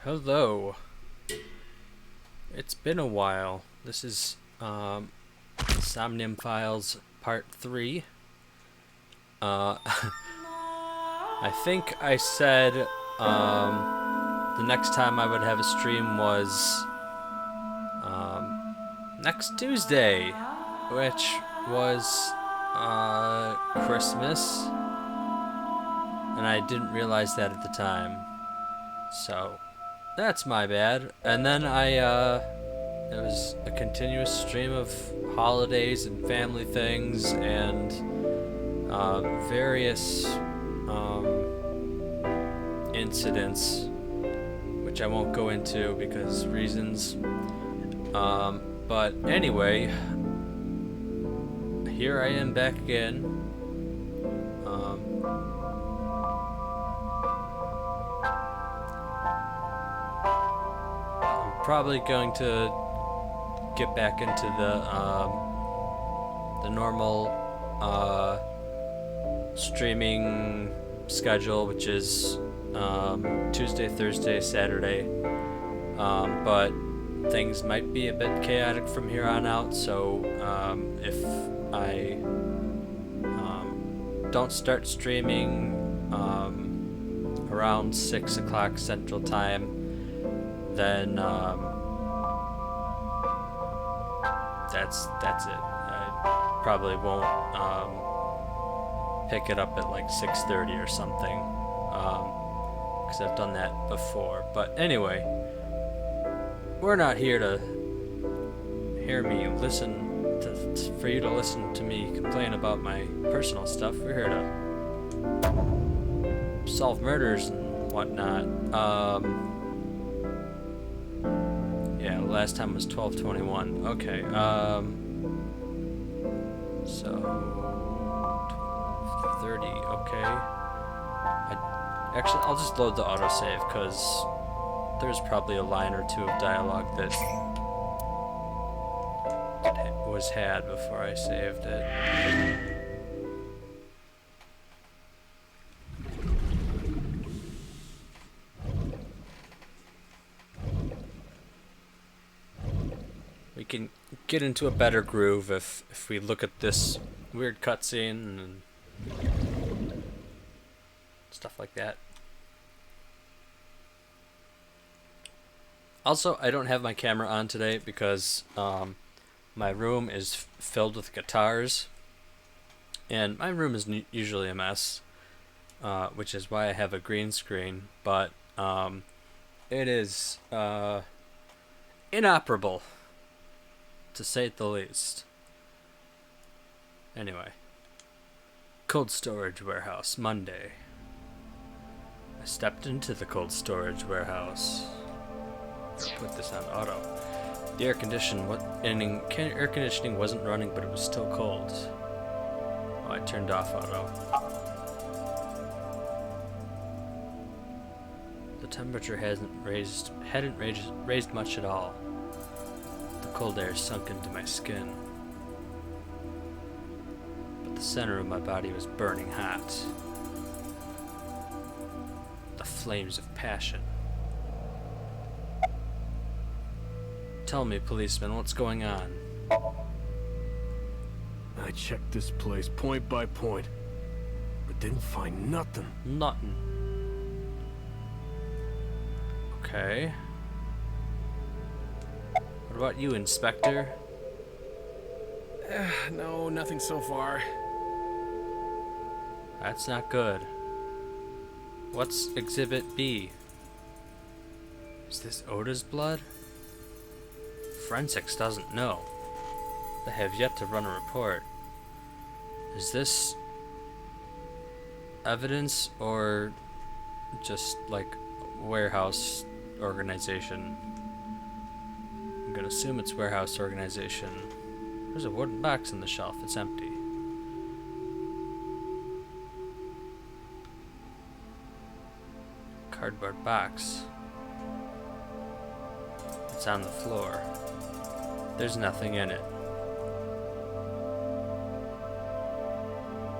Hello. It's been a while. This is Somnium Files Part 3. I think I said the next time I would have a stream was next Tuesday, which was Christmas, and I didn't realize that at the time. So that's my bad. And then it was a continuous stream of holidays and family things and various incidents, which I won't go into because reasons. But anyway, here I am back again. Probably going to get back into the normal streaming schedule, which is Tuesday, Thursday, Saturday. But things might be a bit chaotic from here on out, so if I don't start streaming around 6 o'clock Central Time, then that's it. I probably won't pick it up at like 6:30 or something, because I've done that before. But anyway, we're not here to hear me for you to listen to me complain about my personal stuff. We're here to solve murders and whatnot. Yeah, last time was 12/21. Okay, so 12:30. Okay. I'll just load the autosave because there's probably a line or two of dialogue that was had before I saved it. We can get into a better groove if we look at this weird cutscene and stuff like that. Also, I don't have my camera on today because my room is filled with guitars, and my room is usually a mess, which is why I have a green screen, but it is inoperable, to say the least. Anyway, cold storage warehouse, Monday. I stepped into the cold storage warehouse. Put this on auto. The air conditioning wasn't running, but it was still cold. Oh, I turned off auto. The temperature hadn't raised much at all. The cold air sunk into my skin, but the center of my body was burning hot. The flames of passion. Tell me, policeman, what's going on? I checked this place point by point, but didn't find nothing. Nothing. Okay. What about you, Inspector? No, nothing so far. That's not good. What's Exhibit B? Is this Oda's blood? Forensics doesn't know. They have yet to run a report. Is this evidence or just like warehouse organization? I'm gonna assume it's warehouse organization. There's a wooden box on the shelf. It's empty. Cardboard box. It's on the floor. There's nothing in it.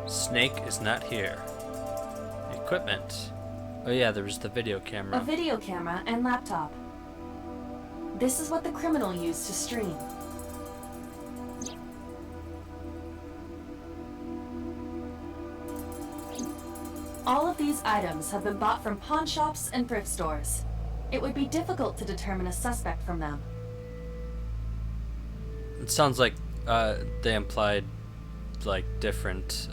Snake is not here. Equipment. Oh yeah, there was the video A camera. video camera and laptop. This is what the criminal used to stream. All of these items have been bought from pawn shops and thrift stores. It would be difficult to determine a suspect from them. It sounds like they implied like different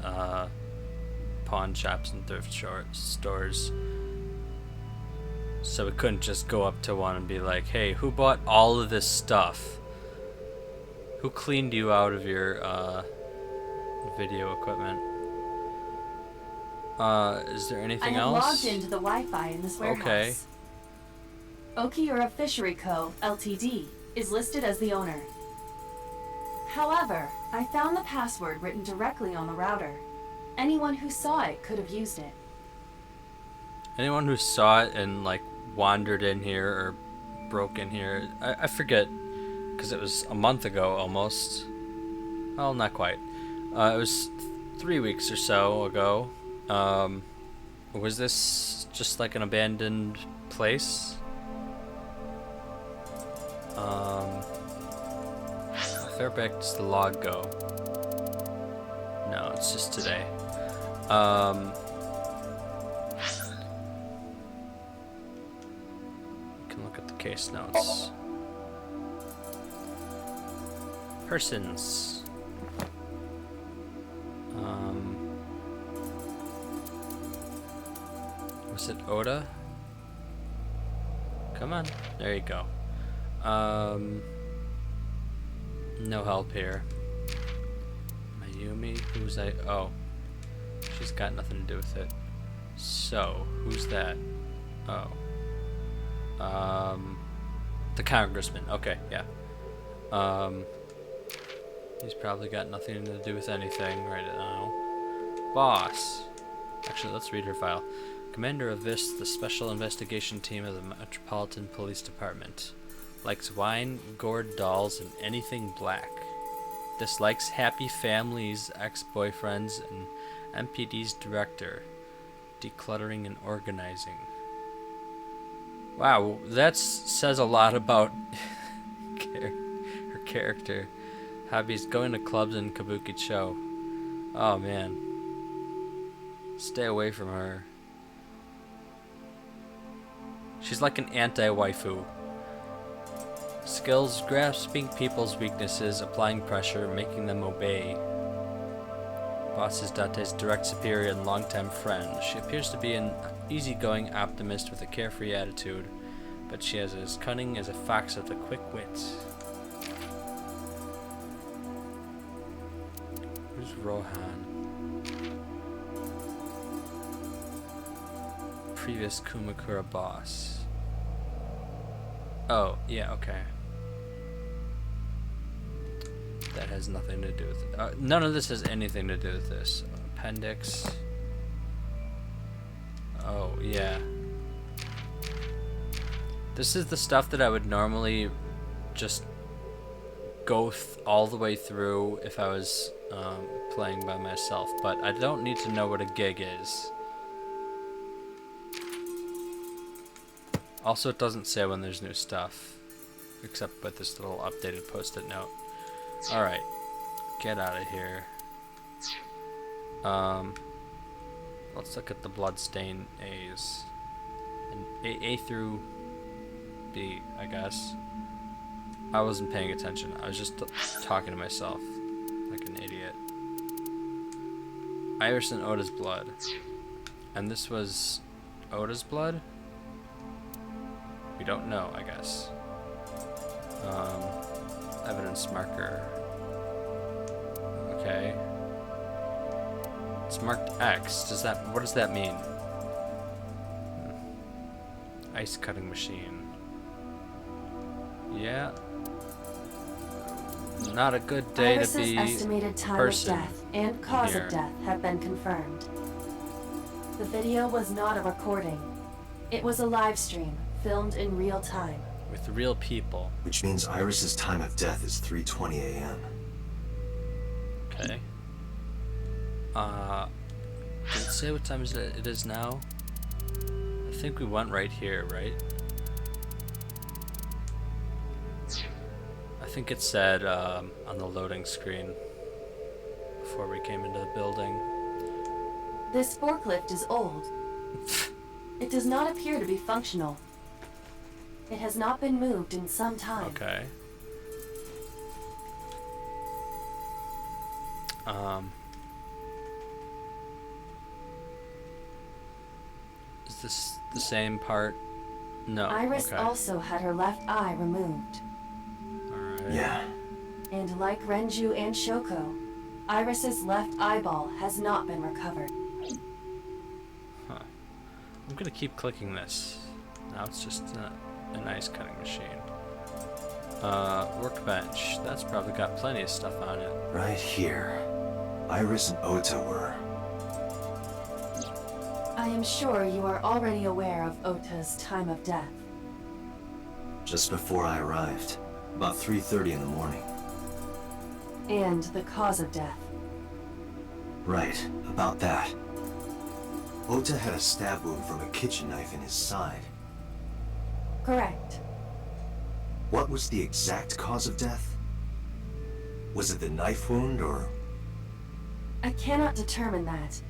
pawn shops and thrift stores. So we couldn't just go up to one and be like, hey, who bought all of this stuff? Who cleaned you out of your video equipment? Is there anything else? I have logged into the Wi-Fi in this warehouse. Okay. Okiura Fishery Co., Ltd. is listed as the owner. However, I found the password written directly on the router. Anyone who saw it could have used it. Anyone who saw it and like wandered in here or broke in here, I forget, because it was a month ago almost. Well, not quite. It was 3 weeks or so ago. Was this just like an abandoned place? How far back does the log go? No, it's just today. You can look at the case notes. Persons. Was it Oda? Come on, there you go. No help here. Mayumi, who's I? Oh, she's got nothing to do with it. So, who's that? Oh, the congressman. Okay, yeah. He's probably got nothing to do with anything right now. Boss. Actually, let's read her file. Commander of VIST, the Special Investigation Team of the Metropolitan Police Department. Likes wine, gourd dolls, and anything black. Dislikes happy families, ex-boyfriends, and MPD's director. Decluttering and organizing. Wow, that says a lot about her character. Hobbies: going to clubs and kabuki-cho. Oh man. Stay away from her. She's like an anti-waifu. Skills: grasping people's weaknesses, applying pressure, making them obey. Boss is Date's direct superior and longtime friend. She appears to be an easygoing optimist with a carefree attitude, but she is as cunning as a fox with a quick wit. Who's Rohan? Previous Kumakura boss. Oh, yeah, okay. That has nothing to do with it. None of this has anything to do with this. Appendix. Oh, yeah. This is the stuff that I would normally just go all the way through if I was playing by myself, but I don't need to know what a gig is. Also, it doesn't say when there's new stuff, except with this little updated post-it note. Alright, get out of here. Let's look at the bloodstain A's. And A through B, I guess. I wasn't paying attention. I was just talking to myself like an idiot. Iris and Oda's blood. And this was Oda's blood? We don't know, I guess. Evidence marker. Okay. It's marked X. What does that mean? Ice cutting machine. Yeah. Not a good day Iris's to be estimated time person of death and cause here. of death have been confirmed. The video was not a recording. It was a live stream, filmed in real time. With real people. Which means Iris's time of death is 3:20 a.m. Okay. Did it say what time it is now? think we went right here, right? I think it said on the loading screen before we came into the building. This forklift is old. It does not appear to be functional. It has not been moved in some time. Okay. Is this the same part? No. Iris okay. also had her left eye removed. Alright. Yeah. And like Renju and Shoko, Iris's left eyeball has not been recovered. Huh. I'm gonna keep clicking this. Now it's just an ice cutting machine. Workbench. That's probably got plenty of stuff on it. Right here. Iris and Ota were. I am sure you are already aware of Ota's time of death. Just before I arrived. About 3:30 in the morning. And the cause of death. Right, about that. Ota had a stab wound from a kitchen knife in his side. Correct. What was the exact cause of death? Was it the knife wound, or...? I cannot determine that.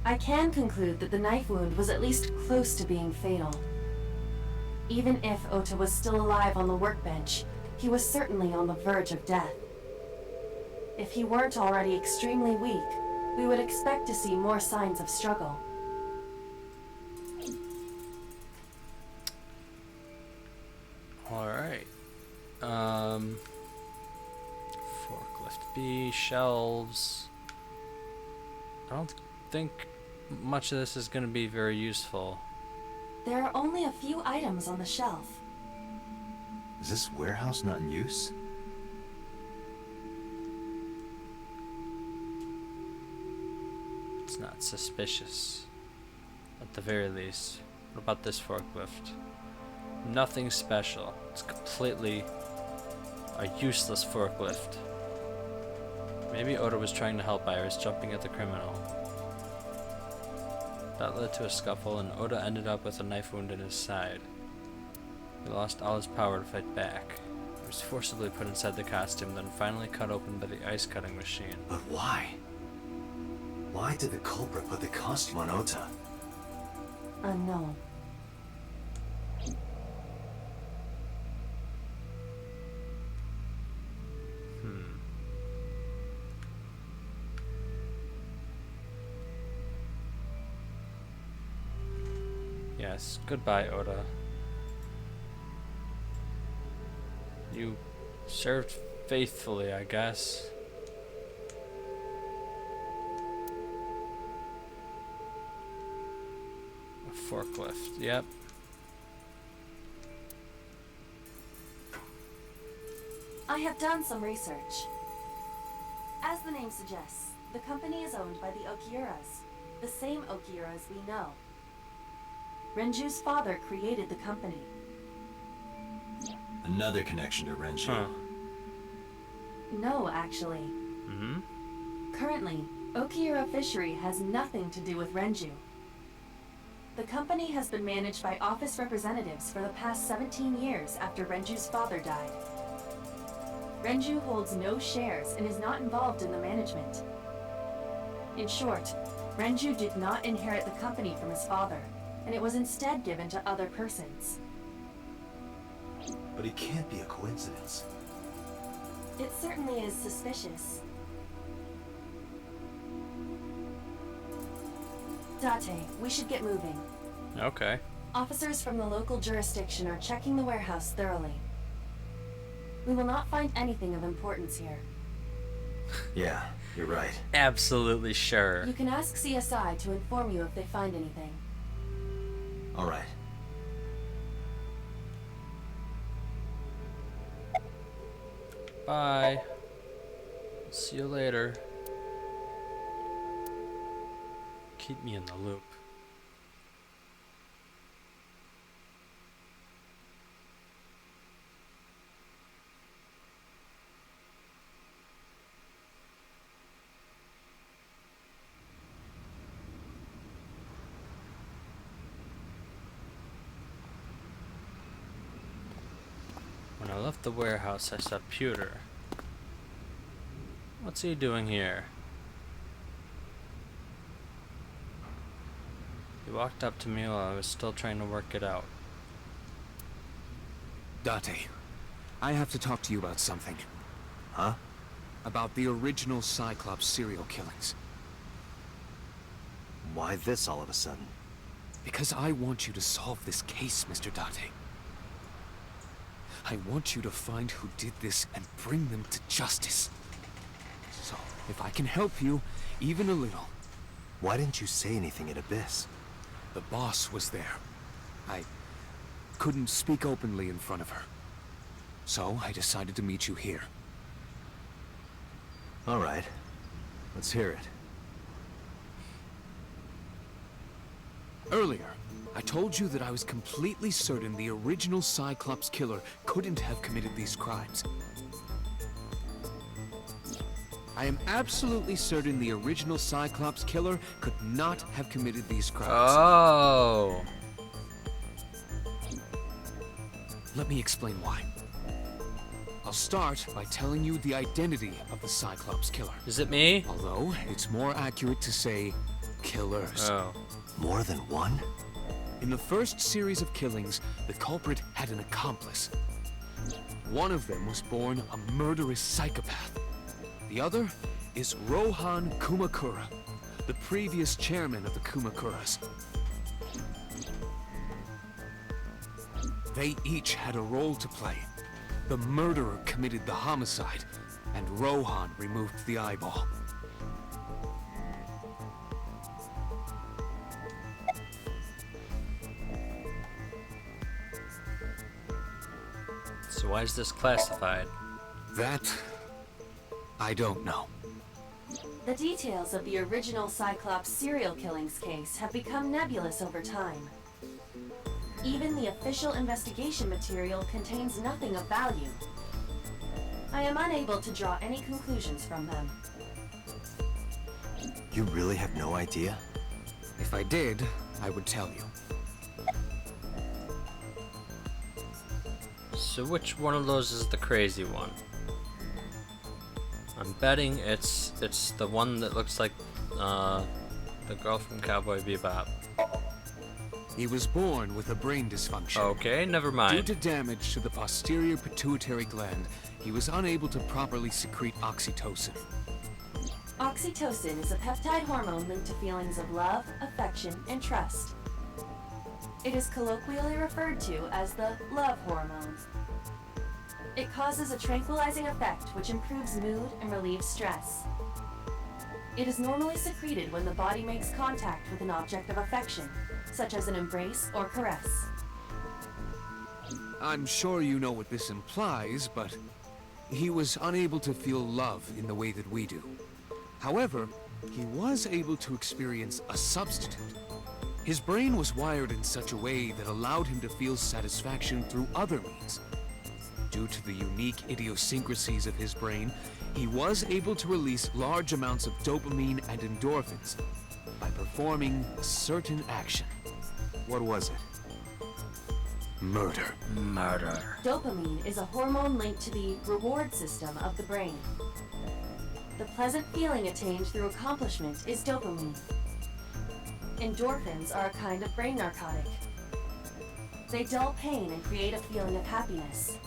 I can conclude that the knife wound was at least close to being fatal. Even if Ota was still alive on the workbench, he was certainly on the verge of death. If he weren't already extremely weak, we would expect to see more signs of struggle. Alright. Forklift B, shelves. I don't think much of this is going to be very useful. There are only a few items on the shelf. Is this warehouse not in use? It's not suspicious. At the very least. What about this forklift? Nothing special. It's completely a useless forklift. Maybe Ota was trying to help Iris, jumping at the criminal. That led to a scuffle, and Ota ended up with a knife wound in his side. He lost all his power to fight back. He was forcibly put inside the costume, then finally cut open by the ice cutting machine. But why? Why did the culprit put the costume on Ota? Unknown. Yes, goodbye, Ota. You served faithfully, I guess. A forklift, yep. I have done some research. As the name suggests, the company is owned by the Okiuras, the same Okiuras we know. Renju's father created the company. Another connection to Renju. Huh. No, actually. Mm-hmm. Currently, Okiura Fishery has nothing to do with Renju. The company has been managed by office representatives for the past 17 years after Renju's father died. Renju holds no shares and is not involved in the management. In short, Renju did not inherit the company from his father, and it was instead given to other persons. But it can't be a coincidence. It certainly is suspicious. Date, we should get moving. Okay. Officers from the local jurisdiction are checking the warehouse thoroughly. We will not find anything of importance here. Yeah, you're right. Absolutely sure. You can ask CSI to inform you if they find anything. All right. Bye. See you later. Keep me in the loop. I left the warehouse, I saw Pewter. What's he doing here? He walked up to me while I was still trying to work it out. Date, I have to talk to you about something. Huh? About the original Cyclops serial killings. Why this all of a sudden? Because I want you to solve this case, Mr. Date. I want you to find who did this and bring them to justice. So, if I can help you, even a little. Why didn't you say anything at Abyss? The boss was there. I couldn't speak openly in front of her. So, I decided to meet you here. All right. Let's hear it. Earlier, I told you that I was completely certain the original Cyclops killer couldn't have committed these crimes. I am absolutely certain the original Cyclops killer could not have committed these crimes. Oh. Let me explain why. I'll start by telling you the identity of the Cyclops killer. Is it me? Although, it's more accurate to say killers. Oh. More than one? In the first series of killings, the culprit had an accomplice. One of them was born a murderous psychopath. The other is Rohan Kumakura, the previous chairman of the Kumakuras. They each had a role to play. The murderer committed the homicide, and Rohan removed the eyeball. So why is this classified? That, I don't know. The details of the original Cyclops serial killings case have become nebulous over time. Even the official investigation material contains nothing of value. I am unable to draw any conclusions from them. You really have no idea? If I did, I would tell you. So which one of those is the crazy one? I'm betting it's the one that looks like the girl from Cowboy Bebop. He was born with a brain dysfunction. Okay, never Due mind. to damage to the posterior pituitary gland, he was unable to properly secrete oxytocin. Oxytocin is a peptide hormone linked to feelings of love, affection, and trust. It is colloquially referred to as the love hormone. It causes a tranquilizing effect which improves mood and relieves stress. It is normally secreted when the body makes contact with an object of affection, such as an embrace or caress. I'm sure you know what this implies, but he was unable to feel love in the way that we do. However, he was able to experience a substitute. His brain was wired in such a way that allowed him to feel satisfaction through other means. Due to the unique idiosyncrasies of his brain, he was able to release large amounts of dopamine and endorphins by performing a certain action. What was it? Murder. Murder. Dopamine is a hormone linked to the reward system of the brain. The pleasant feeling attained through accomplishment is dopamine. Endorphins are a kind of brain narcotic. They dull pain and create a feeling of happiness.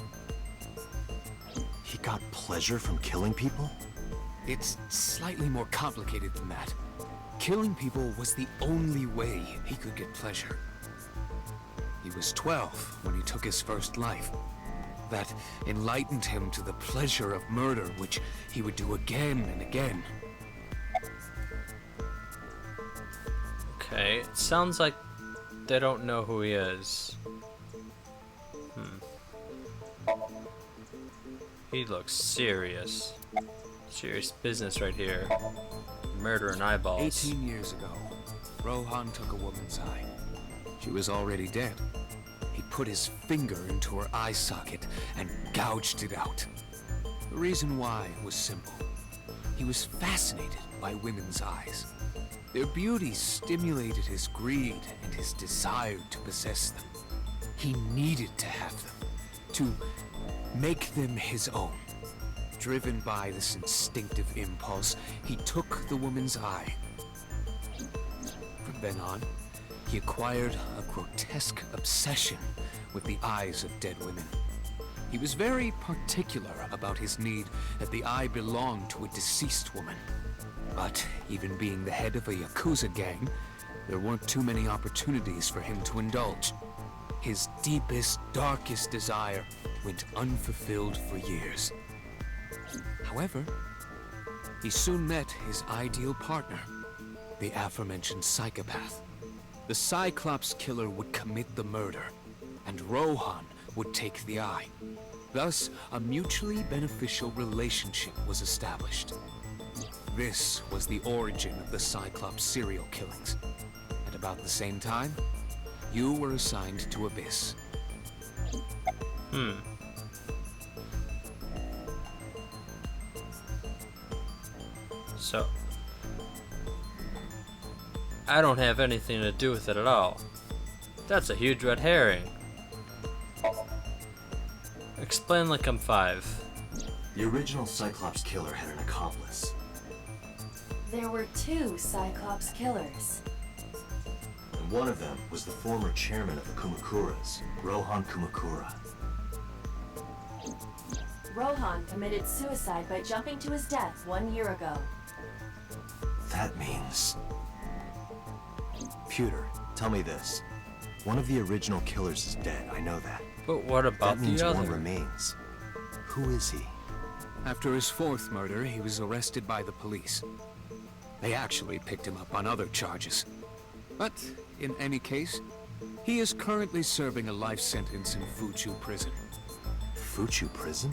He got pleasure from killing people? It's slightly more complicated than that. Killing people was the only way he could get pleasure. He was 12 when he took his first life. That enlightened him to the pleasure of murder, which he would do again and again. Okay, it sounds like they don't know who he is. He looks serious. Serious business right here. Murder and eyeballs. 18 years ago, Rohan took a woman's eye. She was already dead. He put his finger into her eye socket and gouged it out. The reason why was simple. He was fascinated by women's eyes. Their beauty stimulated his greed and his desire to possess them. He needed to have them, to make them his own. Driven by this instinctive impulse, he took the woman's eye. From then on, he acquired a grotesque obsession with the eyes of dead women. He was very particular about his need that the eye belonged to a deceased woman. But even being the head of a Yakuza gang, there weren't too many opportunities for him to indulge. His deepest, darkest desire went unfulfilled for years. However, he soon met his ideal partner, the aforementioned psychopath. The Cyclops killer would commit the murder, and Rohan would take the eye. Thus, a mutually beneficial relationship was established. This was the origin of the Cyclops serial killings. At about the same time, you were assigned to Abyss. So, I don't have anything to do with it at all. That's a huge red herring. Explain like I'm 5. The original Cyclops killer had an accomplice. There were 2 Cyclops killers. And one of them was the former chairman of the Kumakuras, Rohan Kumakura. Rohan committed suicide by jumping to his death 1 year ago. That means... Pewter, tell me this. One of the original killers is dead, I know that. But what about That means the one other? remains. Who is he? After his 4th murder, he was arrested by the police. They actually picked him up on other charges. But, in any case, he is currently serving a life sentence in Fuchu prison. Fuchu prison?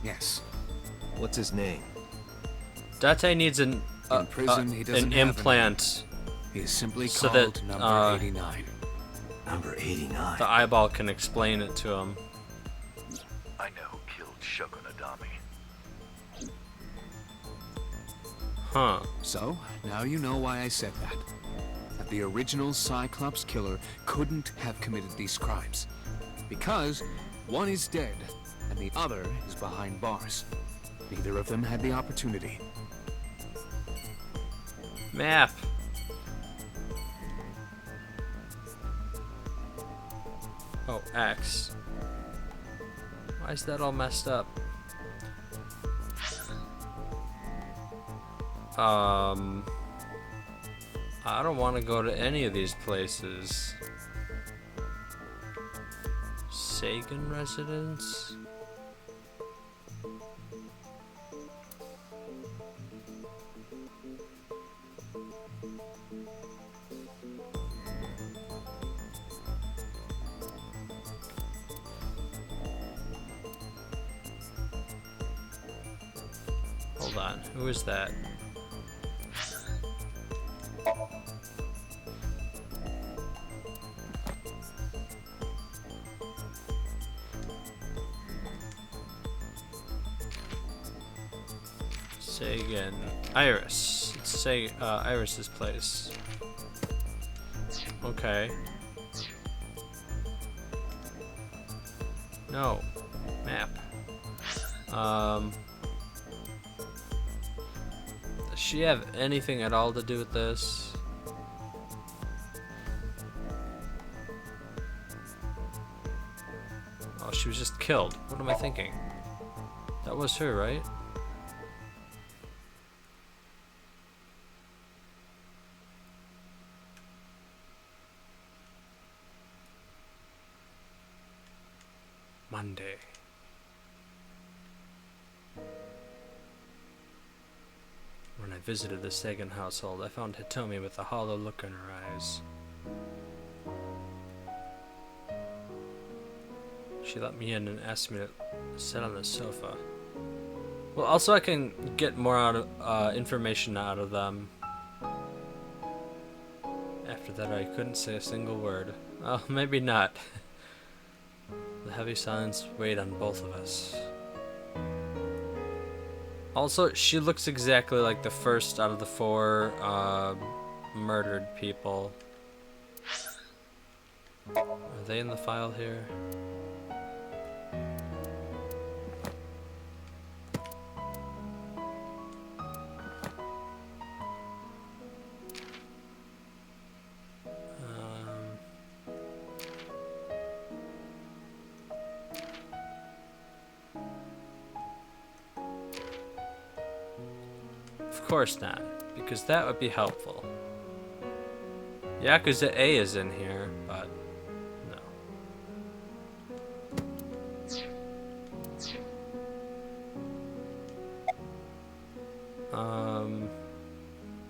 Yes. What's his name? Date needs an In prison, he doesn't an have implant He is simply so called that, number 89. Number 89. the eyeball can explain it to him. I know who killed Shogun Adami. Huh. So, now you know why I said that. That the original Cyclops killer couldn't have committed these crimes. Because one is dead, and the other is behind bars. Neither of them had the opportunity. Map. Oh, X. Why is that all messed up? I don't want to go to any of these places. Sagan residence? Hold on, who is that? Sagan. Iris. It's Iris's place. Okay. No. Map. Does she have anything at all to do with this? Oh, she was just killed. What am I thinking? That was her, right? Monday. When I visited the Sagan household, I found Hitomi with a hollow look in her eyes. She let me in and asked me to sit on the sofa. Well, also I can get more out of information out of them. After that, I couldn't say a single word. Oh, maybe not. The heavy silence weighed on both of us. Also, she looks exactly like the first out of the 4 murdered people. Are they in the file here? Of course not, because that would be helpful. Yakuza A is in here, but no.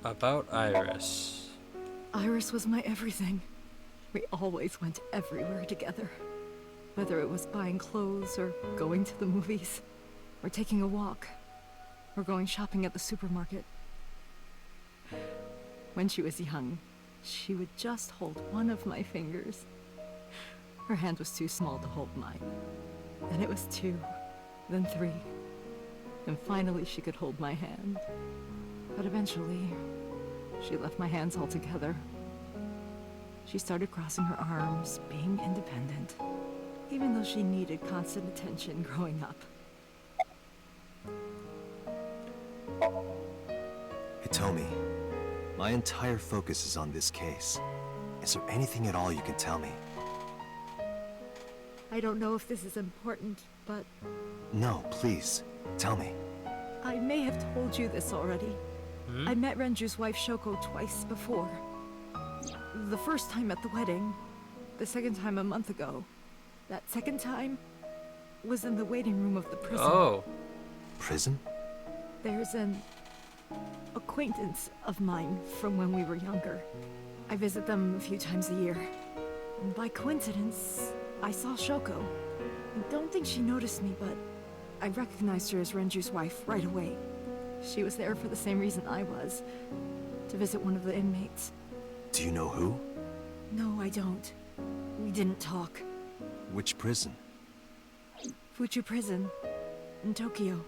About Iris. Iris was my everything. We always went everywhere together. Whether it was buying clothes, or going to the movies, or taking a walk, or going shopping at the supermarket. When she was young, she would just hold one of my fingers. Her hand was too small to hold mine. Then it was 2, then 3. And finally she could hold my hand. But eventually, she left my hands altogether. She started crossing her arms, being independent, even though she needed constant attention growing up. Hitomi, my entire focus is on this case. Is there anything at all you can tell me? I don't know if this is important, but No, please, tell me. I may have told you this already. I met Renju's wife Shoko twice before. The first time at the wedding, the second time a month ago. That second time was in the waiting room of the prison. Oh. Prison? There's an acquaintance of mine from when we were younger. I visit them a few times a year. And by coincidence, I saw Shoko. I don't think she noticed me, but I recognized her as Renju's wife right away. She was there for the same reason I was, to visit one of the inmates. Do you know who? No, I don't. We didn't talk. Which prison? Fuchu Prison, in Tokyo.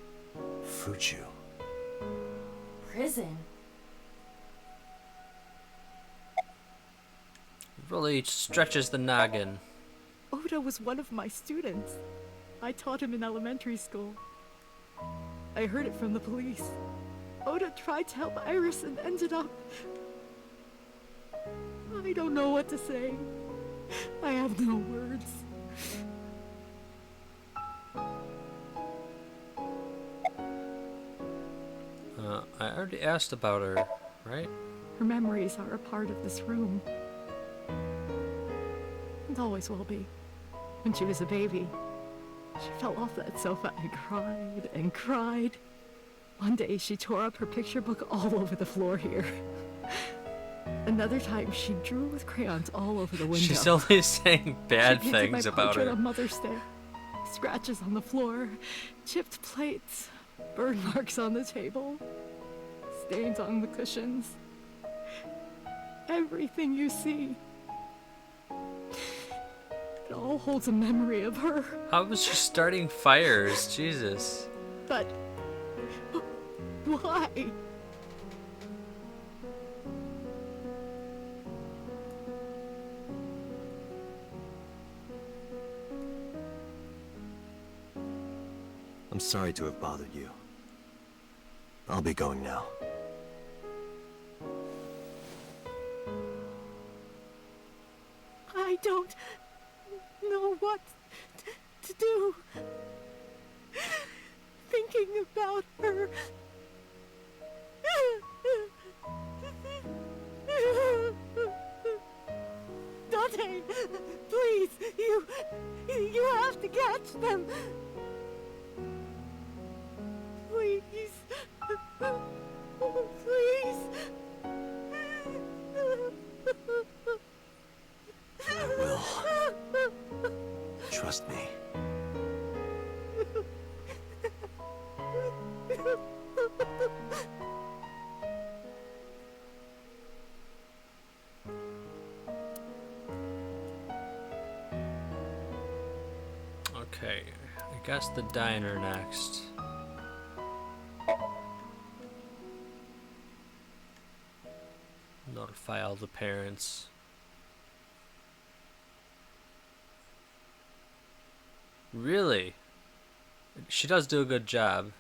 Fuchu. Prison? Really stretches the noggin. Oda was one of my students. I taught him in elementary school. I heard it from the police. Oda tried to help Iris and ended up... I don't know what to say. I have no words. I already asked about her, right? Her memories are a part of this room. And always will be. When she was a baby, she fell off that sofa and cried and cried. One day she tore up her picture book all over the floor here. Another time she drew with crayons all over the window. She's only saying bad She painted things my about portrait her. on Mother's Day. Scratches on the floor, chipped plates, burn marks on the table, stains on the cushions. Everything you see. It all holds a memory of her. How was she starting fires? Jesus. But why? I'm sorry to have bothered you. I'll be going now. I don't know what to do. Thinking about her. Dante, please, you have to catch them. Please. Please. I will. Trust me. Okay, I guess the diner next. Notify all the parents. Really? She does do a good job,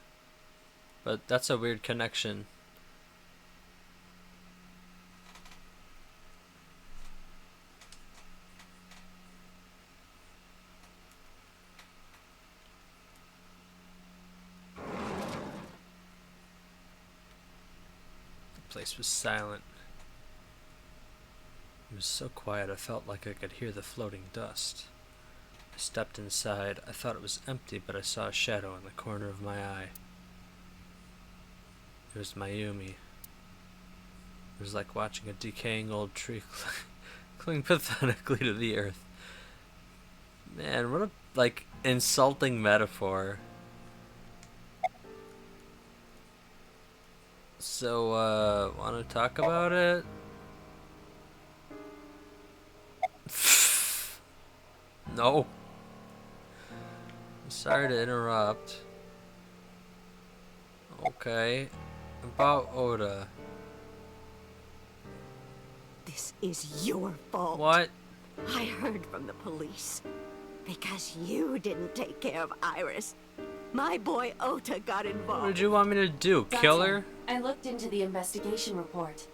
but that's a weird connection. place was silent. It was so quiet I felt like I could hear the floating dust. I stepped inside. I thought it was empty, but I saw a shadow in the corner of my eye. It was Mayumi. It was like watching a decaying old tree cling pathetically to the earth. Man, what a, like, insulting metaphor. So, wanna talk about it? No. I'm sorry to interrupt. Okay. About Oda. This is your fault. What? I heard from the police. Because you didn't take care of Iris. My boy Ota got involved. What did you want me to do? Kill her? I looked into the investigation report.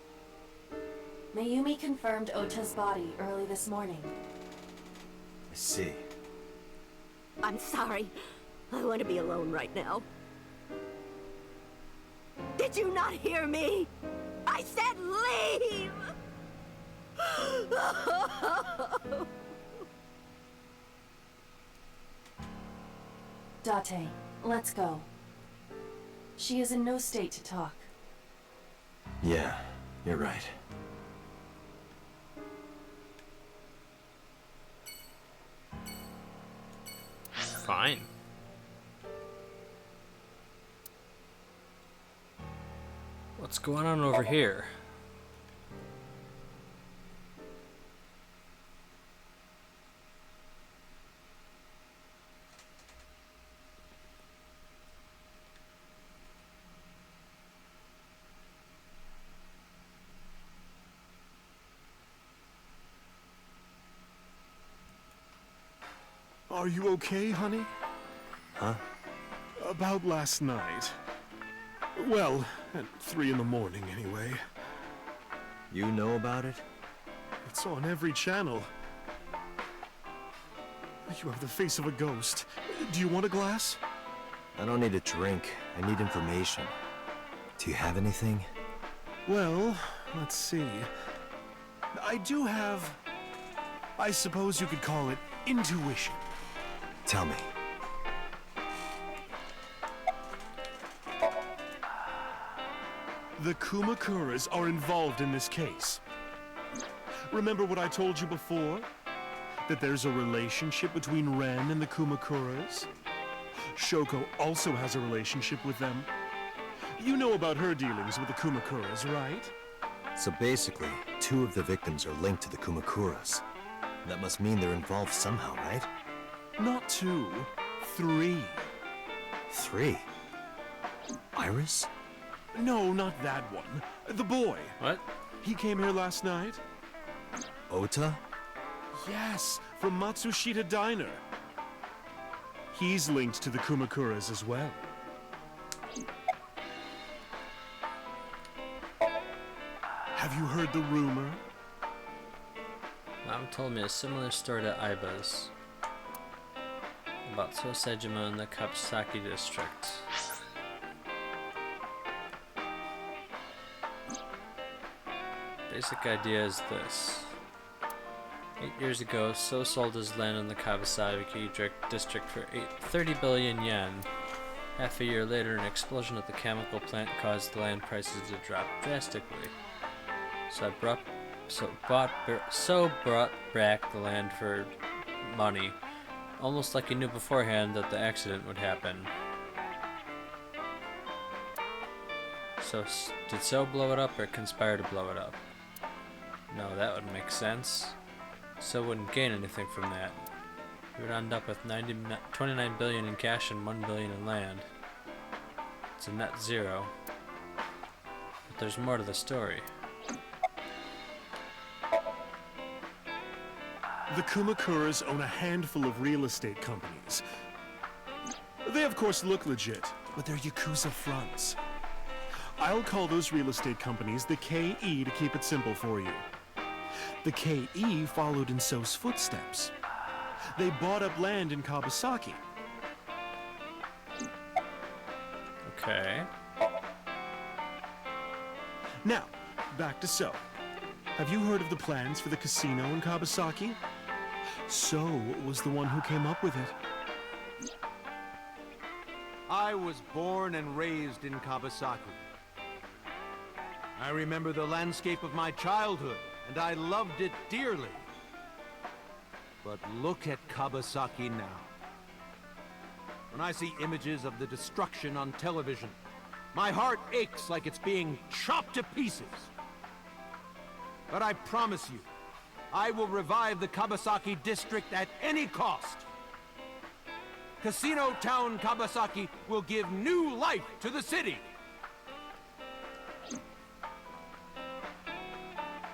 Mayumi confirmed Ota's body early this morning. I see. I'm sorry. I want to be alone right now. Did you not hear me? I said leave! Date, let's go. She is in no state to talk. Yeah, you're right. Fine. What's going on over here? Are you okay, honey? Huh? About last night. Well, at 3 in the morning, anyway. You know about it? It's on every channel. You have the face of a ghost. Do you want a glass? I don't need a drink. I need information. Do you have anything? Well, let's see. I do have... I suppose you could call it intuition. Tell me. The Kumakuras are involved in this case. Remember what I told you before? That there's a relationship between Ren and the Kumakuras? Shoko also has a relationship with them. You know about her dealings with the Kumakuras, right? So basically, 2 of the victims are linked to the Kumakuras. That must mean they're involved somehow, right? Not 2, 3. 3? Iris? No, not that one. The boy. What? He came here last night? Ota? Yes, from Matsushita Diner. He's linked to the Kumakuras as well. Have you heard the rumor? Mom told me a similar story to Aiba's. About Sosejima in the Kapsaki district. Basic idea is this. 8 years ago, So sold his land in the Kawasaki district for 30 billion yen. Half a year later, an explosion at the chemical plant caused the land prices to drop drastically. So brought back the land for money, almost like he knew beforehand that the accident would happen. So, did So blow it up or conspire to blow it up? No, that would make sense. So wouldn't gain anything from that. He would end up with 29 billion in cash and 1 billion in land. It's a net zero. But there's more to the story. The Kumakuras own a handful of real estate companies. They of course look legit, but they're Yakuza fronts. I'll call those real estate companies the KE to keep it simple for you. The KE followed in So's footsteps. They bought up land in Kawasaki. Okay. Now, back to So. Have you heard of the plans for the casino in Kabasaki? So was the one who came up with it. I was born and raised in Kabasaki. I remember the landscape of my childhood, and I loved it dearly. But look at Kabasaki now. When I see images of the destruction on television, my heart aches like it's being chopped to pieces. But I promise you, I will revive the Kabasaki district at any cost. Casino Town Kabasaki will give new life to the city.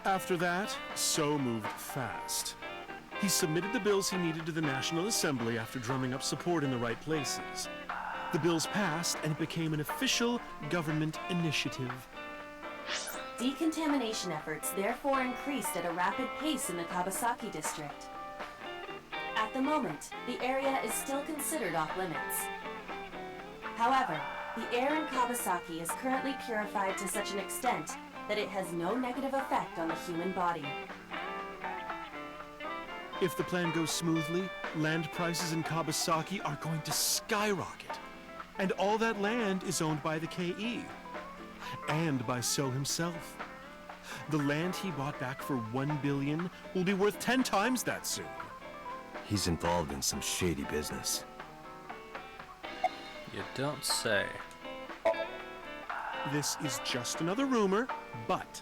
After that, So moved fast. He submitted the bills he needed to the National Assembly after drumming up support in the right places. The bills passed, and it became an official government initiative. Decontamination efforts therefore increased at a rapid pace in the Kabasaki district. At the moment, the area is still considered off-limits. However, the air in Kabasaki is currently purified to such an extent that it has no negative effect on the human body. If the plan goes smoothly, land prices in Kabasaki are going to skyrocket. And all that land is owned by the KE. And by So himself. The land he bought back for $1 billion will be worth 10 times that soon. He's involved in some shady business. You don't say. This is just another rumor, but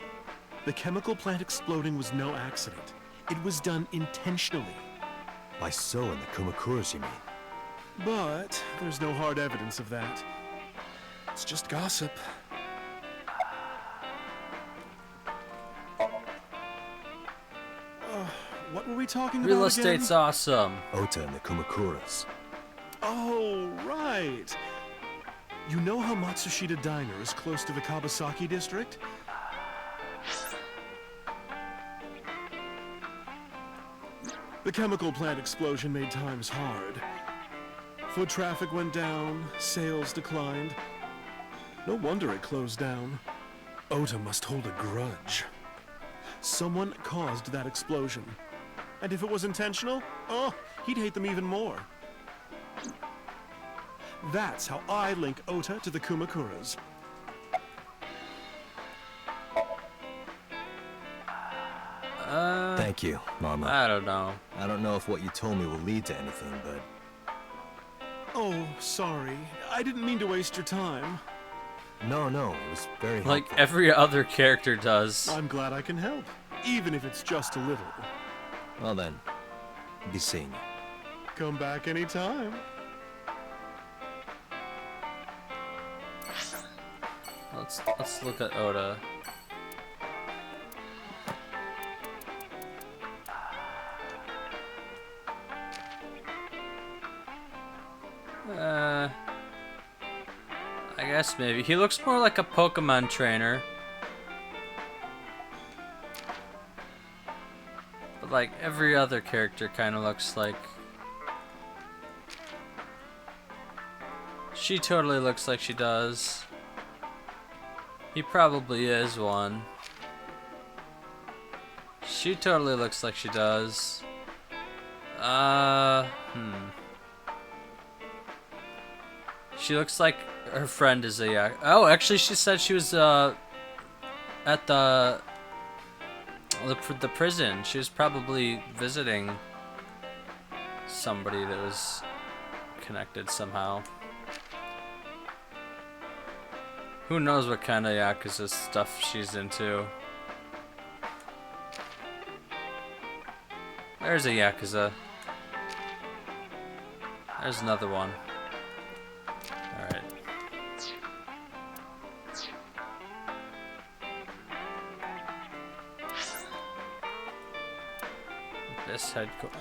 the chemical plant exploding was no accident. It was done intentionally. By So and the Kumakuras, you mean? But there's no hard evidence of that. It's just gossip. What were we talking about Real again? estate's awesome. Ota and the Kumakuras. Oh, right. You know how Matsushita Diner is close to the Kabasaki district? The chemical plant explosion made times hard. Foot traffic went down, sales declined. No wonder it closed down. Ota must hold a grudge. Someone caused that explosion. And if it was intentional, oh, he'd hate them even more. That's how I link Ota to the Kumakuras. Thank you, Mama. I don't know. I don't know if what you told me will lead to anything, but... Oh, sorry. I didn't mean to waste your time. No, it was very Like helpful. every other character does. I'm glad I can help, even if it's just a little. Well then, be seeing you. Come back anytime. Let's look at Oda. I guess maybe. He looks more like a Pokemon trainer. But like every other character kind of looks like... She totally looks like she does. He probably is one. She totally looks like she does. She looks like her friend is a oh, actually she said she was at the prison. She was probably visiting somebody that was connected somehow. Who knows what kind of Yakuza stuff she's into. There's a Yakuza. There's another one. Alright. This headquarters.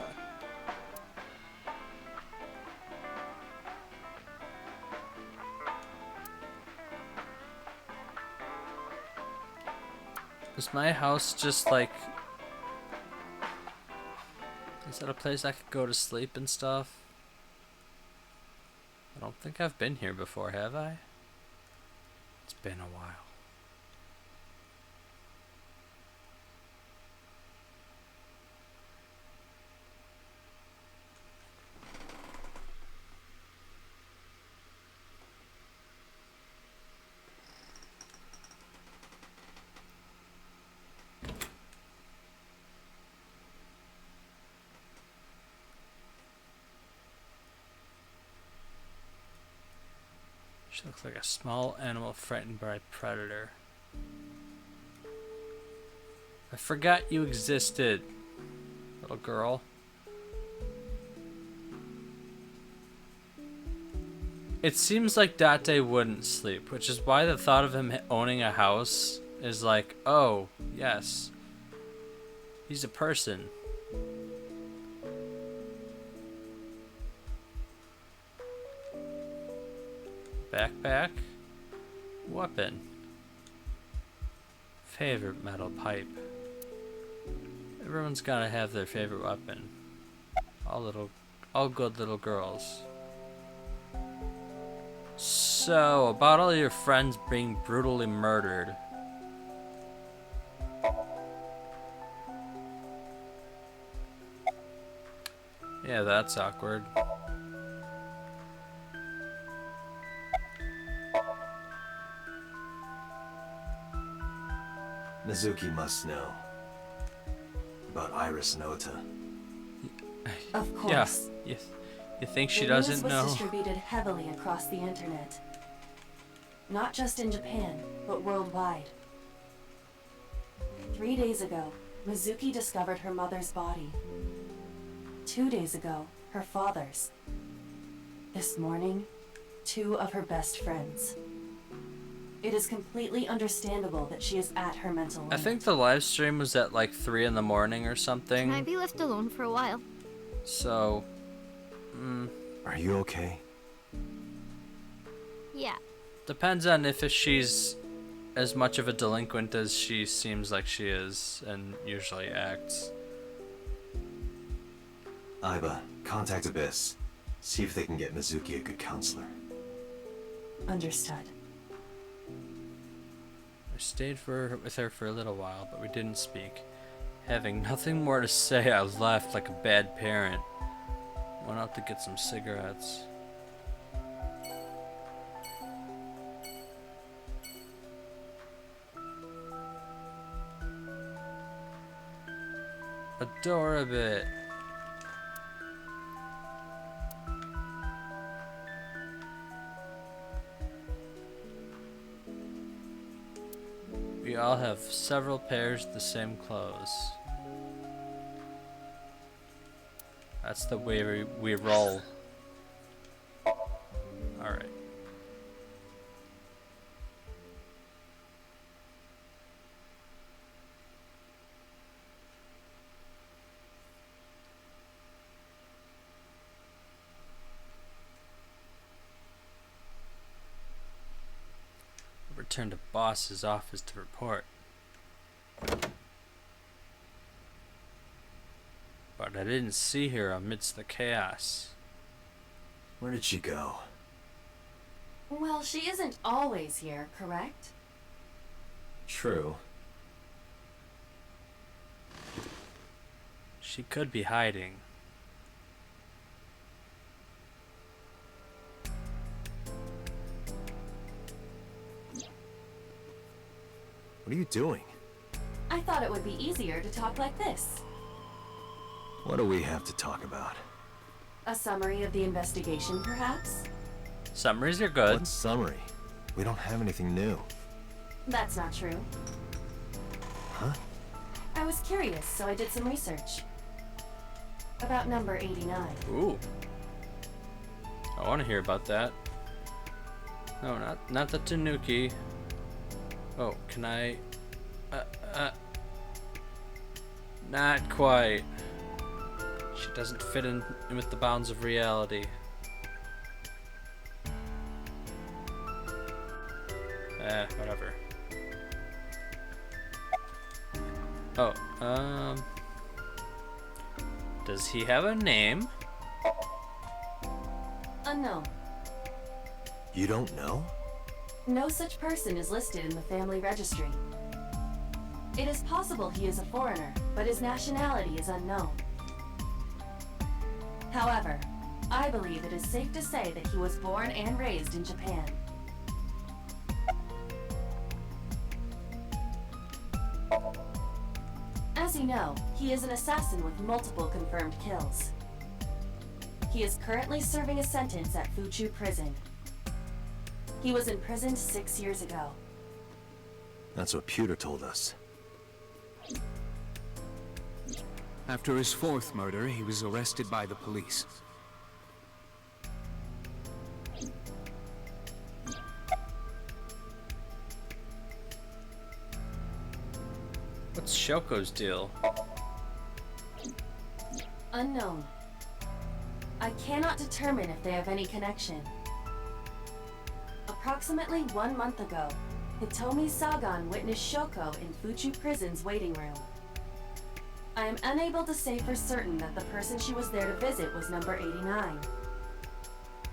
Is my house just like... Is that a place I could go to sleep and stuff? I don't think I've been here before, have I? It's been a while. She looks like a small animal frightened by a predator. I forgot you existed, little girl. It seems like Date wouldn't sleep, which is why the thought of him owning a house is like, oh, yes. He's a person. Backpack. Weapon. Favorite metal pipe. Everyone's gotta have their favorite weapon. All good little girls. So, about all your friends being brutally murdered. Yeah, that's awkward. Mizuki must know about Iris and Ota. Of course. Yeah, you think she The news doesn't was know? distributed heavily across the internet. Not just in Japan, but worldwide. 3 days ago, Mizuki discovered her mother's body. 2 days ago, her father's. This morning, 2 of her best friends. It is completely understandable that she is at her mental limit. I think the live stream was at like 3 in the morning or something. Can I be left alone for a while? So, Are you okay? Yeah. depends on if she's as much of a delinquent as she seems like she is and usually acts. Aiba, contact Abyss. See if they can get Mizuki a good counselor. Understood. I stayed with her for a little while, but we didn't speak. Having nothing more to say, I left like a bad parent. Went out to get some cigarettes. Adore a bit. We all have several pairs of the same clothes. That's the way we roll. Alright. Returned to boss's office to report. But I didn't see her amidst the chaos. Where did she go? Well, she isn't always here, correct? True. She could be hiding. What are you doing? I thought it would be easier to talk like this. What do we have to talk about? A summary of the investigation, perhaps? Summaries are good. What summary? We don't have anything new. That's not true. Huh? I was curious, so I did some research. About number 89. Ooh. I want to hear about that. No, not the Tanuki. Oh, can I? Not quite. She doesn't fit in with the bounds of reality. Whatever. Oh, does he have a name? Unknown. You don't know? No such person is listed in the family registry. It is possible he is a foreigner, but his nationality is unknown. However, I believe it is safe to say that he was born and raised in Japan. As you know, he is an assassin with multiple confirmed kills. He is currently serving a sentence at Fuchu Prison. He was imprisoned 6 years ago. That's what Pewter told us. After his fourth murder, he was arrested by the police. What's Shoko's deal? Unknown. I cannot determine if they have any connection. Approximately 1 month ago, Hitomi Sagan witnessed Shoko in Fuchu Prison's waiting room. I am unable to say for certain that the person she was there to visit was number 89.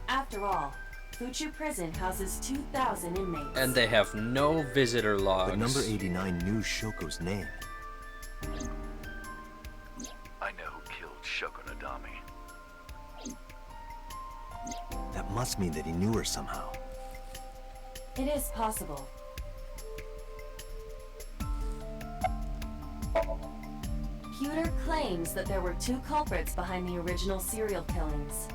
After all, Fuchu Prison houses 2,000 inmates. And they have no visitor logs. But number 89 knew Shoko's name. I know who killed Shoko Nadami. That must mean that he knew her somehow. It is possible. Pewter claims that there were 2 culprits behind the original serial killings.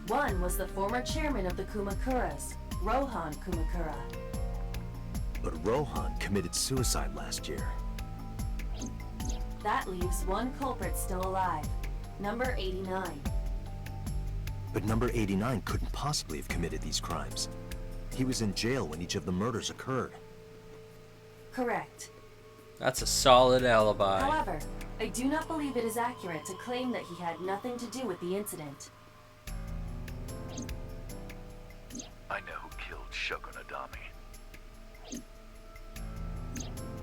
One was the former chairman of the Kumakuras, Rohan Kumakura. But Rohan committed suicide last year. That leaves 1 culprit still alive, number 89. But number 89 couldn't possibly have committed these crimes. He was in jail when each of the murders occurred. Correct. That's a solid alibi. However, I do not believe it is accurate to claim that he had nothing to do with the incident. I know who killed Shoko Nadami.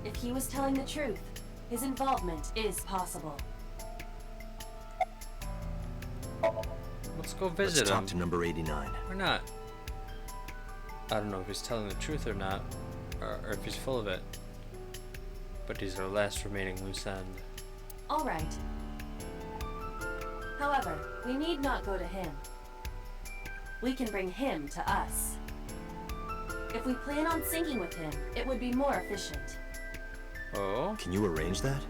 If he was telling the truth, his involvement is possible. Let's go visit Let's him. talk to number 89. Or not. I don't know if he's telling the truth or not, or if he's full of it. But he's our last remaining loose end. All right. However, we need not go to him. We can bring him to us. If we plan on syncing with him, it would be more efficient. Oh? Can you arrange that?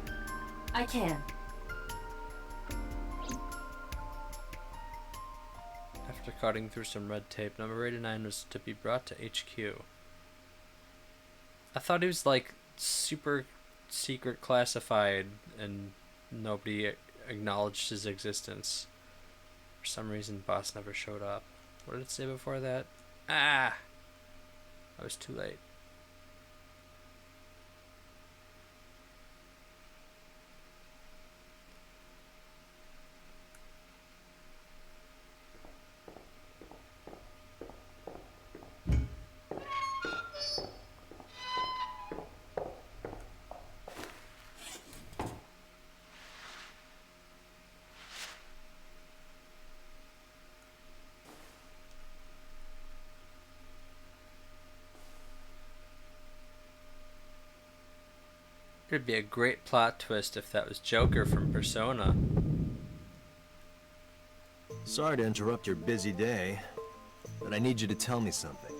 I can. After cutting through some red tape, number 89 was to be brought to HQ. I thought he was like super secret classified and nobody acknowledged his existence. For some reason, boss never showed up. What did it say before that? Ah! I was too late. It'd be a great plot twist if that was Joker from Persona. Sorry to interrupt your busy day, but I need you to tell me something.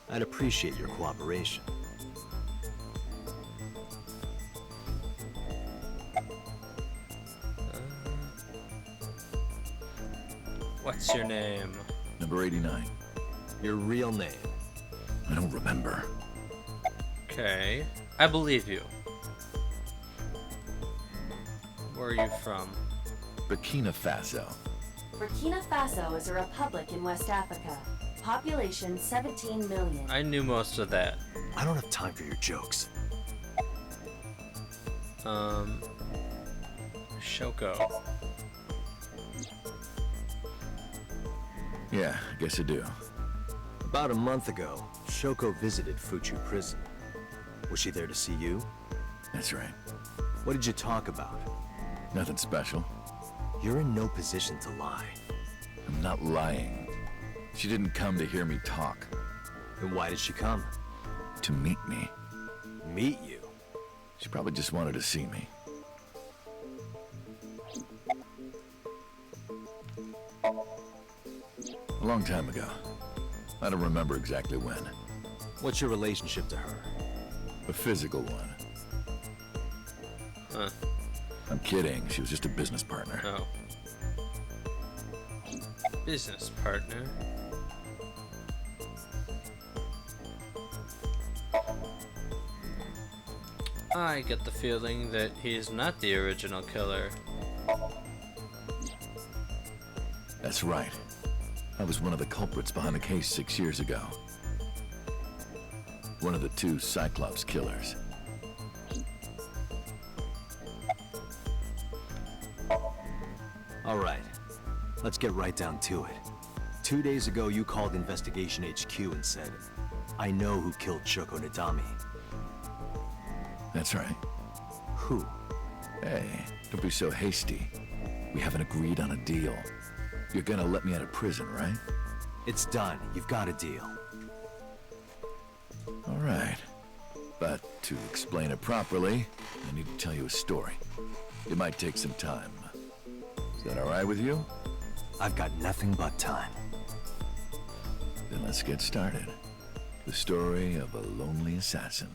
I'd appreciate your cooperation. What's your name? Number 89. Your real name. I don't remember. Okay. I believe you. Where are you from? Burkina Faso. Burkina Faso is a republic in West Africa. Population 17 million. I knew most of that. I don't have time for your jokes. Shoko. Yeah, I guess I do. About a month ago, Shoko visited Fuchu Prison. Was she there to see you? That's right. What did you talk about? Nothing special. You're in no position to lie. I'm not lying. She didn't come to hear me talk. Then why did she come? To meet me. Meet you? She probably just wanted to see me. A long time ago. I don't remember exactly when. What's your relationship to her? A physical one. Huh. I'm kidding. She was just a business partner. Oh. Business partner. I get the feeling that he's not the original killer. That's right. I was one of the culprits behind the case 6 years ago. One of the 2 Cyclops killers. All right, let's get right down to it. 2 days ago, you called Investigation HQ and said, I know who killed Shoko Nadami. That's right. Who? Hey, don't be so hasty. We haven't agreed on a deal. You're gonna let me out of prison, right? It's done. You've got a deal. All right. But to explain it properly, I need to tell you a story. It might take some time. Is that all right with you? I've got nothing but time. Then let's get started. The story of a lonely assassin.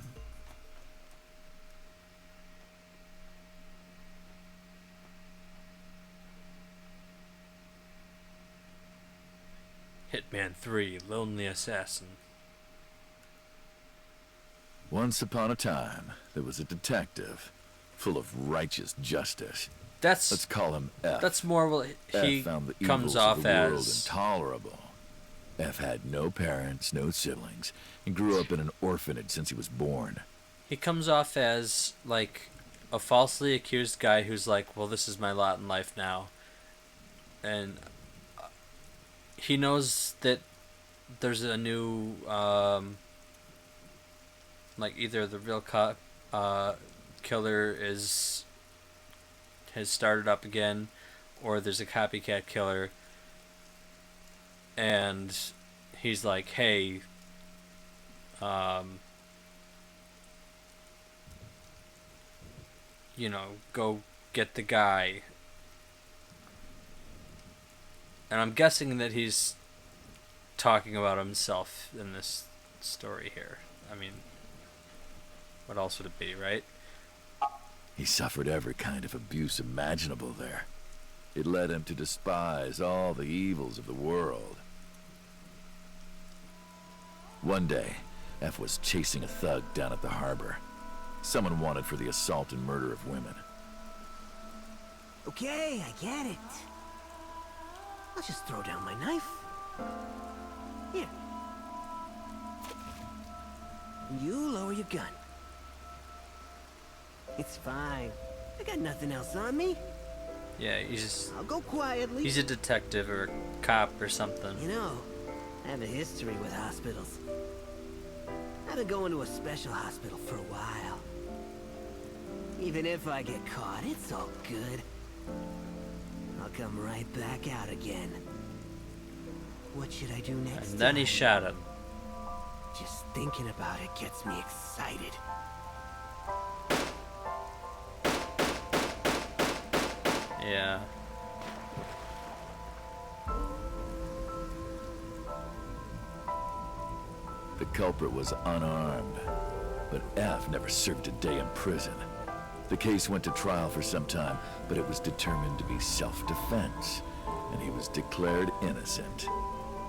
Hitman 3, Lonely Assassin. Once upon a time, there was a detective full of righteous justice. That's Let's call him F. That's more what he F found the comes evils off of the world as. intolerable. F had no parents, no siblings, and grew up in an orphanage since he was born. He comes off as like a falsely accused guy who's like, well, this is my lot in life now. And he knows that there's a new, like either the real killer has started up again, or there's a copycat killer. And he's like, hey, you know, go get the guy. And I'm guessing that he's talking about himself in this story here. I mean, what else would it be, right? He suffered every kind of abuse imaginable there. It led him to despise all the evils of the world. One day, F was chasing a thug down at the harbor. Someone wanted for the assault and murder of women. Okay, I get it. I'll just throw down my knife. Here. You lower your gun. It's fine. I got nothing else on me. Yeah, I'll go quietly. he's a detective or a cop or something. You know, I have a history with hospitals. I've been going to a special hospital for a while. Even if I get caught, it's all good. I'll come right back out again. What should I do next? And then he time? shot him. Just thinking about it gets me excited. Yeah. The culprit was unarmed, but F never served a day in prison. The case went to trial for some time, but it was determined to be self-defense, and he was declared innocent.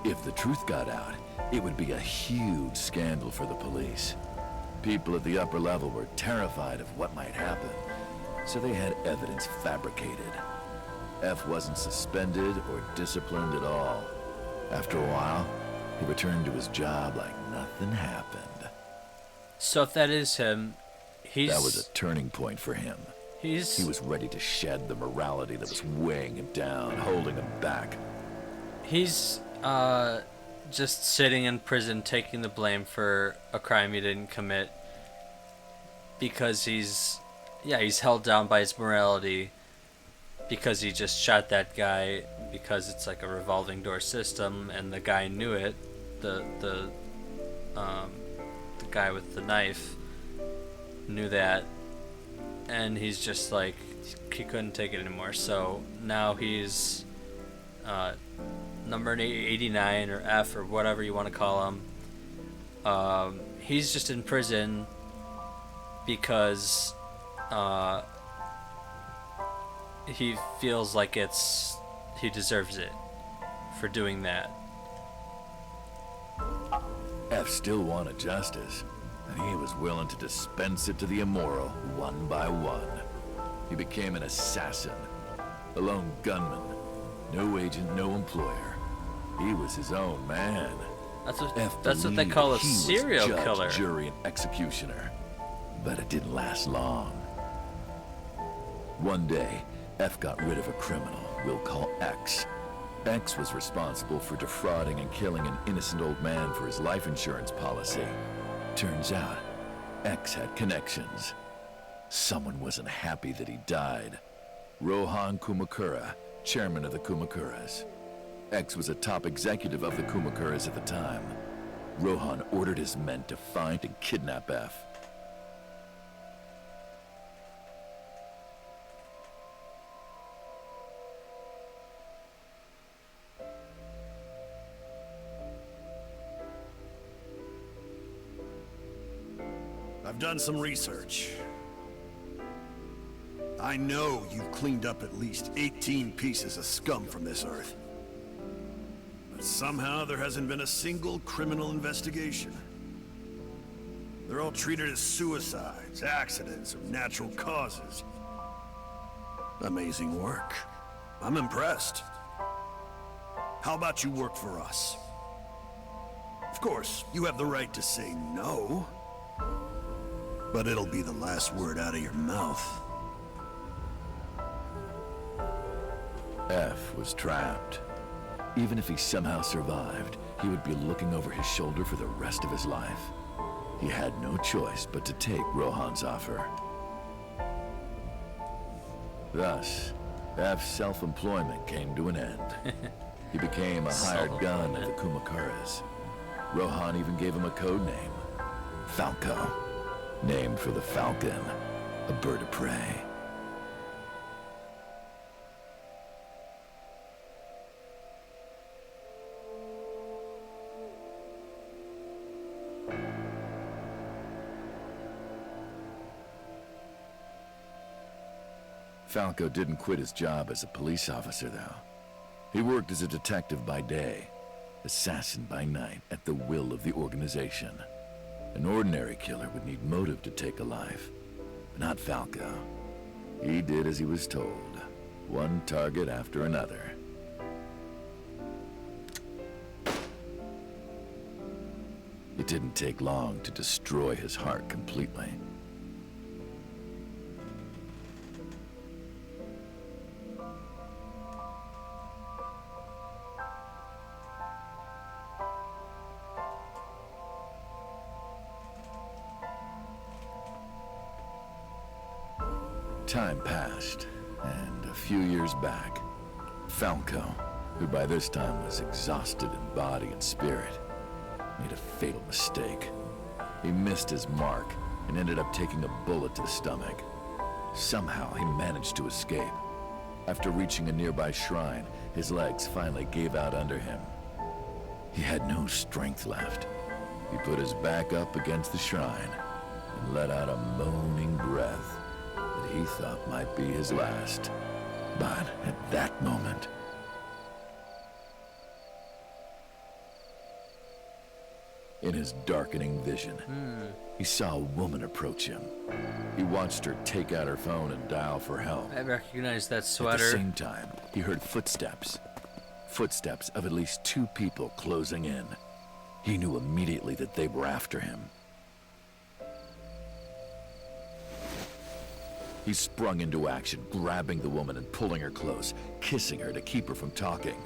If the truth got out, it would be a huge scandal for the police. People at the upper level were terrified of what might happen, so they had evidence fabricated. F wasn't suspended or disciplined at all. After a while, he returned to his job like nothing happened. So if that is him, That was a turning point for him. He He's was ready to shed the morality that was weighing him down, holding him back. he's just sitting in prison taking the blame for a crime he didn't commit because he's held down by his morality because he just shot that guy because it's like a revolving door system and the guy knew it, the guy with the knife knew that, and he's just like, he couldn't take it anymore. So now he's number 89 or F or whatever you want to call him. He's just in prison because he feels like he deserves it for doing that. F still wanted justice. and he was willing to dispense it to the immoral one by one. He became an assassin, a lone gunman, no agent, no employer. He was his own man. That's what F that's what they believed call a he was serial judge, killer. jury, and executioner. But it didn't last long. One day, F got rid of a criminal we'll call X. X was responsible for defrauding and killing an innocent old man for his life insurance policy. Turns out, X had connections. Someone wasn't happy that he died. Rohan Kumakura, chairman of the Kumakuras. X was a top executive of the Kumakuras at the time. Rohan ordered his men to find and kidnap F. I've done some research. I know you've cleaned up at least 18 pieces of scum from this earth. But somehow there hasn't been a single criminal investigation. They're all treated as suicides, accidents, or natural causes. Amazing work. I'm impressed. How about you work for us? Of course, you have the right to say no. But it'll be the last word out of your mouth. F was trapped. Even if he somehow survived, he would be looking over his shoulder for the rest of his life. He had no choice but to take Rohan's offer. Thus, F's self-employment came to an end. He became a hired gun of the Kumakuras. Rohan even gave him a code name, Falco, named for the falcon, a bird of prey. Falco didn't quit his job as a police officer, though. He worked as a detective by day, assassin by night, at the will of the organization. An ordinary killer would need motive to take a life, but not Falco. He did as he was told, one target after another. It didn't take long to destroy his heart completely. Time passed, and a few years back, Falco, who by this time was exhausted in body and spirit, made a fatal mistake. He missed his mark and ended up taking a bullet to the stomach. Somehow, he managed to escape. After reaching a nearby shrine, his legs finally gave out under him. He had no strength left. He put his back up against the shrine and let out a moaning breath that he thought might be his last. But at that moment, in his darkening vision, he saw a woman approach him. He watched her take out her phone and dial for help. I recognize that At the sweater. same time, he heard footsteps. Footsteps of at least two people closing in. He knew immediately that they were after him. He sprung into action, grabbing the woman and pulling her close, kissing her to keep her from talking.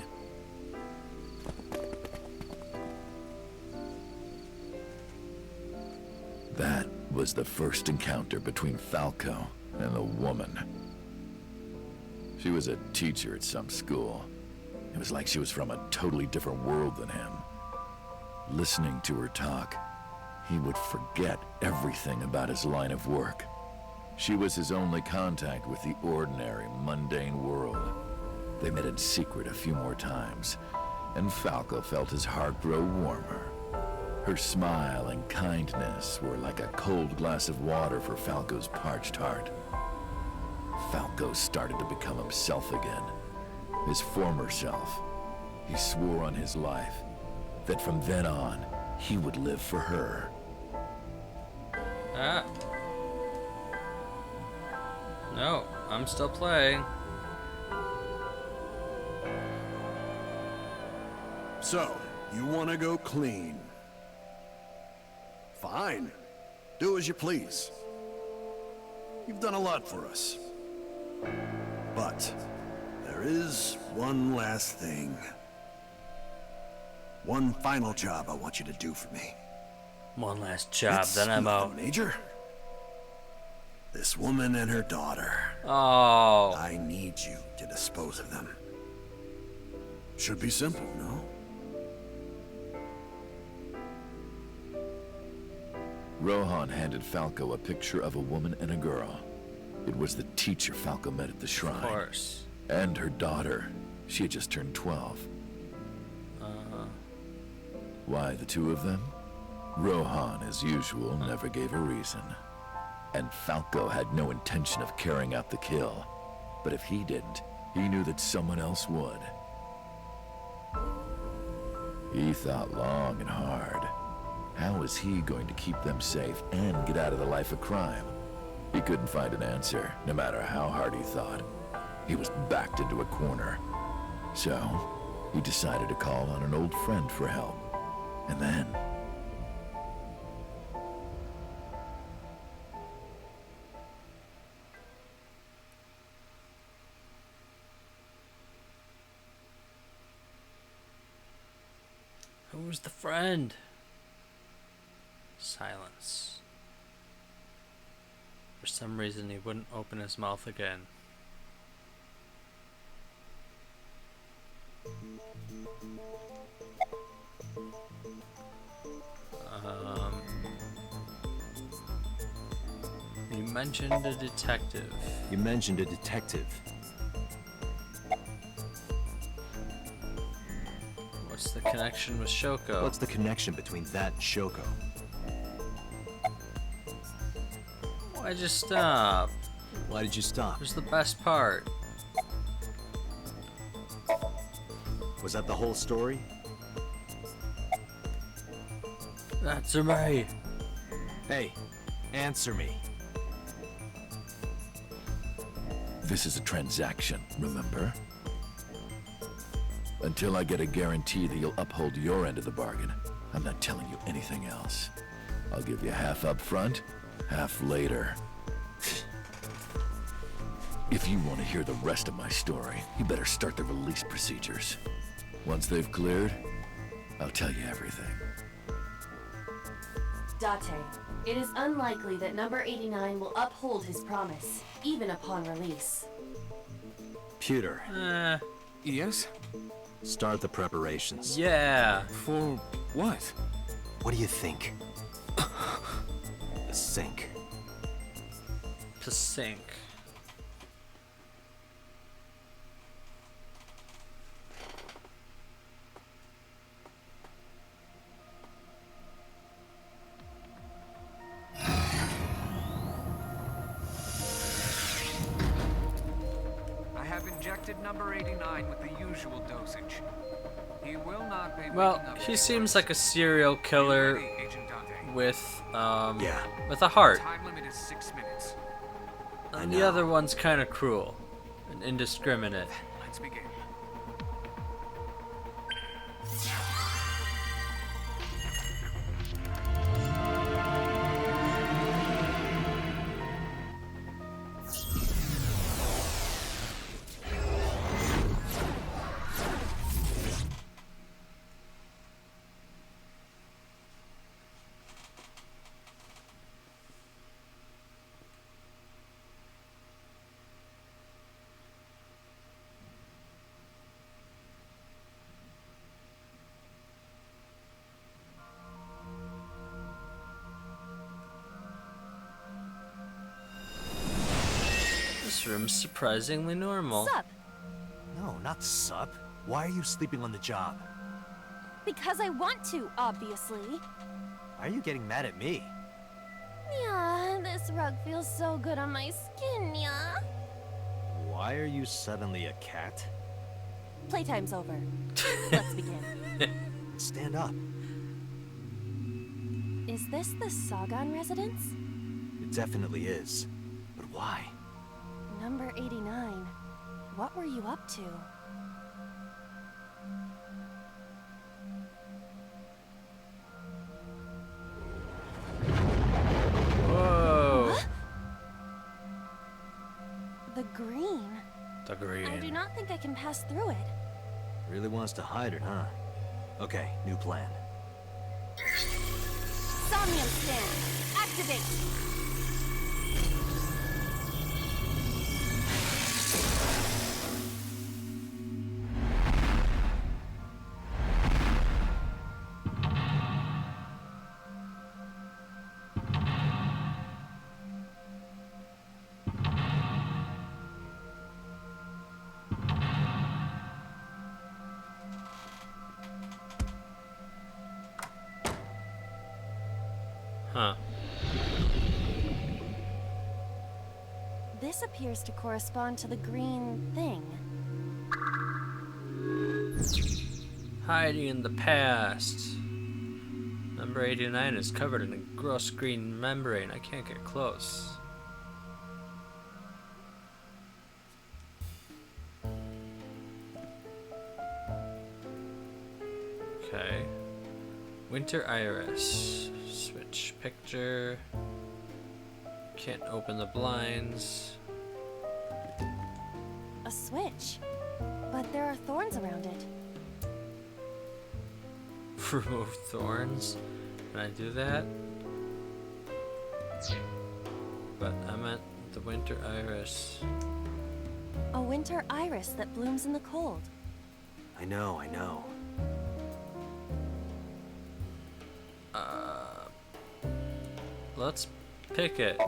That was the first encounter between Falco and the woman. She was a teacher at some school. It was like she was from a totally different world than him. Listening to her talk, he would forget everything about his line of work. She was his only contact with the ordinary, mundane world. They met in secret a few more times, and Falco felt his heart grow warmer. Her smile and kindness were like a cold glass of water for Falco's parched heart. Falco started to become himself again, his former self. He swore on his life that from then on, he would live for her. Ah. No, I'm still playing. So, you want to go clean? Fine. Do as you please. You've done a lot for us. But there is one last thing. One final job I want you to do for me. One last job, It's then I'm nothing out. Major. This woman and her daughter. Oh. I need you to dispose of them. Should be simple, no? Rohan handed Falco a picture of a woman and a girl. It was the teacher Falco met at the shrine. Of course. And her daughter. She had just turned 12. Why the two of them? Rohan, as usual, never gave a reason. And Falco had no intention of carrying out the kill. But if he didn't, he knew that someone else would. He thought long and hard. How was he going to keep them safe and get out of the life of crime? He couldn't find an answer, no matter how hard he thought. He was backed into a corner. So, he decided to call on an old friend for help. And then... Who's the friend? Silence. For some reason, he wouldn't open his mouth again. You mentioned a detective. You mentioned a detective. What's the connection with Shoko? What's the connection between that and Shoko? Why'd you stop? Why did you stop? It was the best part. Was that the whole story? Answer me. Hey, answer me. This is a transaction, remember? Until I get a guarantee that you'll uphold your end of the bargain, I'm not telling you anything else. I'll give you half up front, half later. If you want to hear the rest of my story, you better start the release procedures. Once they've cleared, I'll tell you everything. Date, it is unlikely that number 89 will uphold his promise, even upon release. Pewter, Yes? start the preparations. Yeah. For what? What do you think? The sink. To sink. I have injected number 89 with the usual dosage. He will not be Well, waking up he any seems worse. like a serial killer Ready, Agent Dante. with Yeah. with a heart. Time limit is 6 minutes. And the other one's kind of cruel and indiscriminate. Let's begin. This room's surprisingly normal. Sup? No, not sup. Why are you sleeping on the job? Because I want to, obviously. Why are you getting mad at me? Yeah, this rug feels so good on my skin, yeah. Why are you suddenly a cat? Playtime's over. Let's begin. Stand up. Is this the Sagan residence? definitely is. But why? Number 89. What were you up to? Whoa. Huh? The green. The green. I do not think I can pass through it. Really wants to hide it, huh? Okay, new plan. Somnium scan. Activate. Huh. This appears to correspond to the green thing. Hiding in the past. Number 89 is covered in a gross green membrane. I can't get close. Okay. Winter Iris. Switch picture. Can't open the blinds. A switch. But there are thorns around it. Remove thorns. Can I do that? But I meant the winter iris. A winter iris that blooms in the cold. I know. Let's pick it.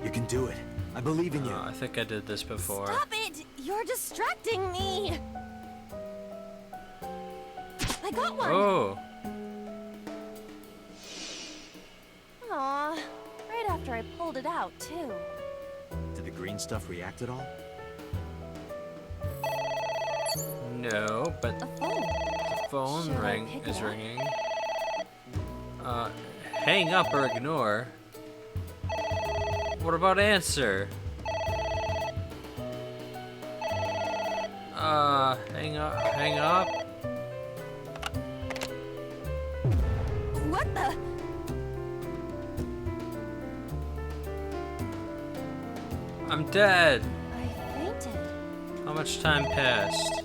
You can do it. I believe in you. I think I did this before. Stop it! You're distracting me! I got one! Oh! Aw, right after I pulled it out, too. Did the green stuff react at all? No, but A phone. the phone Should I ring pick is it up? ringing. Hang up or ignore. What about answer? Hang up. What the? I'm dead. I fainted. How much time passed?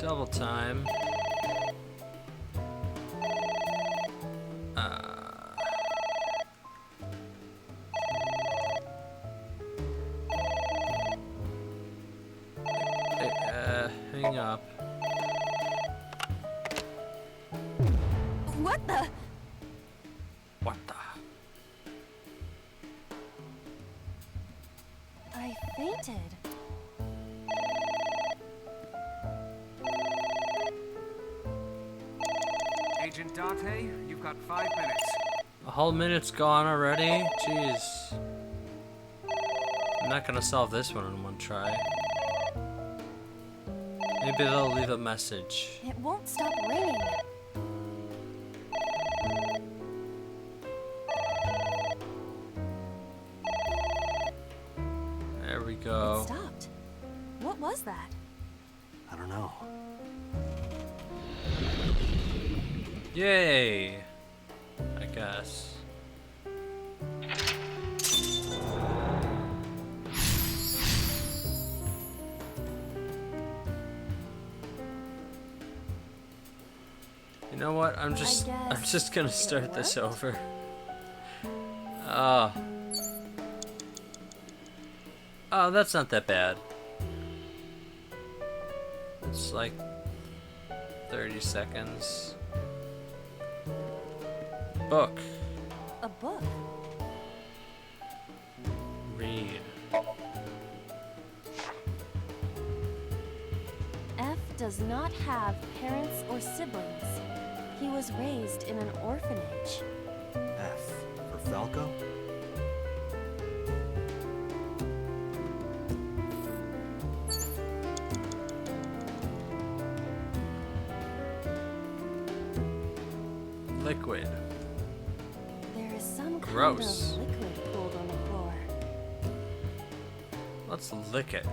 Double time. Hang up. What the? What the? I fainted. Agent Dante, you've got 5 minutes. A whole minute's gone already? Jeez. I'm not gonna solve this one in one try. Maybe they'll leave a message. It won't stop ringing. There we It go. stopped. What was that? I don't know. Yay! I guess. You know what? I'm just gonna start this over. Oh, that's not that bad. It's like 30 seconds. Book. A book. Read. F does not have parents or siblings. He was raised in an orphanage. F for Falco? liquid. There is some Gross. kind of liquid pooled on the floor. Let's lick it.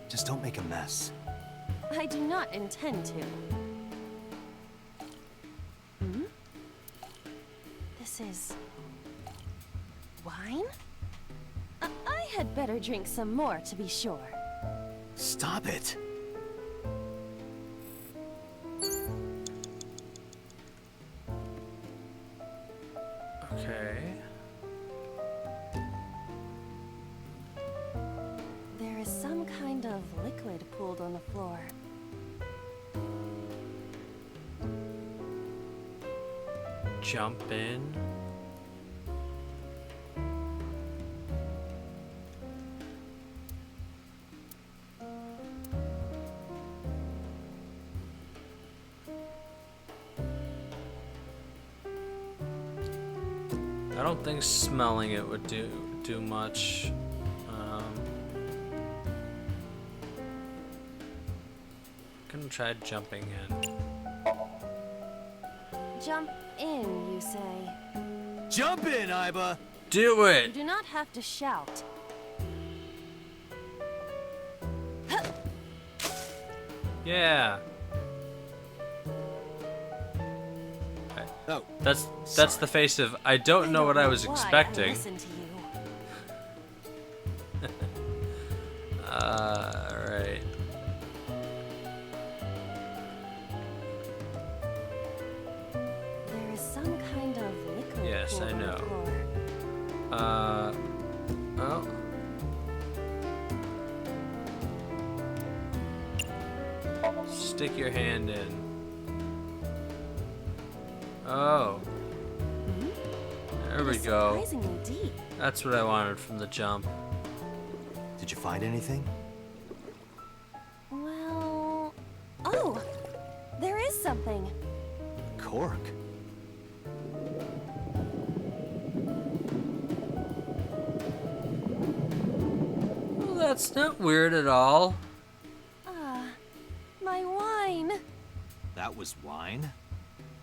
Just don't make a mess. I do not intend to. Hmm? This is... wine? I had better drink some more to be sure. Stop it! Okay. There is some kind of liquid pooled on the floor. Jump in. I don't think smelling it would do much. Gonna try jumping in. Jump in, you say? Jump in, Iba! Do You it! do not have to shout. Yeah. Oh, That's sorry. the face of I don't know what I was why expecting. listened to you. Alright. There is some kind of liquid Yes, pooled I on the know. floor. Oh. Stick your hand in. Oh. There we It is go. surprisingly deep. That's what I wanted from the jump. Did you find anything? Well... Oh! There is something. Cork. Well, that's not weird at all. Ah, my wine. That was wine?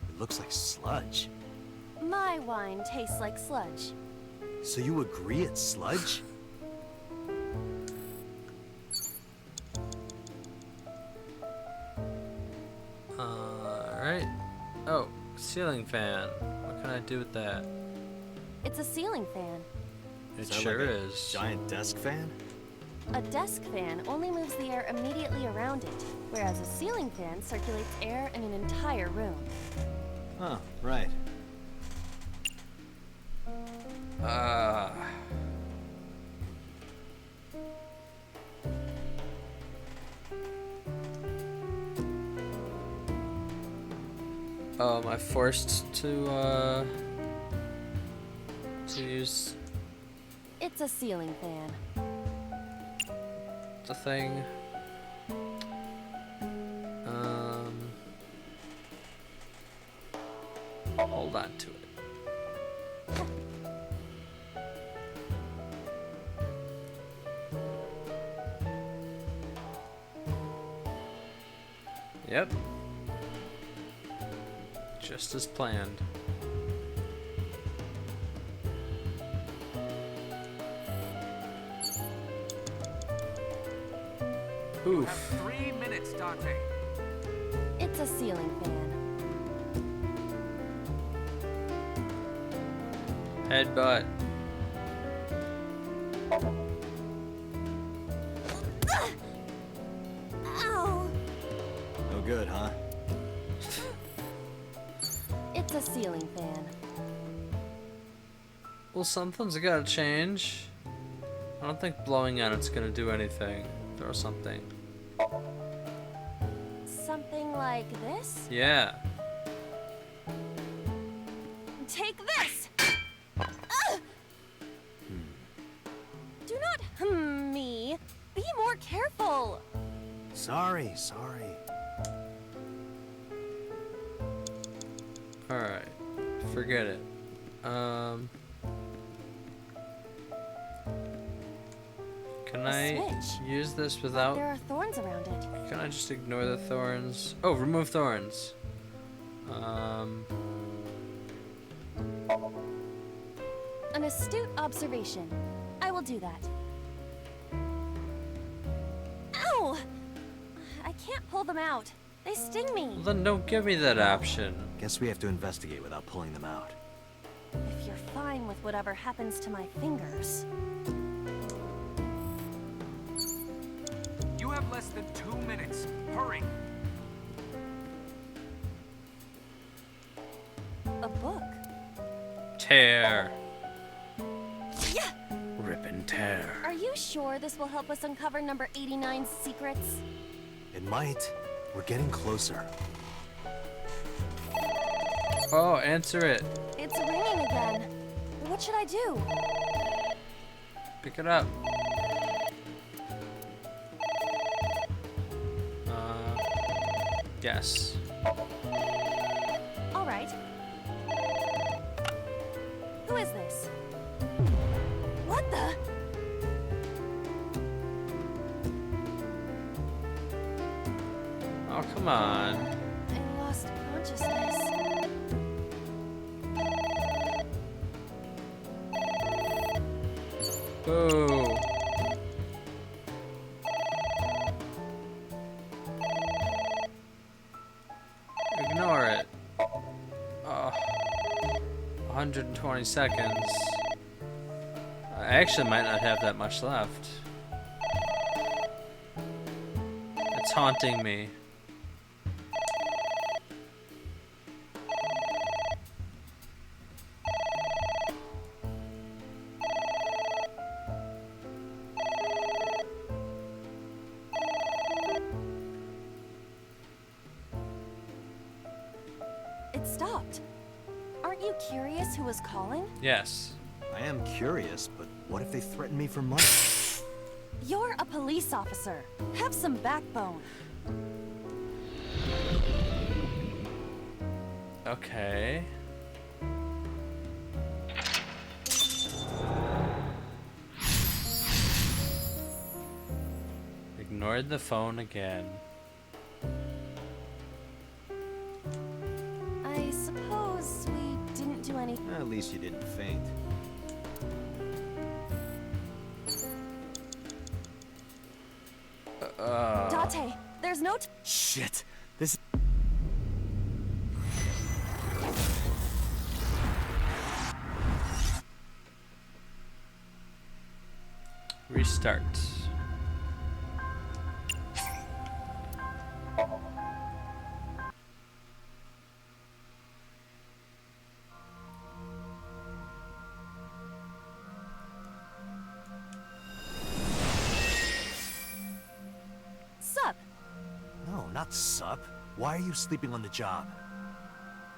It looks like sludge. My wine tastes like sludge. So you agree it's sludge? Alright. Oh, ceiling fan. What can I do with that? It's a ceiling fan. It Is that sure like a is. giant desk fan? A desk fan only moves the air immediately around it, whereas a ceiling fan circulates air in an entire room. Oh, right. Oh, am I forced to use It's a ceiling fan. the thing? Hold on to it. Yep. Just as planned. You Oof. have 3 minutes, Dante. It's a ceiling fan. Headbutt. Ow! No good, huh? It's a ceiling fan. Well, something's gotta change. I don't think blowing on it's gonna do anything. Throw something. Something like this? Yeah. Take this! Do not me. Be more careful. Sorry. Alright. Forget it. Can A I switch. use this But without... there are thorns around it. Can I just ignore the thorns? Oh, remove thorns. An astute observation. I will do that. Ow! I can't pull them out. They sting me. Well, then don't give me that option. Guess we have to investigate without pulling them out. If you're fine with whatever happens to my fingers. You have less than 2 minutes. Hurry. A book. Tear. Yeah! Rip and tear. Are you sure this will help us uncover number 89's secrets? It might. We're getting closer. Oh, answer it. It's ringing again. What should I do? Pick it up. Yes. All right. Who is this? What the? Oh, come on. I lost consciousness. Boo. Ignore it. 120 seconds. I actually might not have that much left. It's haunting me. It stopped. Aren't you curious who was calling? Yes. I am curious, but what if they threaten me for money? You're a police officer. Have some backbone. Okay. Ignored the phone again. I suppose we didn't do anything. At least you didn't faint. Date, there's no Shit! This... Restart. Sup? No, not sup. Why are you sleeping on the job?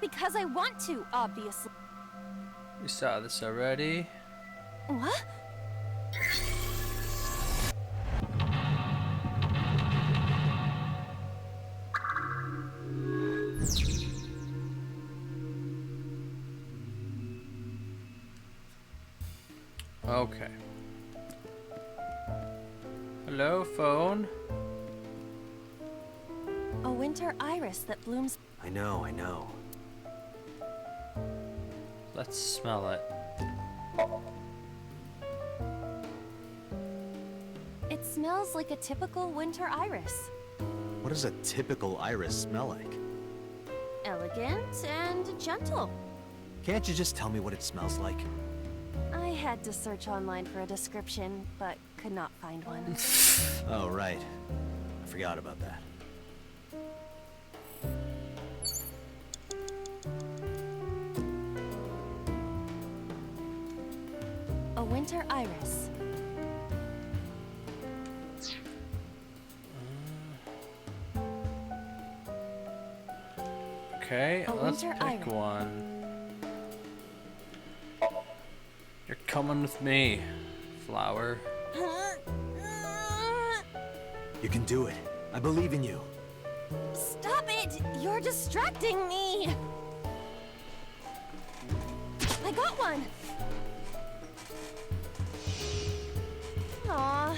Because I want to, obviously. We saw this already. What? Okay. Hello, phone? A winter iris that blooms. I know. Let's smell it. It smells like a typical winter iris. What does a typical iris smell like? Elegant and gentle. Can't you just tell me what it smells like? I had to search online for a description, but could not find one. Oh, right. I forgot about that. A winter iris. Okay, A let's winter pick iris. one. You're coming with me, flower. You can do it. I believe in you. Stop it! You're distracting me! I got one! Aw,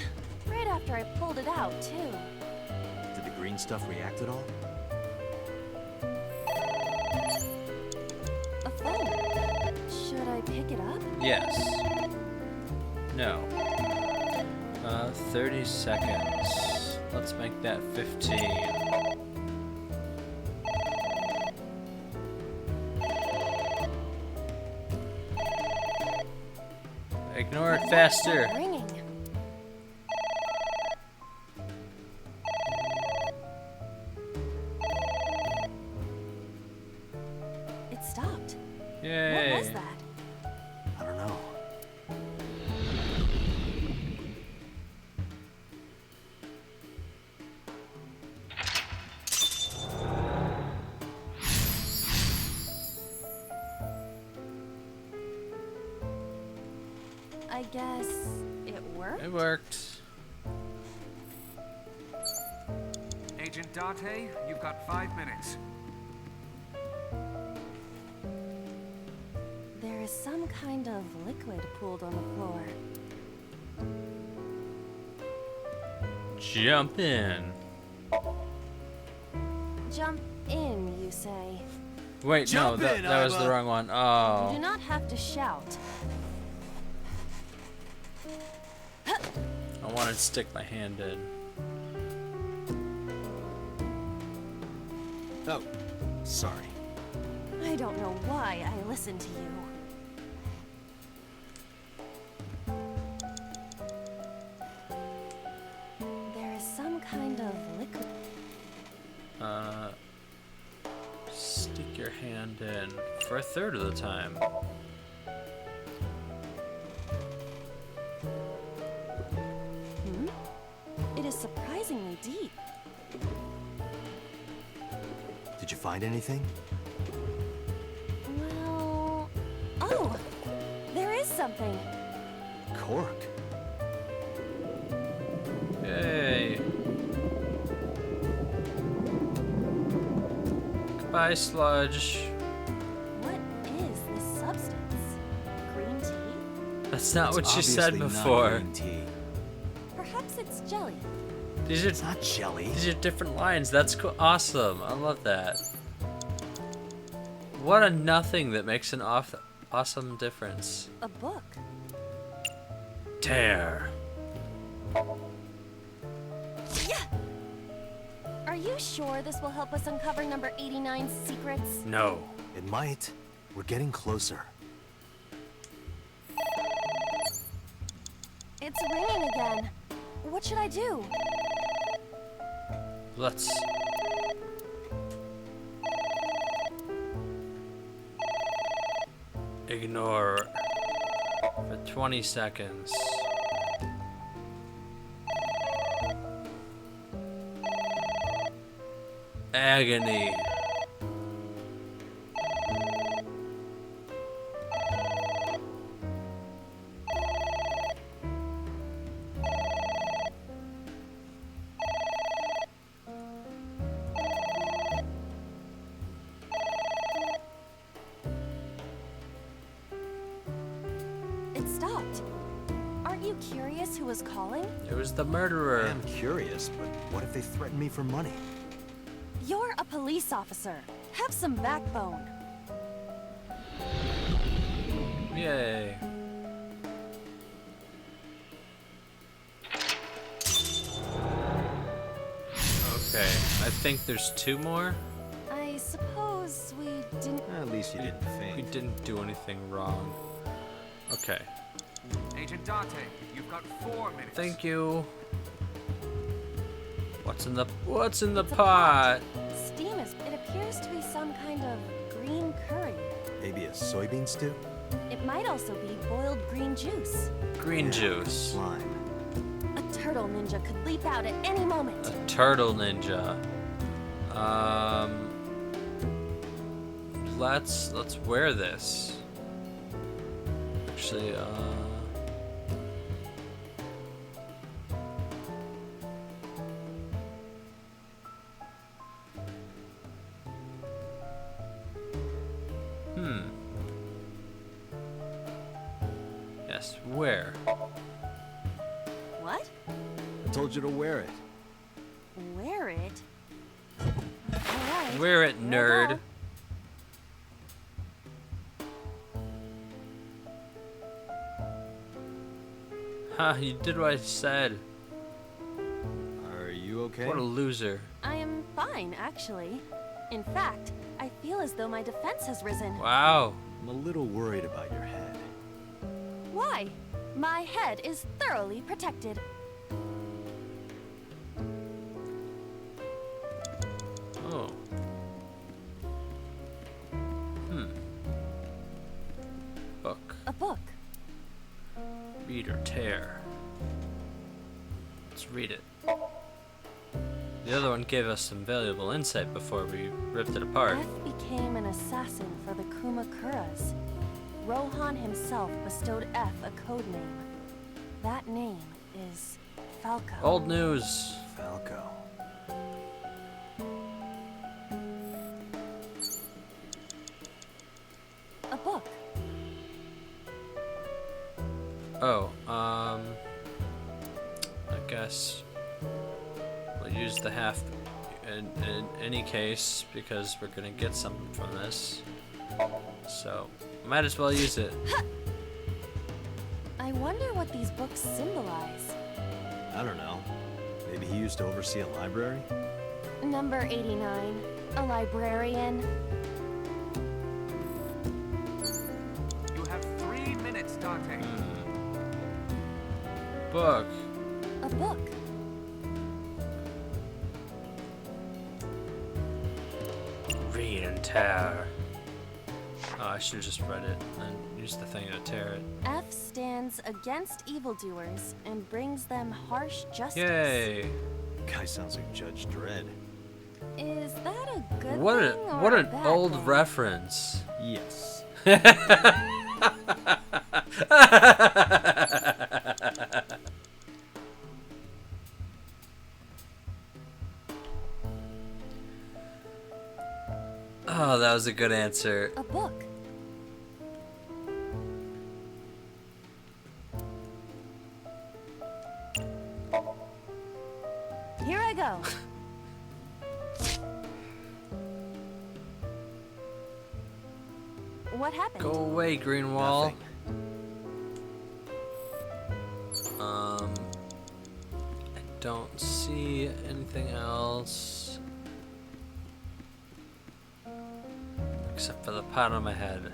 after I pulled it out, too. Did the green stuff react at all? A phone. Should I pick it up? Yes. No. 30 seconds. Let's make that 15. Ignore it faster. It's ringing. It stopped. Yay. What was that? I don't know. I guess it worked? It worked. Agent Date, you've got 5 minutes. There is some kind of liquid pooled on the floor. Jump in. Jump in, you say. Wait, Jump no, in, that was Iva. the wrong one. You Oh. do not have to shout. I wanted to stick my hand in. Oh, sorry. I don't know why I listened to you. There is some kind of liquid. Stick your hand in for a third of the time. It is surprisingly deep. Did you find anything? Well... Oh! There is something. Cork. Yay. Goodbye, sludge. What is this substance? Green tea? That's not what you said Obviously not before. green tea. Perhaps it's jelly. These are It's not jelly. These are different lines. That's awesome. I love that. What a nothing that makes an awesome difference. A book. Tear. Yeah! Are you sure this will help us uncover number 89's secrets? No. It might. We're getting closer. It's ringing again. What should I do? Let's... Ignore for 20 seconds. Agony. It stopped. Aren't you curious who was calling? It was the I murderer. am curious, but what if they threaten me for money? You're a police officer. Have some backbone. Yay. Okay, I think there's 2 more. I suppose we didn't... At least you didn't We faint. didn't do anything wrong. Okay, Agent Date, you've got 4 minutes. thank you. What's in the It's a pot? Steam is... It appears to be some kind of green curry. Maybe a soybean stew? It might also be boiled green juice. Green juice. Slime. A turtle ninja could leap out at any moment. A turtle ninja. Let's wear this. Actually, Yes, where? What? I told you to wear it. Wear it? Alright. Wear it, here I nerd. go. Ha, you did what I said. Are you okay? What a loser. I am fine, actually. In fact, I feel as though my defense has risen. Wow. I'm a little worried about your head. Why? My head is thoroughly protected. Oh. Book. A book. Read or tear. Let's read it. The other one gave us some valuable insight before we ripped it apart. F became an assassin for the Kumakuras. Rohan himself bestowed F a code name. That name is Falco. Old news. Falco. A book. Oh, I guess we'll use the half in any case because we're gonna get something from this. So, might as well use it. I wonder what these books symbolize. I don't know. Maybe he used to oversee a library? Number 89, a librarian. You have 3 minutes, Dante. Book. A book. Read and tear. Oh, I should have just read it and used the thing to tear it. F stands against evildoers and brings them harsh justice. Yay! Guy sounds like Judge Dredd. Is that a good What thing a or what a an bad old thing? reference. Yes. Oh, that was a good answer. A book. Here I go. What happened? Go away, Greenwall. Nothing. I don't see anything else except for the pot on my head.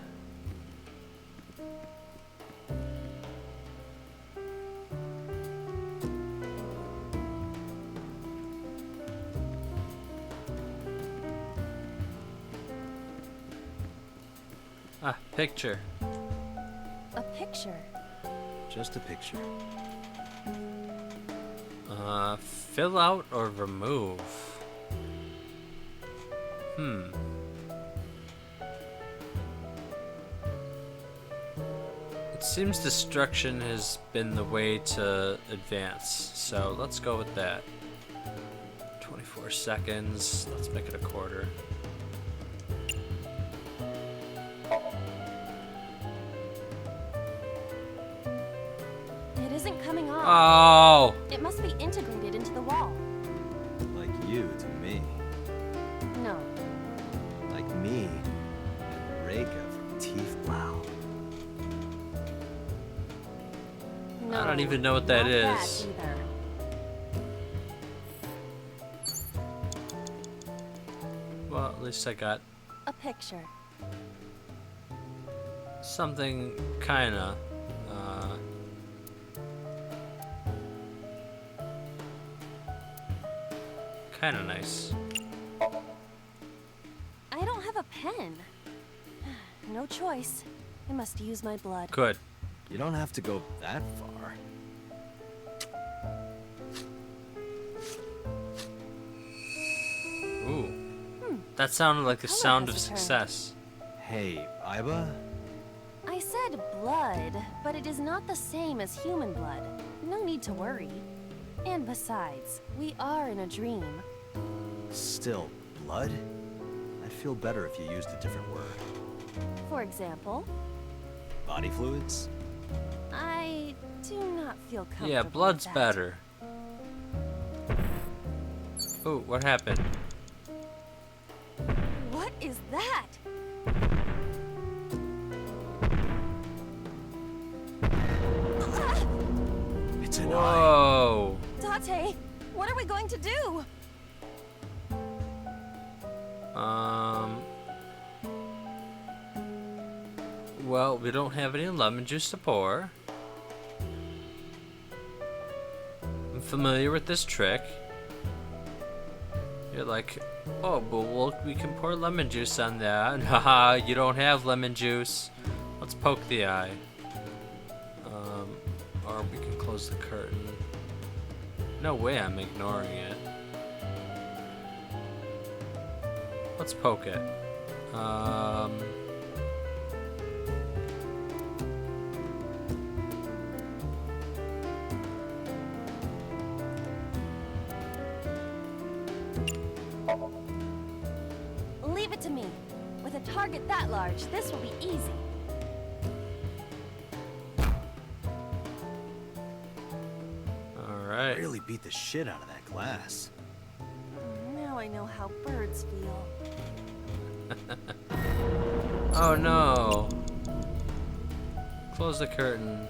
Ah, picture. A picture. Just a picture. Fill out or remove? It seems destruction has been the way to advance, so let's go with that. 24 seconds, let's make it a quarter. It isn't coming off. Oh! It must be integrated into the wall. Like you to me. No. Like me and Reka from Tiefblau. No. I don't even know what that not is. That either. Well, at least I got A picture. something kinda. Kinda nice. I don't have a pen. No choice. I must use my blood. Good. You don't have to go that far. Ooh. That sounded like the Color sound of has returned. success. Hey, Iba? I said blood, but it is not the same as human blood. No need to worry. And besides, we are in a dream. Still, blood? I'd feel better if you used a different word. For example, Body fluids? I do not feel comfortable Yeah, blood's with that. better. Oh, what happened? What is that? It's an eye. Whoa. Date, what are we going to do? Well, we don't have any lemon juice to pour. I'm familiar with this trick. You're like, oh, but we can pour lemon juice on that. Haha, you don't have lemon juice. Let's poke the eye. Or we can close the curtain. No way I'm ignoring it. Let's poke it. Leave it to me. With a target that large, this will be easy. Alright. Really beat the shit out of that glass. Now I know how birds feel. Oh no. Close the curtain.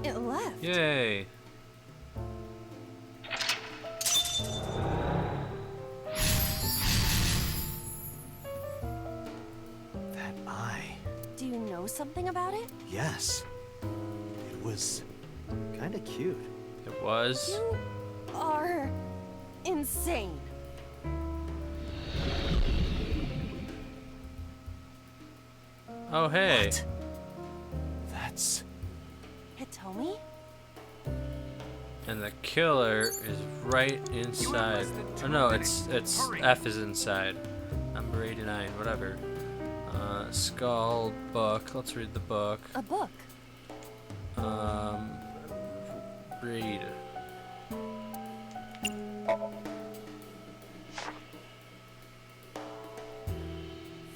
It left. Yay. That eye. Do you know something about it? Yes. It was kind of cute. It was. You are insane. Oh hey. What? That's... Hitomi? And the killer is right inside. Oh no, it's F is inside. Number 89, whatever. Skull, book. Let's read the book. A book. Read.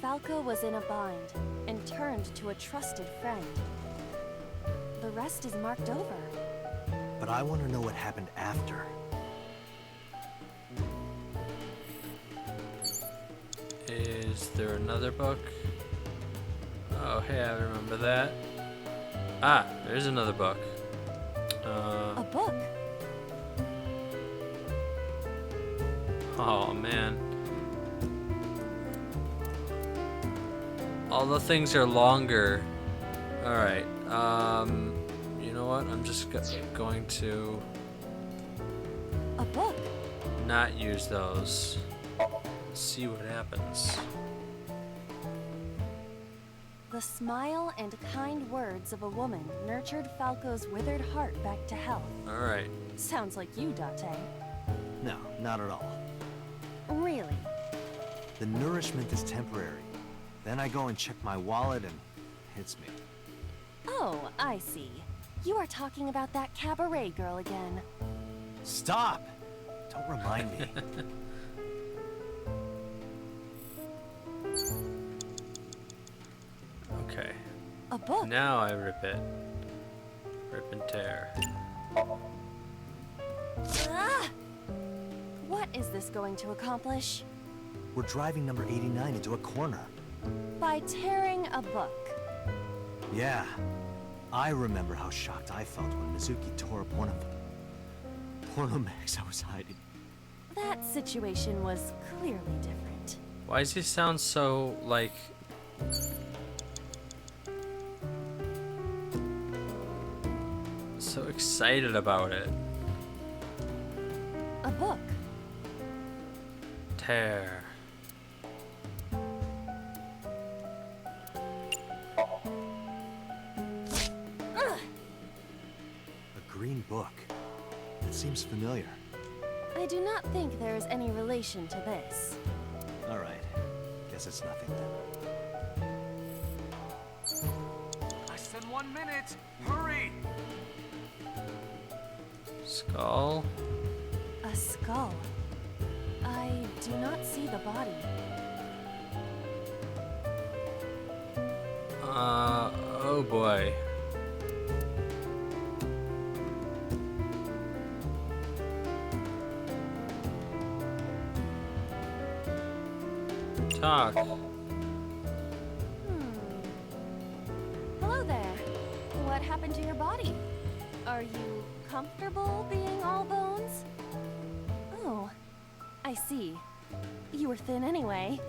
Falco was in a bind and turned to a trusted friend. The rest is marked over. But I want to know what happened after. Is there another book? Oh, hey, I remember that. Ah, there's another book. A book? Oh, man. All the things are longer. Alright, you know what? I'm just going to A book? not use those. See what happens. The smile and kind words of a woman nurtured Falco's withered heart back to health. Alright. Sounds like you, Date. No, not at all. Really? The nourishment is temporary. Then I go and check my wallet and it hits me. Oh, I see. You are talking about that cabaret girl again. Stop! Don't remind me. Okay. A book? Now I rip it. Rip and tear. Ah! What is this going to accomplish? We're driving number 89 into a corner. By tearing a book. Yeah. I remember how shocked I felt when Mizuki tore up one of them. Porno mags I was hiding. That situation was clearly different. Why does he sound so, like... so excited about it? A book. Tear. Ugh! A green book. It seems familiar. I do not think there is any relation to this. Alright. Guess it's nothing then. Less than 1 minute. Hurry! Skull. A skull. I do not see the body. Oh boy. Talk. Hello there. What happened to your body? Are you comfortable being all bones? Oh, I see. You were thin anyway.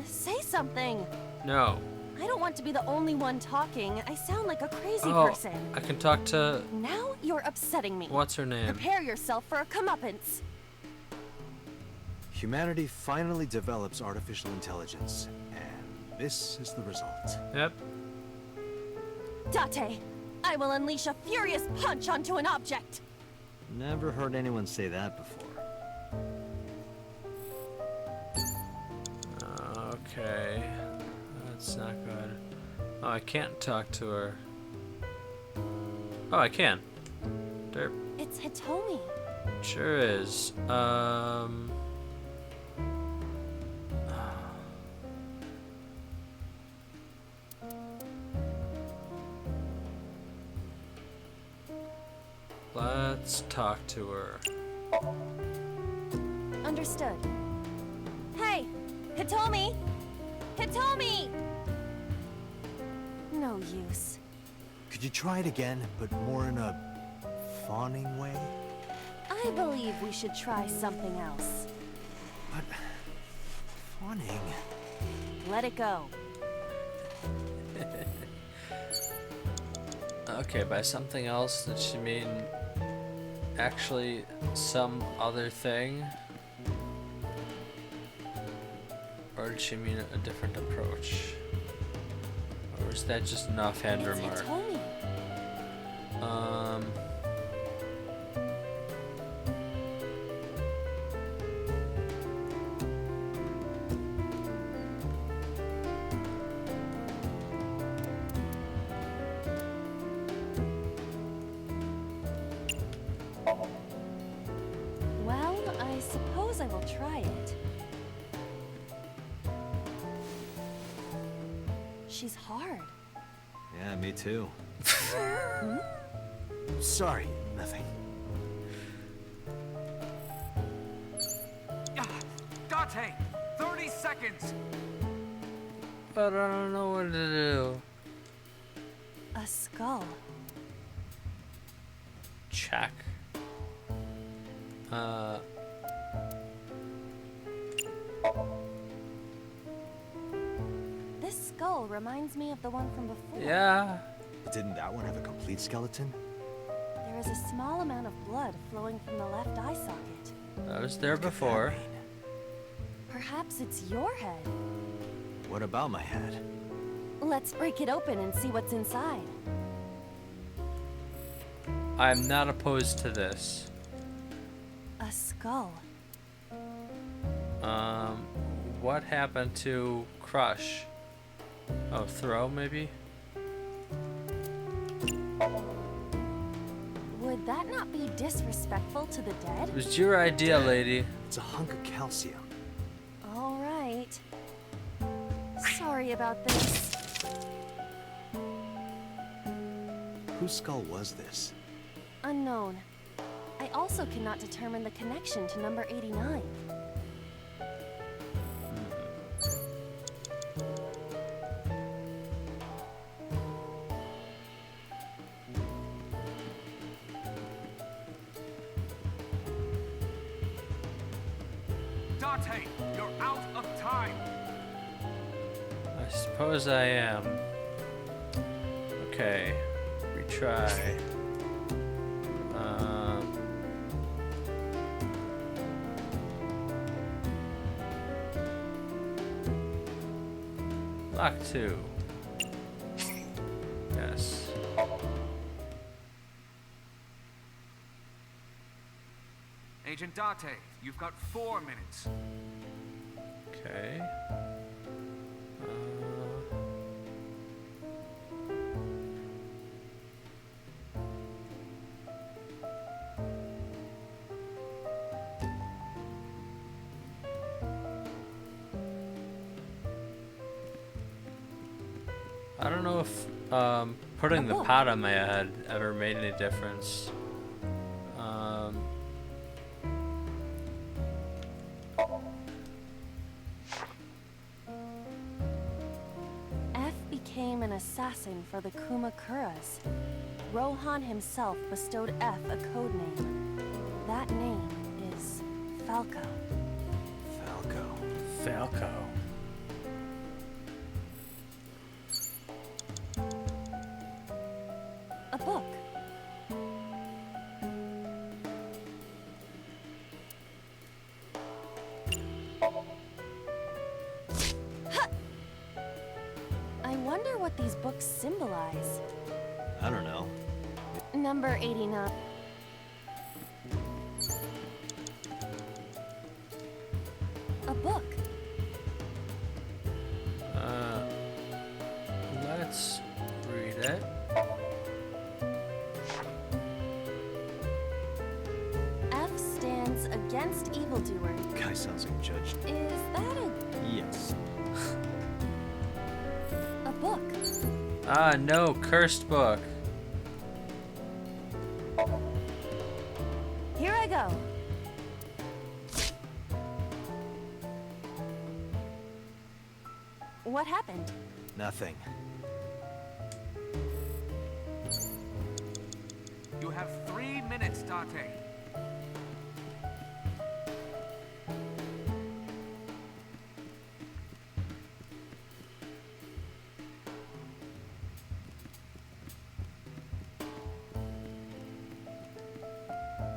Say something. No. I don't want to be the only one talking. I sound like a crazy Oh, person. I can talk to... Now you're upsetting me. What's her name? Prepare yourself for a comeuppance. Humanity finally develops artificial intelligence, and this is the result. Yep. Date, I will unleash a furious punch onto an object. Never heard anyone say that before. Okay. That's not good. Oh, I can't talk to her. Oh, I can. Derp. It's Hitomi. Sure is. Let's talk to her. Understood. Hey, Hitomi! Hitomi! No use. Could you try it again, but more in a fawning way? I believe we should try something else. But fawning? Let it go. Okay, by something else, did she mean actually some other thing? Or did she mean a different approach? Or is that just an offhand It's remark? Hitomi. Well, I suppose I will try it. She's hard. Yeah, me too. Sorry, nothing. Date! 30 seconds! But I don't know what to do. A skull. Check. This skull reminds me of the one from before. Yeah. Didn't that one have a complete skeleton? There is a small amount of blood flowing from the left eye socket. That was there before. Perhaps it's your head. What about my head? Let's break it open and see what's inside. I'm not opposed to this. A skull. What happened to Crush? Oh, throw maybe? Would that not be disrespectful to the dead? It was your idea, lady. It's a hunk of calcium. All right. Sorry about this. Whose skull was this? Unknown. I also cannot determine the connection to number 89. Date, you're out of time! I suppose I am. Okay. Retry. Lock 2. Yes. Agent Date, you've got 4 minutes. Okay. I don't know if putting the pad on my head ever made any difference. F became an assassin for the Kumakuras. Rohan himself bestowed F a code name. That name is Falco. Falco. A book. Ha! I wonder what these books symbolize. I don't know. Number 89. A book. Let's read it. F stands against evildoers. Guy sounds like Judge. Is that Yes. a book? Ah, no, cursed book. Here I go. What happened? Nothing. You have 3 minutes, Date.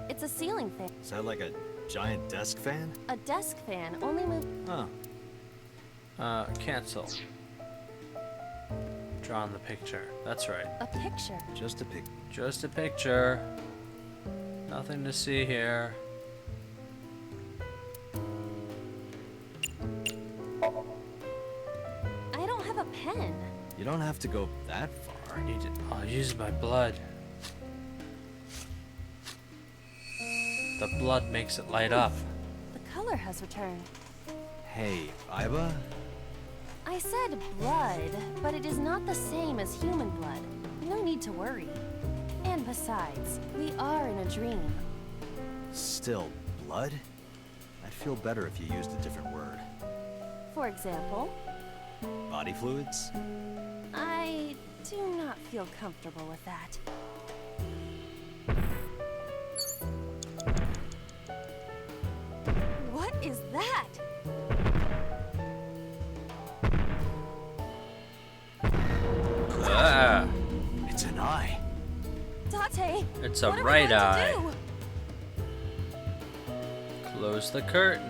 It's a ceiling fan. Is that like a giant desk fan? A desk fan only moves. Huh. Cancel. Draw on the picture. That's right. A picture. Just a pic. Just a picture. Nothing to see here. I don't have a pen. You don't have to go that far. I'll use my blood. The blood makes it light up. The color has returned. Hey, Iba? I said blood, but it is not the same as human blood. No need to worry. And besides, we are in a dream. Still, blood? I'd feel better if you used a different word. For example, Body fluids? I do not feel comfortable with that. What is that? Ah, It's an eye. Date! it's a what am I right going to eye. do? Close the curtain.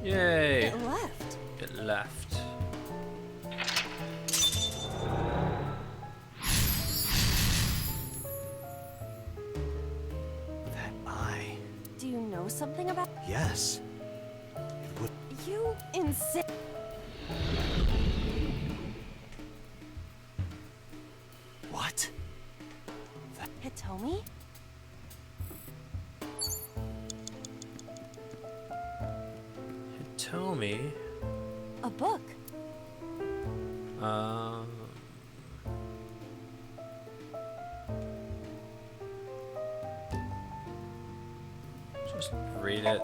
Yay! It left. It left. That eye. Do you know something about Yes. It would. you? Insane. What? Hitomi? Hitomi. A book. Um. Just read it.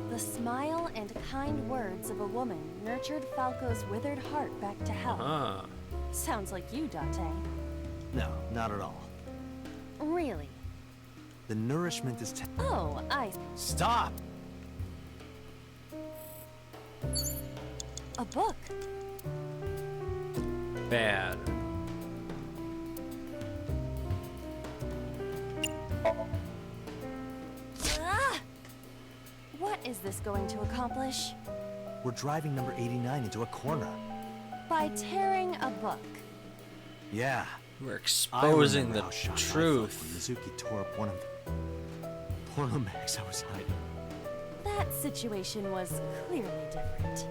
The smile and kind words of a woman nurtured Falco's withered heart back to health. Huh. Sounds like you, Date. No, not at all. Really? The nourishment is. Oh, Stop! A book. Bad. Ah! What is this going to accomplish? We're driving number 89 into a corner. By tearing a book. Yeah. We're I exposing remember the how shocked I felt truth. when Mizuki tore up one of them. porno mags I was hiding. That situation was clearly different.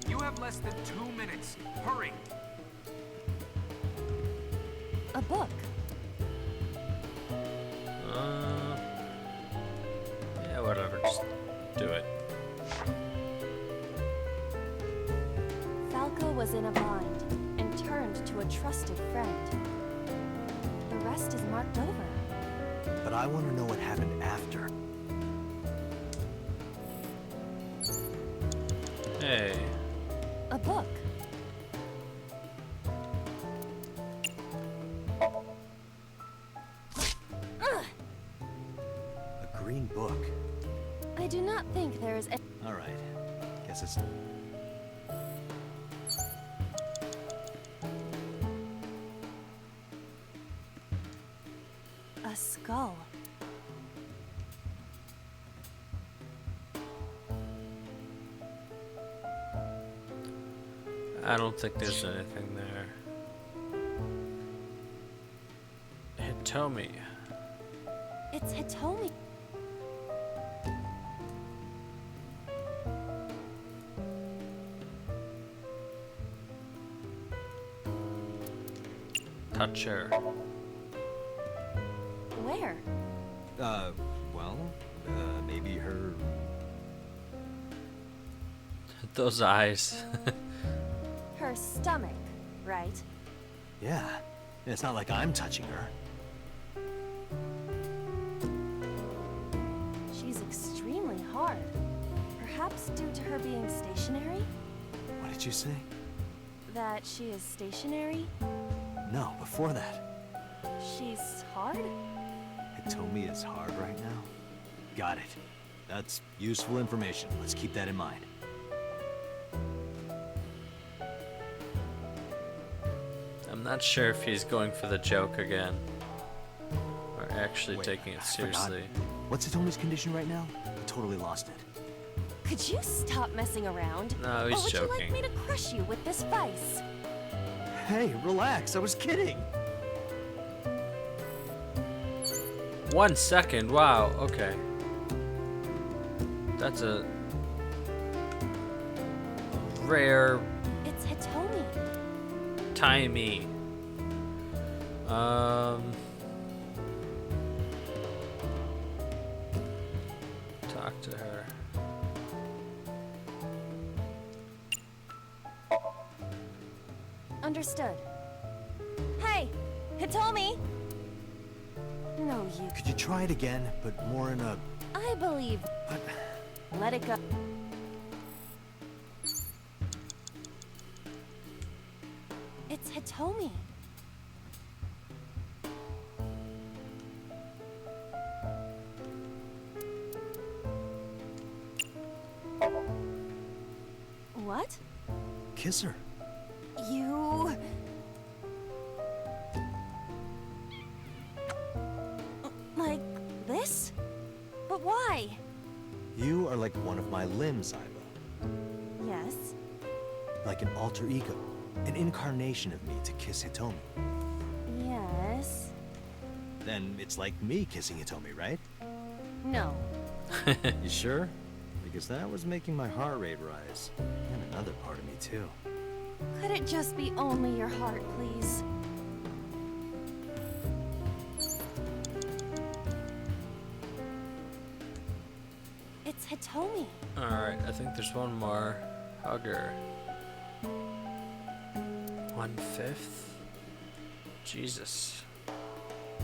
You have less than 2 minutes. Hurry! A book. Yeah, whatever. Just do it. Falco was in a bind and turned to a trusted friend. The rest is marked over. But I want to know what happened after. Hey. A book. A green book. I do not think there is All right. Guess it's... a skull. I don't think there's anything there. Hitomi. It's Hitomi. Touch her. Where? Well, maybe her... Those eyes. Her stomach, right? Yeah. It's not like I'm touching her. She's extremely hard. Perhaps due to her being stationary? What did you say? That she is stationary? No, before that. She's hard? Hitomi is hard right now? Got it. That's useful information. Let's keep that in mind. I'm not sure if he's going for the joke again. Or actually Wait, taking it I forgot. seriously. What's Hitomi's condition right now? I totally lost it. Could you stop messing around? No, he's or would joking. you like me to crush you with this vice? Hey, relax. I was kidding. 1 second. Wow. Okay. That's a rare It's Hitomi. timey. Talk to her. Understood. Hey, Hitomi! No, you. Could you try it again, but more in a... I believe. But... Let it go. It's Hitomi. What? Kiss her. You... Like this? But why? You are like one of my limbs, Iva. Yes. Like an alter ego. An incarnation of me to kiss Hitomi. Yes. Then it's like me kissing Hitomi, right? No. You sure? Because that was making my heart rate rise. And another part of me, too. Could it just be only your heart, please? It's Hitomi. Alright, I think there's one more. Hug her. 1/5? Jesus.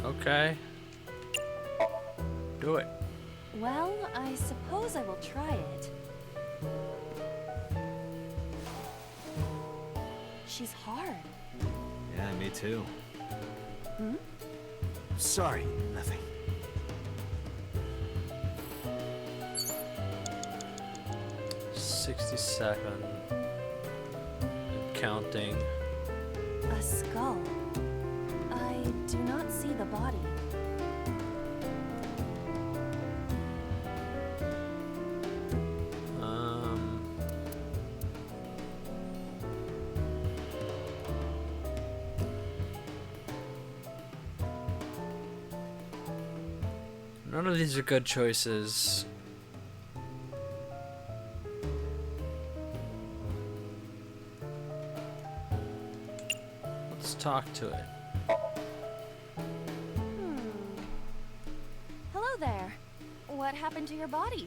Okay. Do it. Well, I suppose I will try it. She's hard. Yeah, me too. Hmm? Sorry, nothing. $67. And counting. A skull. I do not see the body. None of these are good choices. Let's talk to it. Hello there. What happened to your body?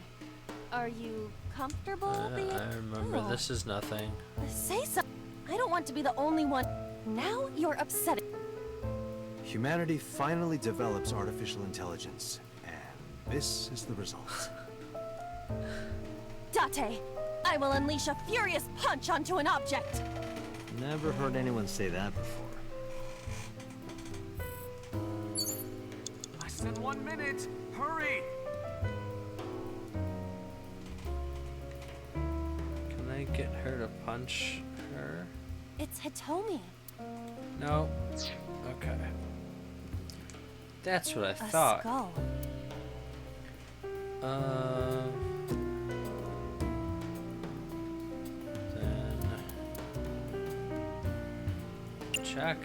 Are you comfortable being... I remember Oh. this is nothing. Say so. I don't want to be the only one. Now you're upsetting. Humanity finally develops artificial intelligence, and this is the result. Date, I will unleash a furious punch onto an object. Never heard anyone say that before. Less than 1 minute. Hurry! Can I get her to punch her? It's Hitomi. No. Okay. That's what I A thought. skull. Then check.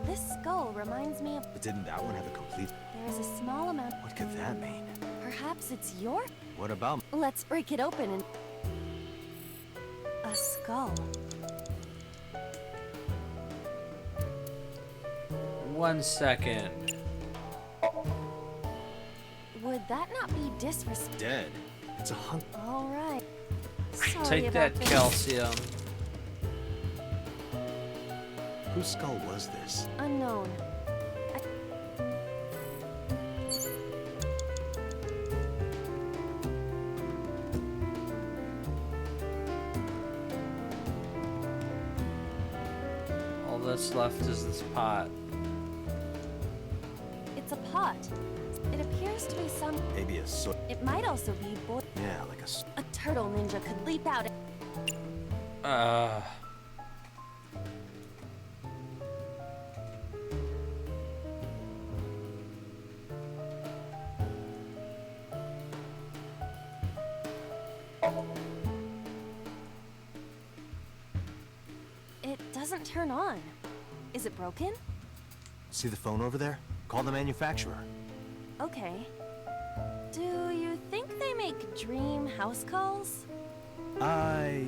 This skull reminds me of... But didn't that one have a complete... There is a small amount... What could that mean? Perhaps it's your... What about... Let's break it open and... A skull. 1 second. Would that not be disrespect? Dead. It's a hunk... All right. Sorry Take about that, this. calcium. Whose skull was this? Unknown. All that's left is this pot. It's a pot. It appears to be some... Maybe a so... It might also be boy... Yeah, like a... s- A turtle ninja could leap out and... It doesn't turn on. Is it broken? See the phone over there? Call the manufacturer. Okay. Do you think they make dream house calls? I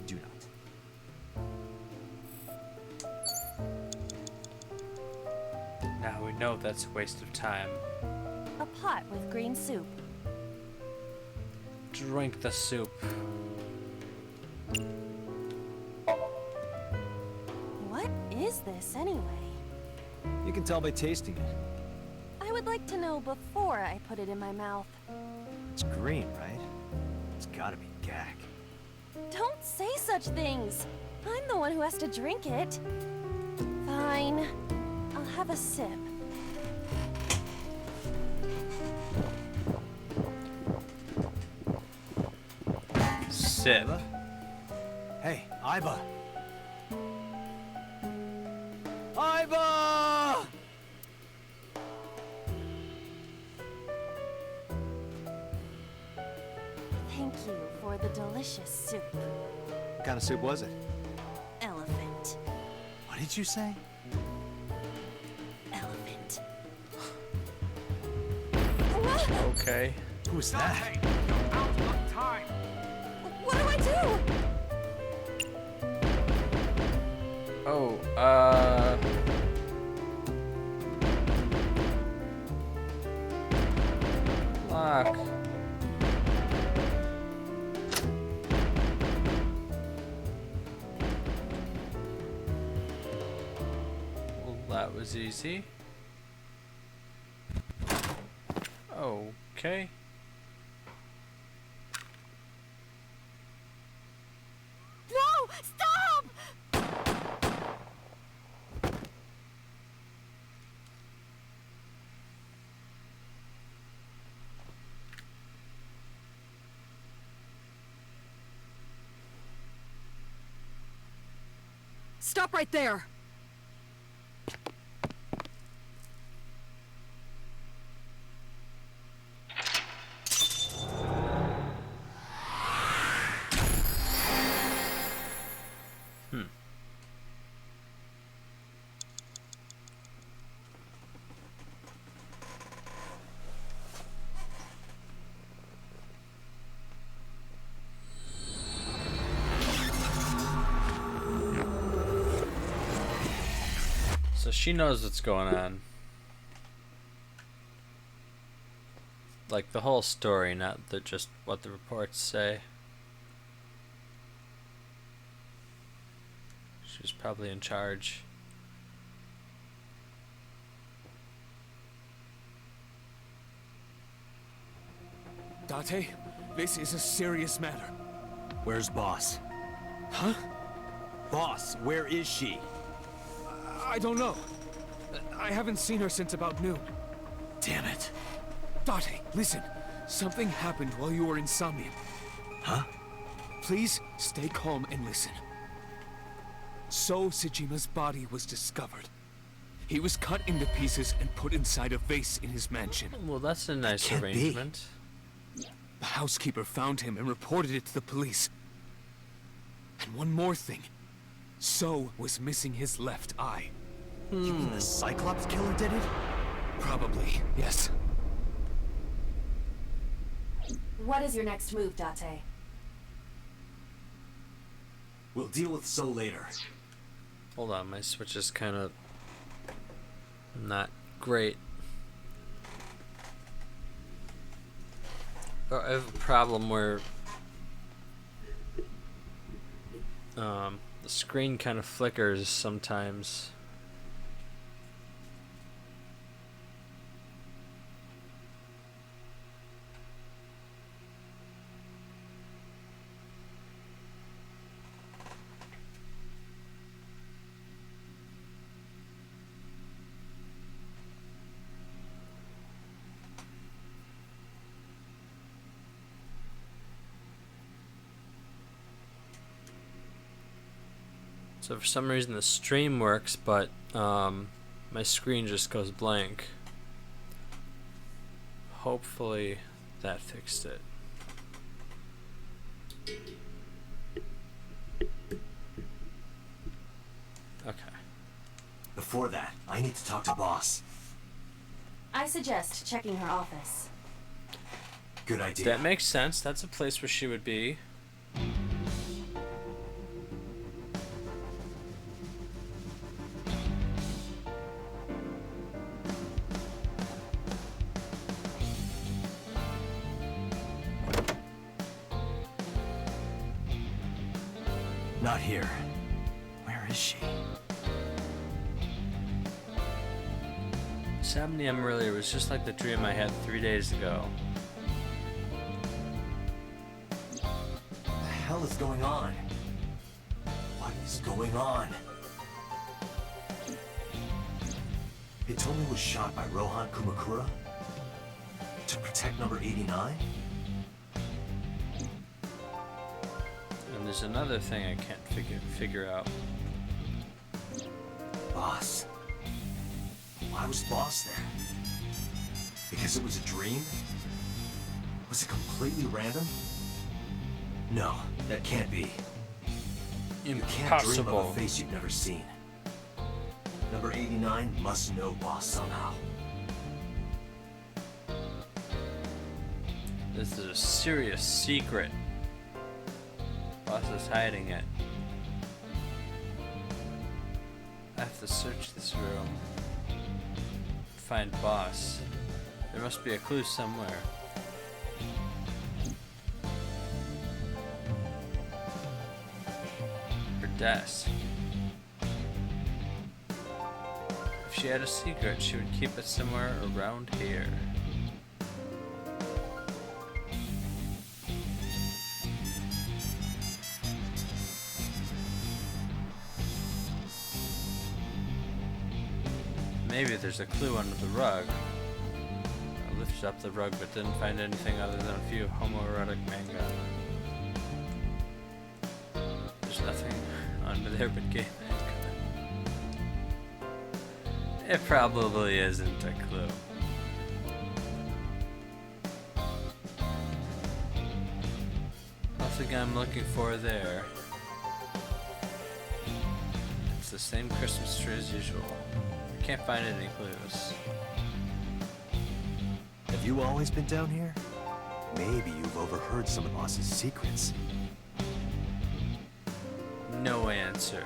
do not. Now we know that's a waste of time. A pot with green soup. Drink the soup. What is this anyway? You can tell by tasting it. I would like to know before I put it in my mouth. It's green, right? It's gotta be gag. Don't say such things. I'm the one who has to drink it. Fine. I'll have a sip. Sip. Hey, Iba! Iba! Thank you for the delicious soup. What kind of soup was it? Elephant. What did you say? Elephant. Okay. Who's that? You're out of time. What do I do? Oh, lock. Well, that was easy. Okay. No! Stop! Stop right there! she knows what's going on. Like the whole story, not just what the reports say. She's probably in charge. Date, this is a serious matter. Where's Boss? Huh? Boss, where is she? I don't know. I haven't seen her since about noon. Damn it. Date, listen. Something happened while you were in Somnium. Huh? Please stay calm and listen. So Sejima's body was discovered. He was cut into pieces and put inside a vase in his mansion. Well, that's a nice Can't be. arrangement. The housekeeper found him and reported it to the police. And one more thing. So was missing his left eye. You mean the Cyclops killer did it? Probably, yes. What is your next move, Date? We'll deal with So later. Hold on, my Switch is kind of not great. Oh, I have a problem where the screen kind of flickers sometimes. So for some reason the stream works, but my screen just goes blank. Hopefully that fixed it. Okay. Before that, I need to talk to Boss. I suggest checking her office. Good idea. That makes sense. That's a place where she would be. Not here. Where is she? Somnium really was just like the dream I had 3 days ago. What the hell is going on? What is going on? Hitomi was shot by Rohan Kumakura? To protect number 89? And there's another thing I can't figure out. Boss. Why was Boss there? Because it was a dream? Was it completely random? No, that can't be. You can't dream of a face you've never seen. Number 89 must know Boss somehow. This is a serious secret. Boss is hiding it. I have to search this room. Find Boss. There must be a clue somewhere. Her desk. If she had a secret, she would keep it somewhere around here. Maybe there's a clue under the rug. I lifted up the rug but didn't find anything other than a few homoerotic manga. There's nothing under there but gay manga. It probably isn't a clue. Nothing I'm looking for there. It's the same Christmas tree as usual. Can't find any clues. Have you always been down here? Maybe you've overheard some of Boss's secrets. No answer.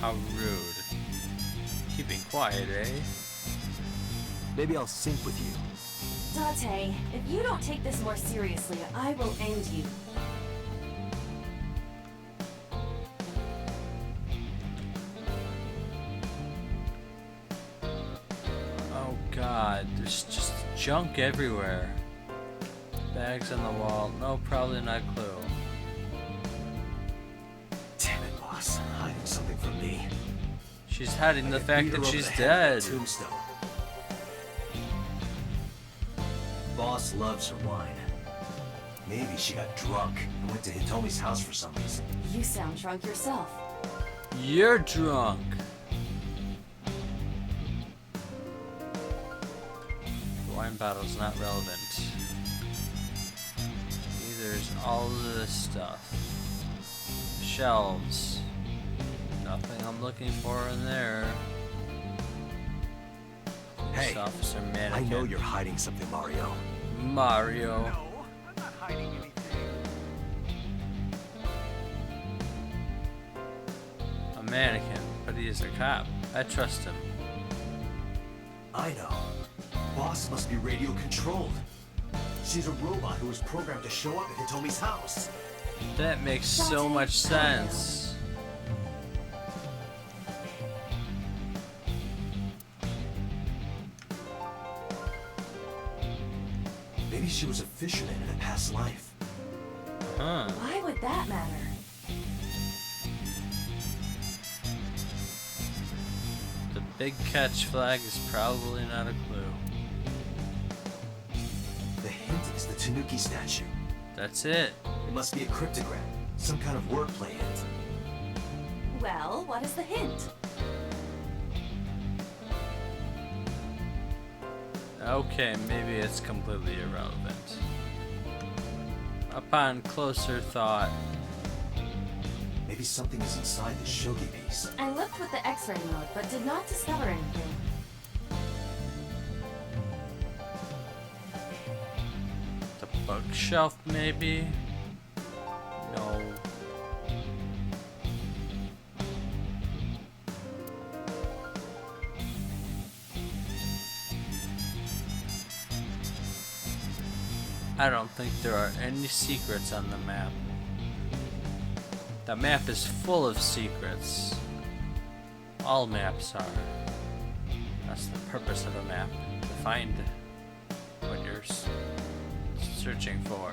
How rude. Keeping quiet, eh? Maybe I'll sync with you. Date, if you don't take this more seriously, I will end you. Oh god, there's just junk everywhere. Bags on the wall. No, probably not clue. Damn it, boss. Hiding something from me. She's hiding the fact Beat her that over she's the head with dead. a tombstone. Boss loves her wine. Maybe she got drunk and went to Hitomi's house for some reason. You sound drunk yourself. You're drunk. The wine bottle's not relevant. Neither is all of this stuff. Shelves. Nothing I'm looking for in there. Hey, Police officer I mannequin. know you're hiding something, Mario. Mario. No, I'm not hiding anything. A mannequin, but he is a cop. I trust him. I know. Boss must be radio controlled. She's a robot who was programmed to show up at Hitomi's house. That makes so much sense. Maybe she was a fisherman in a past life. Huh. Why would that matter? The big catch flag is probably not a clue. The hint is the Tanuki statue. That's it. It must be a cryptogram, some kind of wordplay hint. Well, what is the hint? Okay, maybe it's completely irrelevant. Upon closer thought, Maybe something is inside the shogi piece. I looked with the X-ray mode, but did not discover anything. the bookshelf maybe? No. I don't think there are any secrets on the map. The map is full of secrets. All maps are. That's the purpose of a map, to find what you're searching for.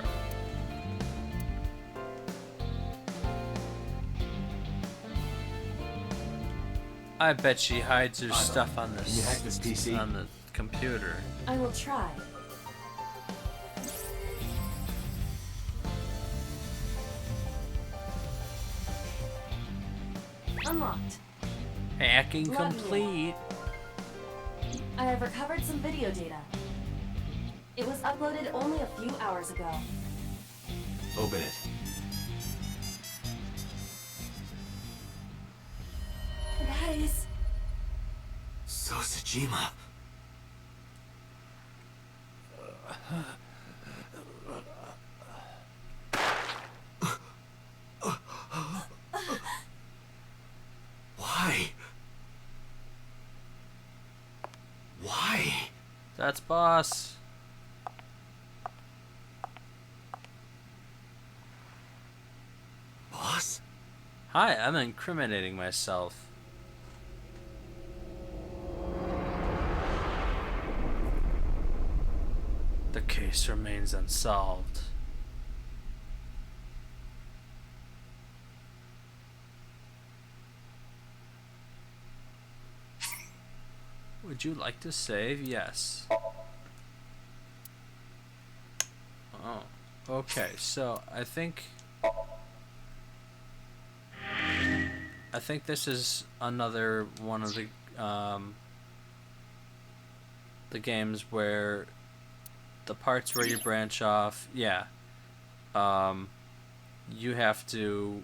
I bet she hides her stuff on Can you hack this PC? on the computer. I will try. Unlocked. Hacking Log in. complete. I have recovered some video data. It was uploaded only a few hours ago. Open it. That is... Sosajima. Why? Why? That's boss. Boss? Hi, I'm incriminating myself. The case remains unsolved. Would you like to save? Yes. Oh, okay. So I think this is another one of the games where the parts where you branch off, yeah. You have to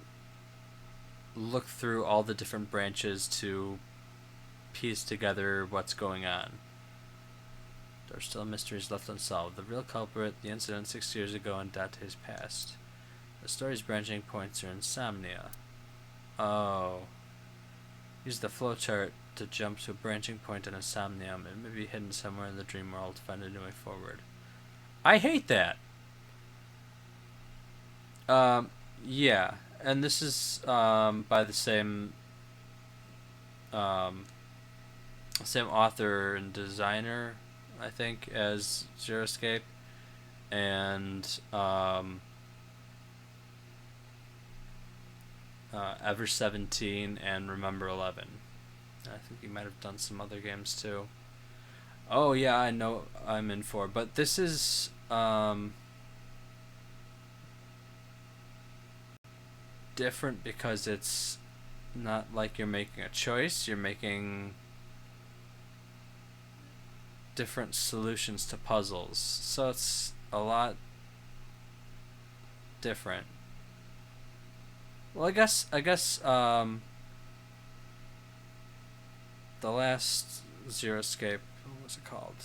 look through all the different branches to piece together what's going on. There are still mysteries left unsolved. The real culprit, the incident 6 years ago, and Date's past. The story's branching points are insomnia. Oh. Use the flowchart to jump to a branching point in a Somnium. It may be hidden somewhere in the dream world to find a new way forward. I hate that! Yeah. And this is, by the same author and designer, I think, as Zero Escape. And, Ever 17 and Remember 11. I think he might have done some other games too. Oh yeah, I know I'm in for, but this is different because it's not like you're making a choice, you're making different solutions to puzzles. So it's a lot different. Well, I guess the last Zero Escape, what was it called?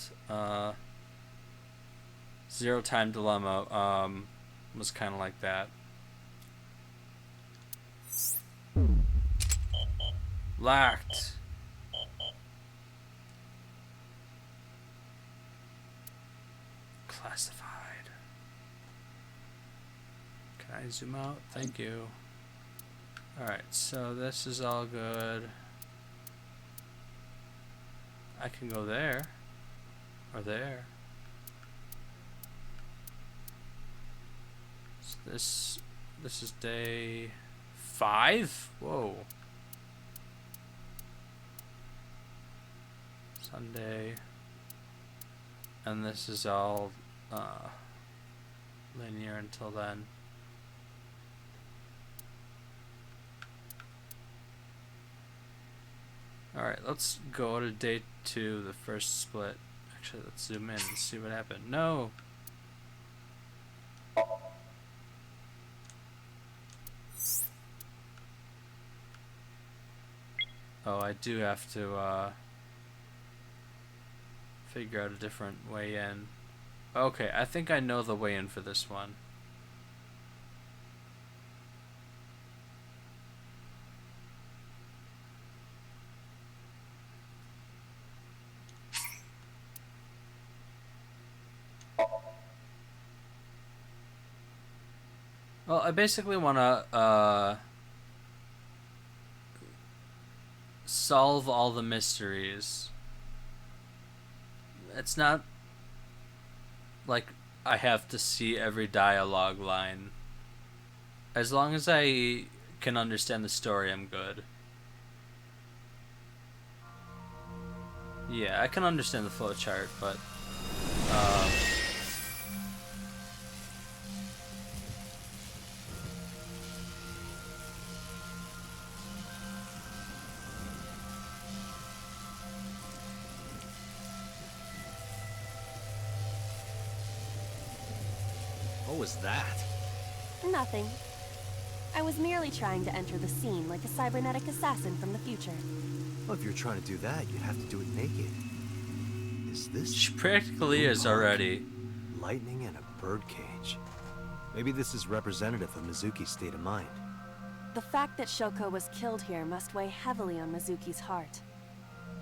Zero Time Dilemma was kind of like that. Locked. Classified. Can I zoom out? Thank you. Alright, so this is all good. I can go there. Or there. So this is day 5? Whoa. Sunday. And this is all linear until then. Alright, let's go to day 2, the first split. Actually, let's zoom in and see what happened. No! Oh, I do have to figure out a different way in. Okay, I think I know the way in for this one. Well, I basically want to solve all the mysteries. It's not like I have to see every dialogue line. As long as I can understand the story, I'm good. Yeah, I can understand the flowchart, but What was that? Nothing. I was merely trying to enter the scene like a cybernetic assassin from the future. Well, if you're trying to do that, you'd have to do it naked. Is this... she practically is already. Lightning and a birdcage. Maybe this is representative of Mizuki's state of mind. The fact that Shoko was killed here must weigh heavily on Mizuki's heart.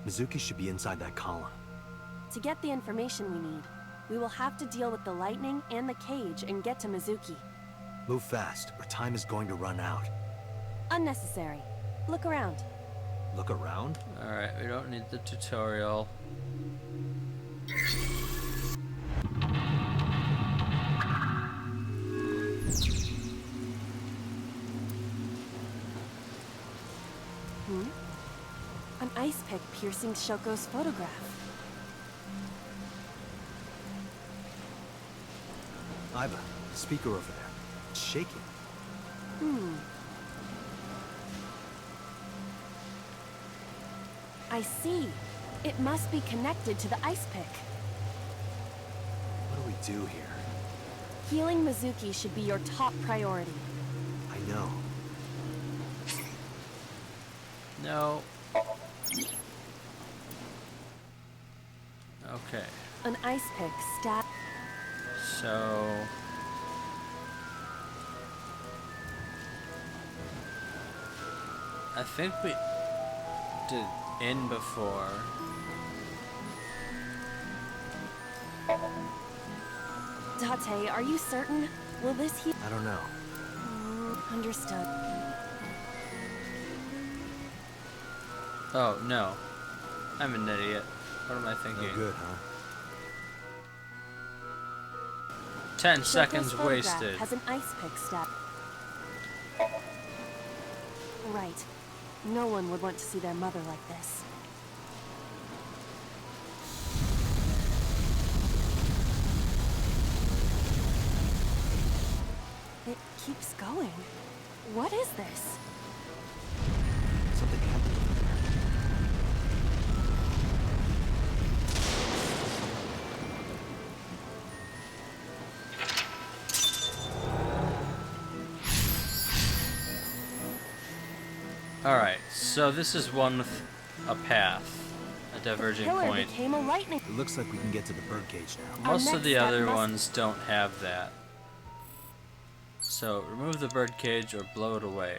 Mizuki should be inside that column. To get the information we need, we will have to deal with the lightning and the cage and get to Mizuki. Move fast, or time is going to run out. Unnecessary. Look around. Look around? Alright, we don't need the tutorial. An ice pick piercing Shoko's photograph. Iva, the speaker over there. It's shaking. I see. It must be connected to the ice pick. What do we do here? Healing Mizuki should be your top priority. I know. No. Okay. An ice pick stab. So I think we did in before. Date, are you certain? Will this heal? I don't know. Understood. Oh, no. I'm an idiot. What am I thinking? No good, huh? 10 Shoko's seconds photograph wasted. has an ice pick step. Right. No one would want to see their mother like this. It keeps going. What is this? Something happened over there. Alright, so this is one with a path, a diverging Pillar point. became a lightning. It looks like we can get to the birdcage now. Most Our of the next other step must- ones don't have that. So remove the birdcage or blow it away.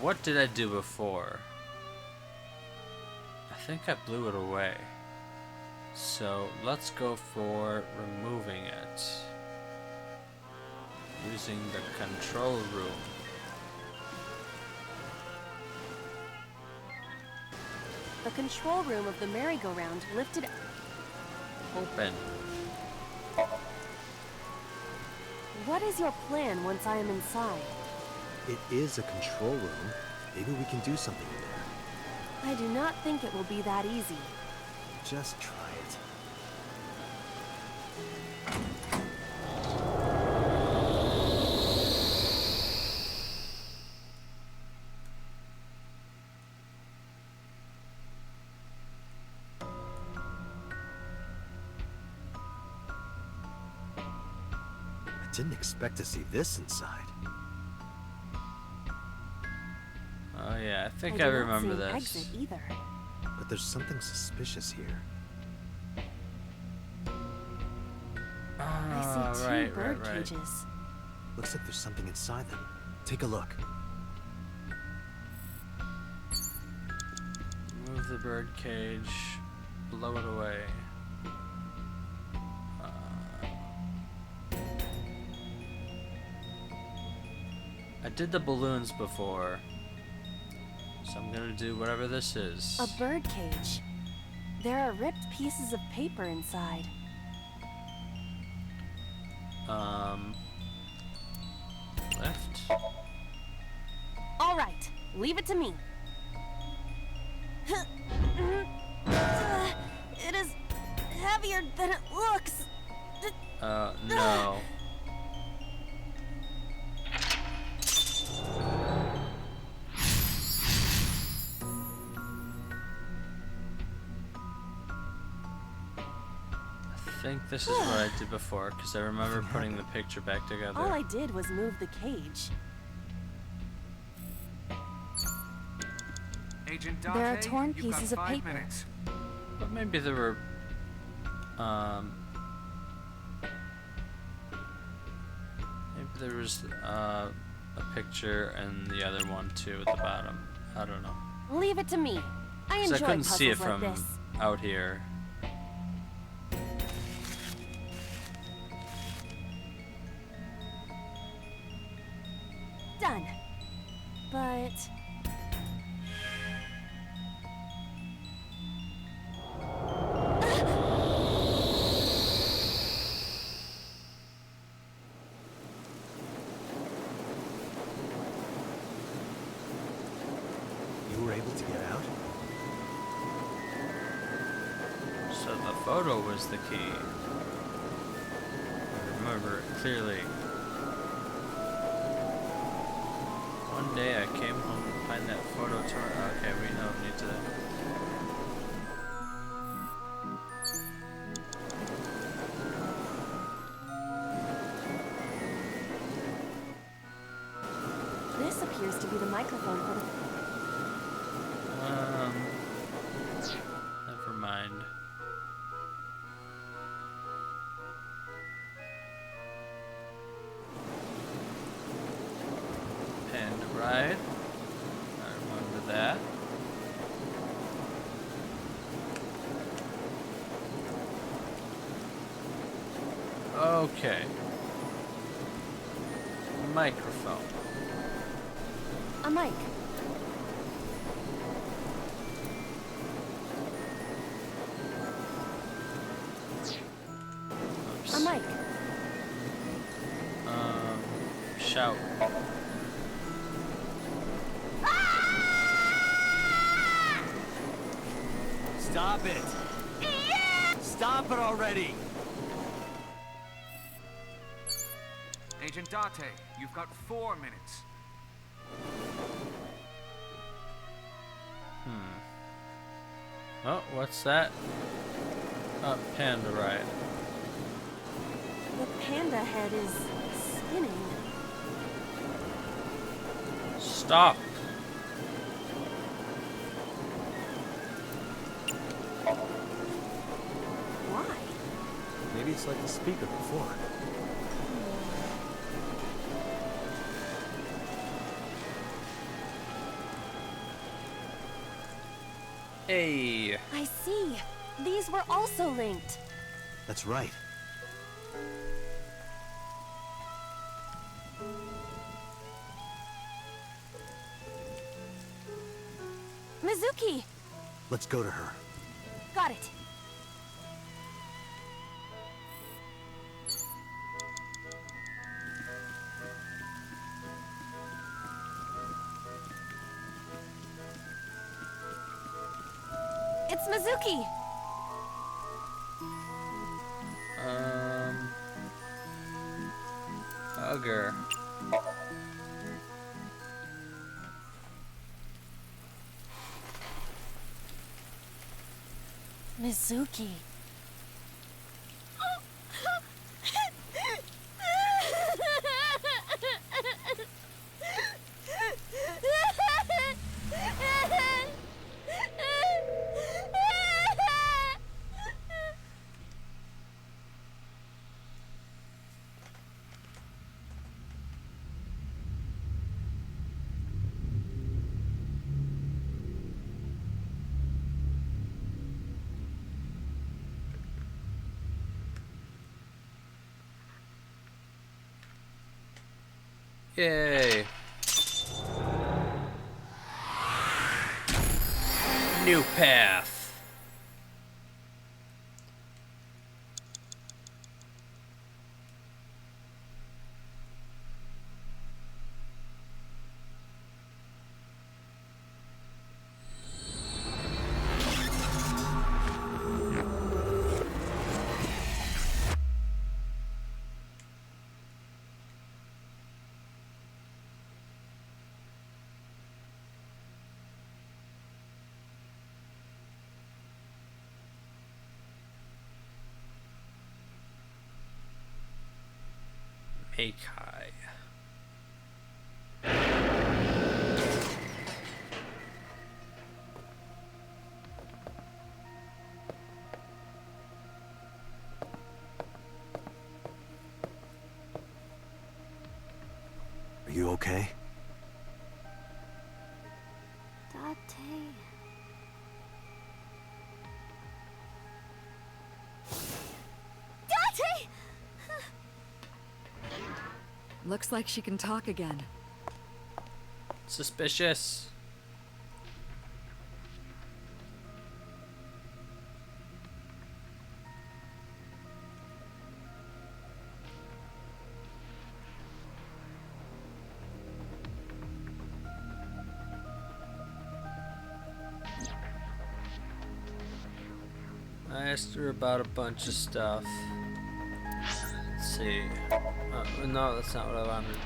What did I do before? I think I blew it away. So let's go for removing it. Using the control room. The control room of the merry-go-round lifted. Open. What is your plan once I am inside? It is a control room. Maybe we can do something in there. I do not think it will be that easy. Just try it. I didn't expect to see this inside. Oh yeah, I think do I not remember see an this. exit either. But there's something suspicious here. I see two right, bird right, right. cages. Looks like there's something inside them. Take a look. Remove the bird cage, blow it away. I did the balloons before, so I'm gonna do whatever this is. A bird cage. There are ripped pieces of paper inside. Lift. All right, leave it to me. It is heavier than it looks. No. I think this is what I did before, because I remember putting the picture back together. All I did was move the cage. Agent There are torn pieces of paper. But maybe there were, maybe there was a picture and the other one too at the bottom. I don't know. Leave it to me. I 'Cause enjoy I couldn't puzzles see it like from this. out here. Done. But You were able to get out? So the photo was the key. I remember it clearly. One day I came home to find that photo torn. Okay, we don't need to. this appears to be the microphone for the. Never mind. And right. I remember that. Okay. Microphone. A mic. Oops. A mic. Shout. Stop it! Stop it already! Agent Date, you've got 4 minutes. Oh, what's that? Oh, panda ride. The panda head is spinning. Stop. Why? Maybe it's like the speaker before. Hey. I see. These were also linked. That's right. Mizuki! Let's go to her. Got it. It's Mizuki! Bugger. Mizuki. Yay. New path. Meikai. Are you okay? Date. Date! Looks like she can talk again. Suspicious. I asked her about a bunch of stuff. Let's see. No, that's not what I wanted.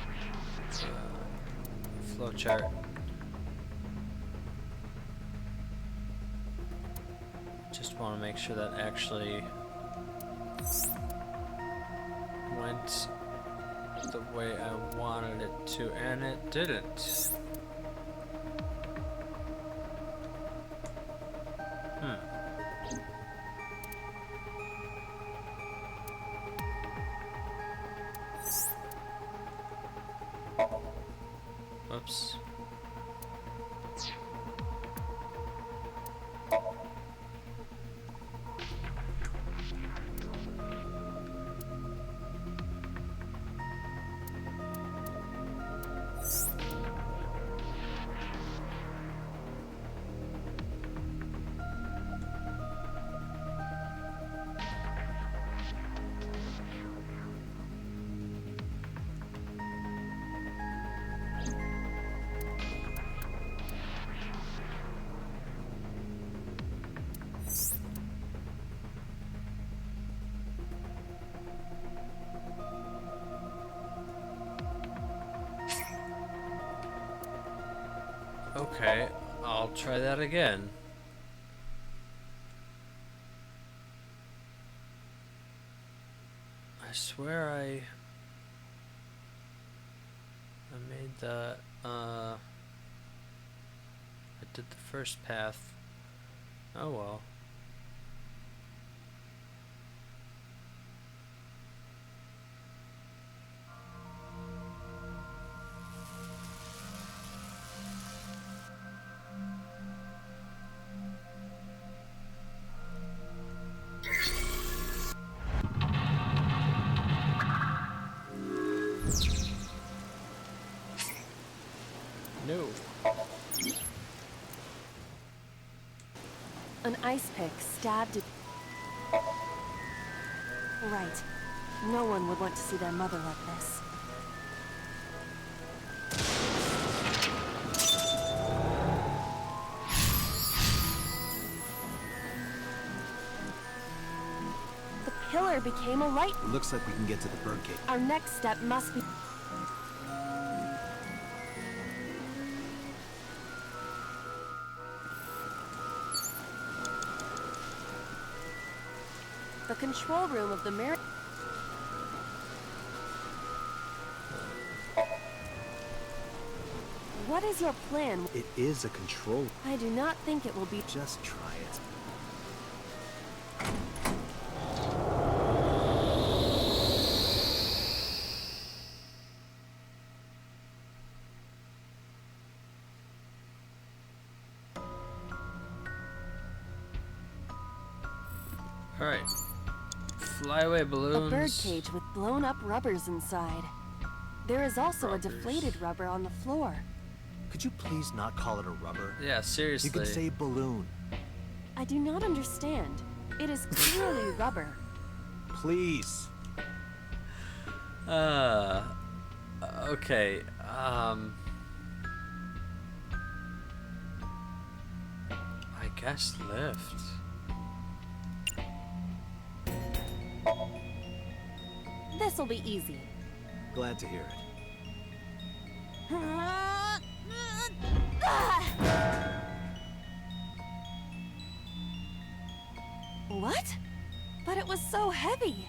Flowchart. Just want to make sure that actually went the way I wanted it to, and it didn't. Oops. Okay, I'll try that again. I swear I made the, I did the first path. Oh well. No. An ice pick stabbed it. Right. No one would want to see their mother like this. The pillar became a light. It looks like we can get to the birdcage. Our next step must be... the control room of the mirror. What is your plan? It is a control. I do not think it will be... Just try it. Alright. Flyaway balloons. A birdcage with blown up rubbers inside. There is also a deflated rubber on the floor. Could you please not call it a rubber? Yeah, seriously. You could say balloon. I do not understand. It is clearly rubber. Please. Okay, I guess lift. This'll be easy. Glad to hear it. What? But it was so heavy.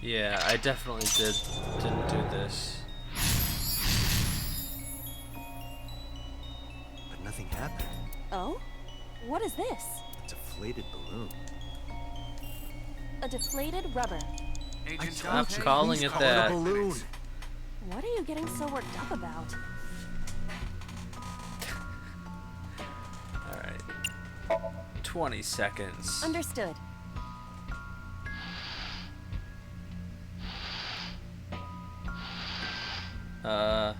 Yeah, I definitely didn't do this. But nothing happened. Oh? What is this? A deflated balloon. A deflated rubber. Stop calling it that. A balloon. What are you getting so worked up about? Alright. 20 seconds. Understood. I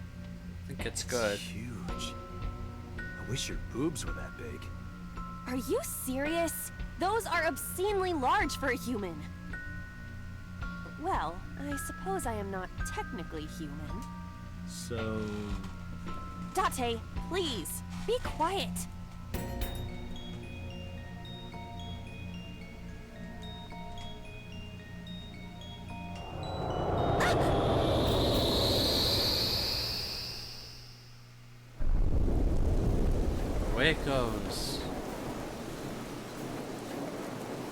think it's good. Huge. I wish your boobs were that big. Are you serious? Those are obscenely large for a human. Well, I suppose I am not technically human. So... Date, please, be quiet. Away it goes.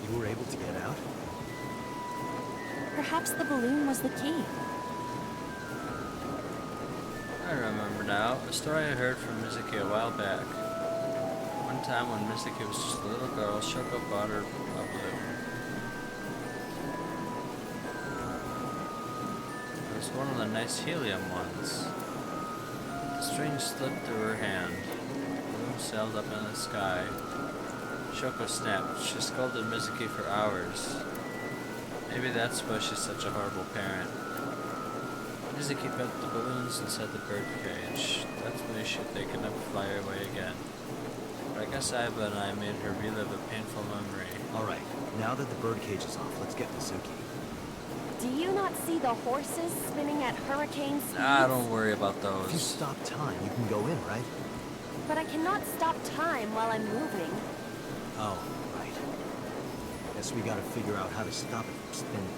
You were able to get out? Perhaps the balloon was the key. I remember now. A story I heard from Mizuki a while back. One time when Mizuki was just a little girl, Shoko bought her a balloon. It was one of the nice helium ones. The string slipped through her hand. The balloon sailed up in the sky. Shoko snapped. She scolded Mizuki for hours. Maybe that's why she's such a horrible parent. Mizuki put the balloons inside the birdcage. That's when they could never fly away again. But I guess Aiba and I made her relive a painful memory. Alright, now that the birdcage is off, let's get Mizuki. Do you not see the horses spinning at hurricane speeds? Ah, don't worry about If you those. stop time, you can go in, right? But I cannot stop time while I'm moving. Oh, right. Guess we gotta figure out how to stop it from spinning.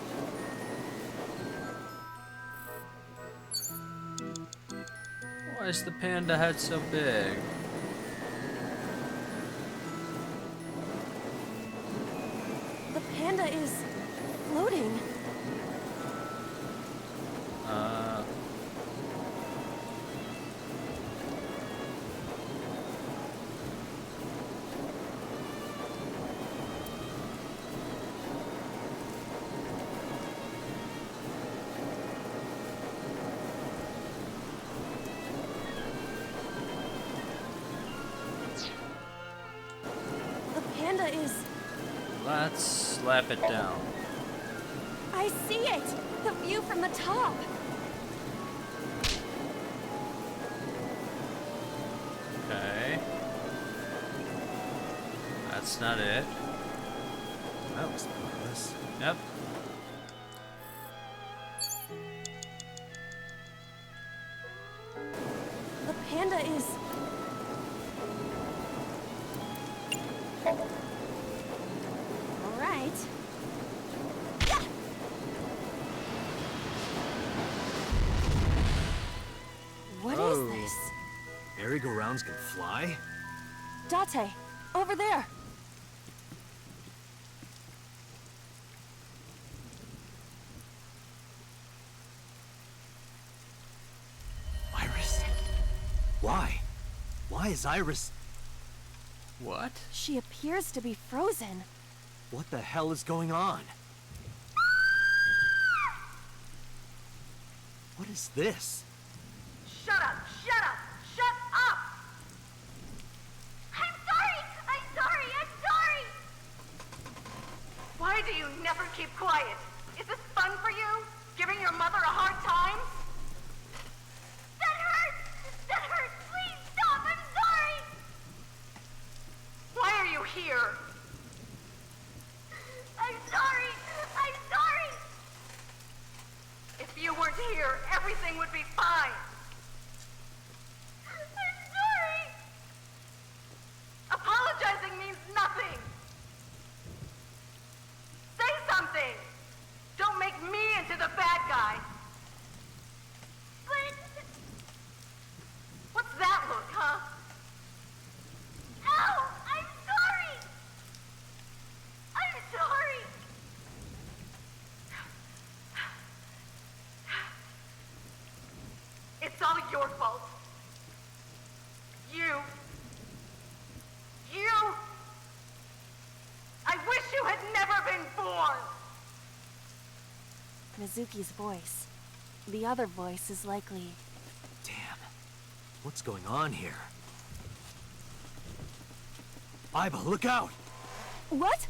Why is the panda head so big? The panda is floating. The panda is... Let's slap it down. I see it! The view from the top! Okay. That's not it. That was pointless. Yep. The panda is... All right. Yeah! What is Oh. this? Merry-go-rounds can fly? Date, over there! Iris? Why? Why is Iris... What? She appears to be frozen. What the hell is going on? What is this? Shut up! Shut up! Shut up! I'm sorry! I'm sorry! I'm sorry! Why do you never keep quiet? Is this fun for you? Giving your mother a hard time? That hurts! That hurts! Please stop! I'm sorry! Why are you here? I'm sorry! I'm sorry! If you weren't here, everything would be fine. I'm sorry! Apologizing means nothing! Say something! Don't make me into the bad guy! But... What's that look, huh? Ow! I'm sorry! I'm sorry! It's all your fault. You. I wish you had never been born! Mizuki's voice. The other voice is likely... Damn. What's going on here? Aiba, look out! What?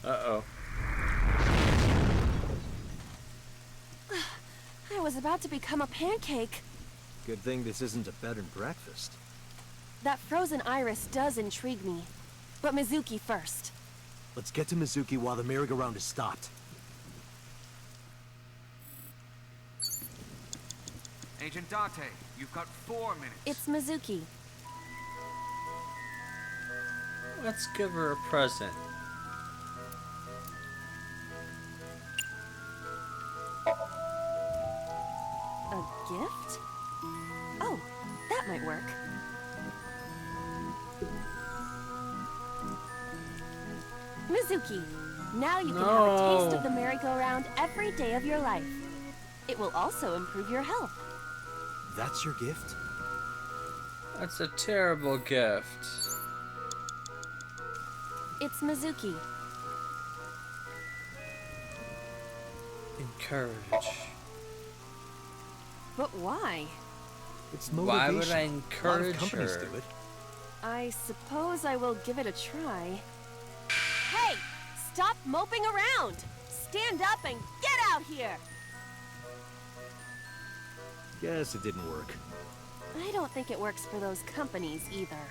Uh-oh. I was about to become a pancake. Good thing this isn't a bed and breakfast. That frozen iris does intrigue me. But Mizuki first. Let's get to Mizuki while the merry-go-round is stopped. Agent Date, you've got 4 minutes. It's Mizuki. Let's give her a present. A gift? Oh, that might work. Mizuki, now you can have a taste of the merry-go-round every day of your life. It will also improve your health. That's your gift? That's a terrible gift. It's Mizuki. Encourage. But why? It's motivation. Why would I A lot of encourage companies her? do it. I suppose I will give it a try. Hey! Stop moping around! Stand up and get out here! Guess it didn't work. I don't think it works for those companies either.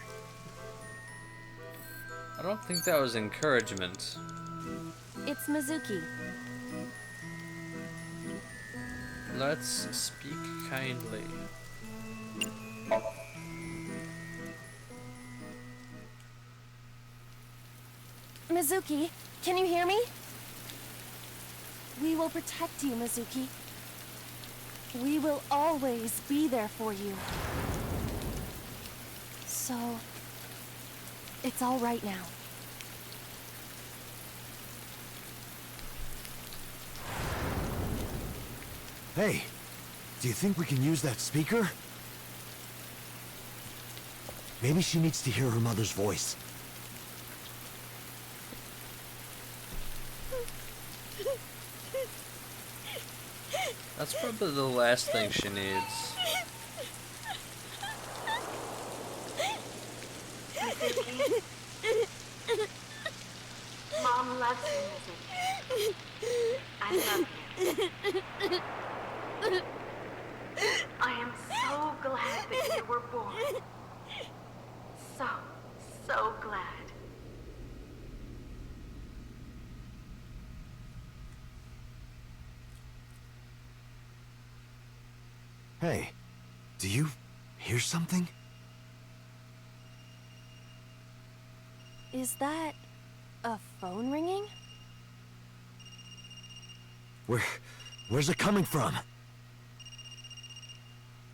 I don't think that was encouragement. It's Mizuki. Let's speak kindly. Mizuki, can you hear me? We will protect you, Mizuki. We will always be there for you. So, it's all right now. Hey, do you think we can use that speaker? Maybe she needs to hear her mother's voice. That's probably the last thing she needs. Mom loves you, Missy. I love you. I am so glad that you were born. So glad. Hey, do you hear something? Is that a phone ringing? Where's it coming from?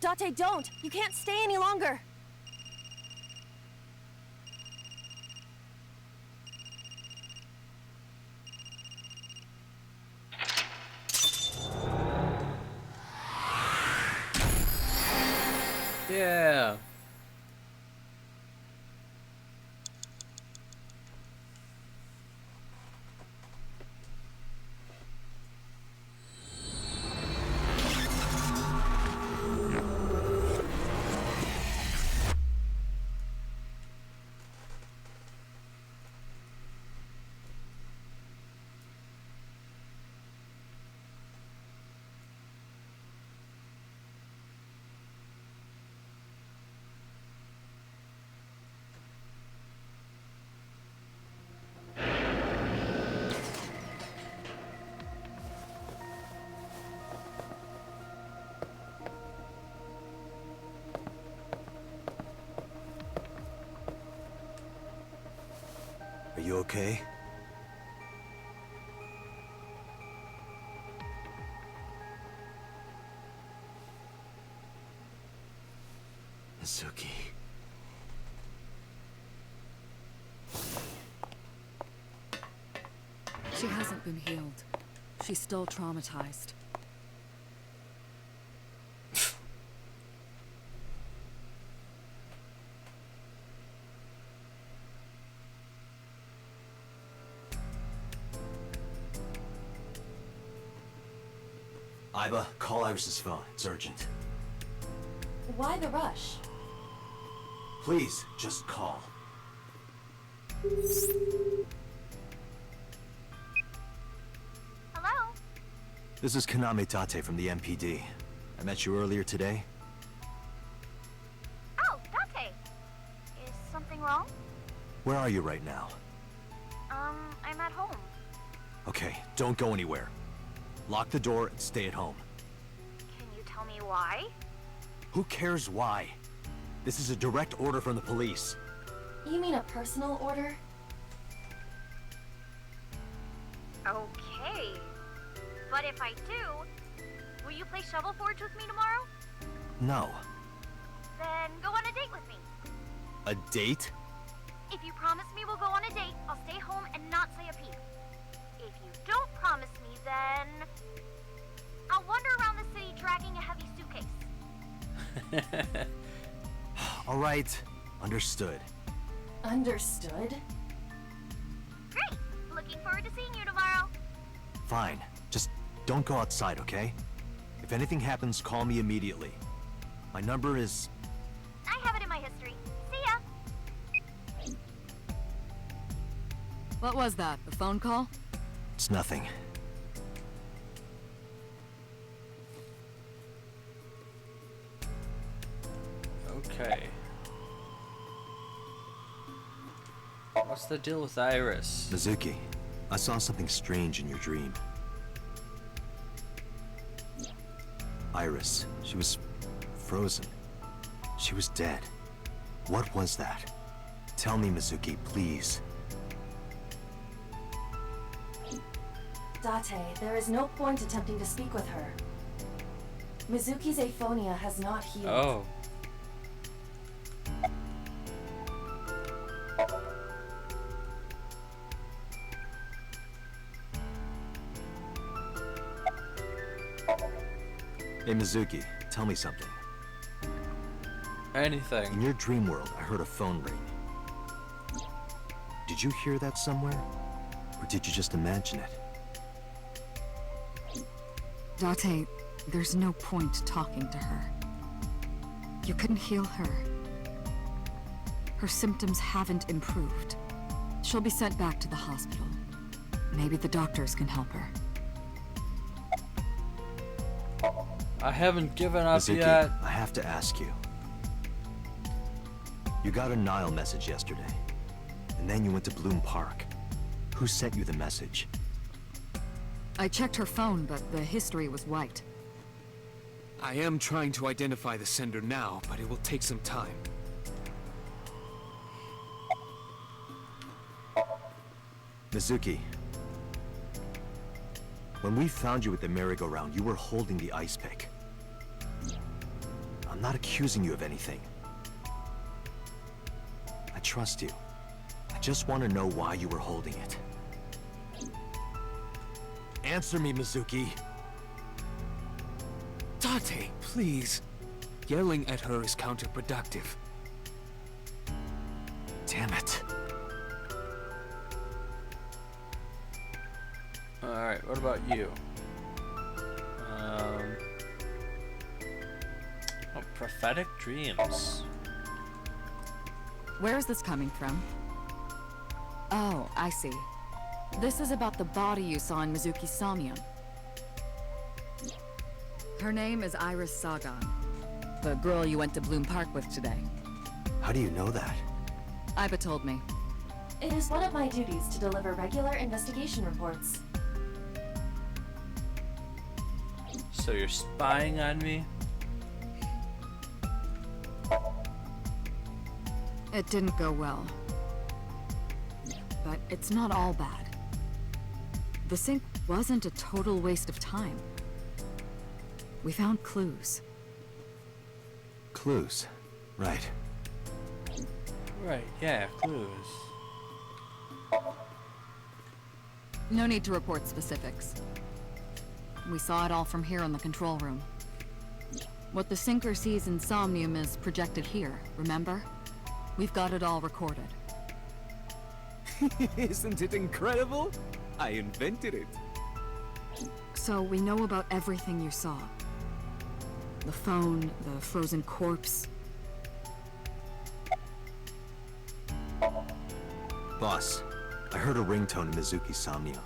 Date, don't! You can't stay any longer! Yeah. Are you okay? Mizuki. She hasn't been healed. She's still traumatized. Iba, call Iris's phone. It's urgent. Why the rush? Please, just call. Hello? This is Kaname Tate from the MPD. I met you earlier today. Oh, Date. Is something wrong? Where are you right now? I'm at home. Okay, don't go anywhere. Lock the door and stay at home. Can you tell me why? Who cares why? This is a direct order from the police. You mean a personal order? Okay. But if I do, will you play Shovel Forge with me tomorrow? No. Then go on a date with me. A date? If you promise me we'll go on a date, I'll stay home and not say a peep. If you don't promise me, then I'll wander around the city dragging a heavy suitcase. All right. Understood. Understood? Great! Looking forward to seeing you tomorrow. Fine. Just don't go outside, okay? If anything happens, call me immediately. My number is... I have it in my history. See ya! What was that? A phone call? It's nothing. Okay. What's the deal with Iris? Mizuki, I saw something strange in your dream. Iris, she was frozen. She was dead. What was that? Tell me, Mizuki, please. Date, there is no point attempting to speak with her. Mizuki's aphonia has not healed. Oh. Hey, Mizuki, tell me something. Anything. In your dream world, I heard a phone ring. Did you hear that somewhere? Or did you just imagine it? Date, there's no point talking to her. You couldn't heal her. Her symptoms haven't improved. She'll be sent back to the hospital. Maybe the doctors can help her. I haven't given up Mizuki, yet. I have to ask you. You got a Nile message yesterday, and then you went to Bloom Park. Who sent you the message? I checked her phone, but the history was white. I am trying to identify the sender now, but it will take some time. Mizuki. When we found you at the merry-go-round, you were holding the ice pick. I'm not accusing you of anything. I trust you. I just want to know why you were holding it. Answer me, Mizuki. Date, please. Yelling at her is counterproductive. Damn it. Alright, what about you? Oh, prophetic dreams. Where is this coming from? Oh, I see. This is about the body you saw in Mizuki's Somnium. Her name is Iris Sagan, the girl you went to Bloom Park with today. How do you know that? Iba told me. It is one of my duties to deliver regular investigation reports. So you're spying on me? It didn't go well. But it's not all bad. The sink wasn't a total waste of time. We found clues. Clues. Right. Right, yeah, clues. No need to report specifics. We saw it all from here in the control room. What the sinker sees in Somnium is projected here, remember? We've got it all recorded. Isn't it incredible? I invented it. So we know about everything you saw. The phone, the frozen corpse. Boss, I heard a ringtone in Mizuki's Somnium.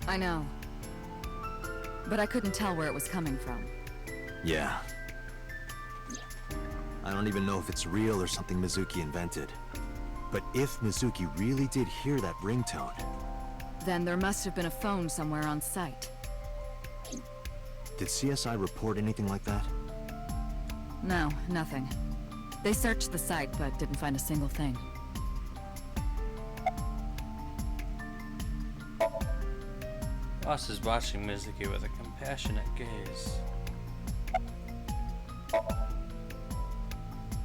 I know. But I couldn't tell where it was coming from. Yeah. I don't even know if it's real or something Mizuki invented. But if Mizuki really did hear that ringtone... Then there must have been a phone somewhere on site. Did CSI report anything like that? No, nothing. They searched the site, but didn't find a single thing. Boss is watching Mizuki with a compassionate gaze.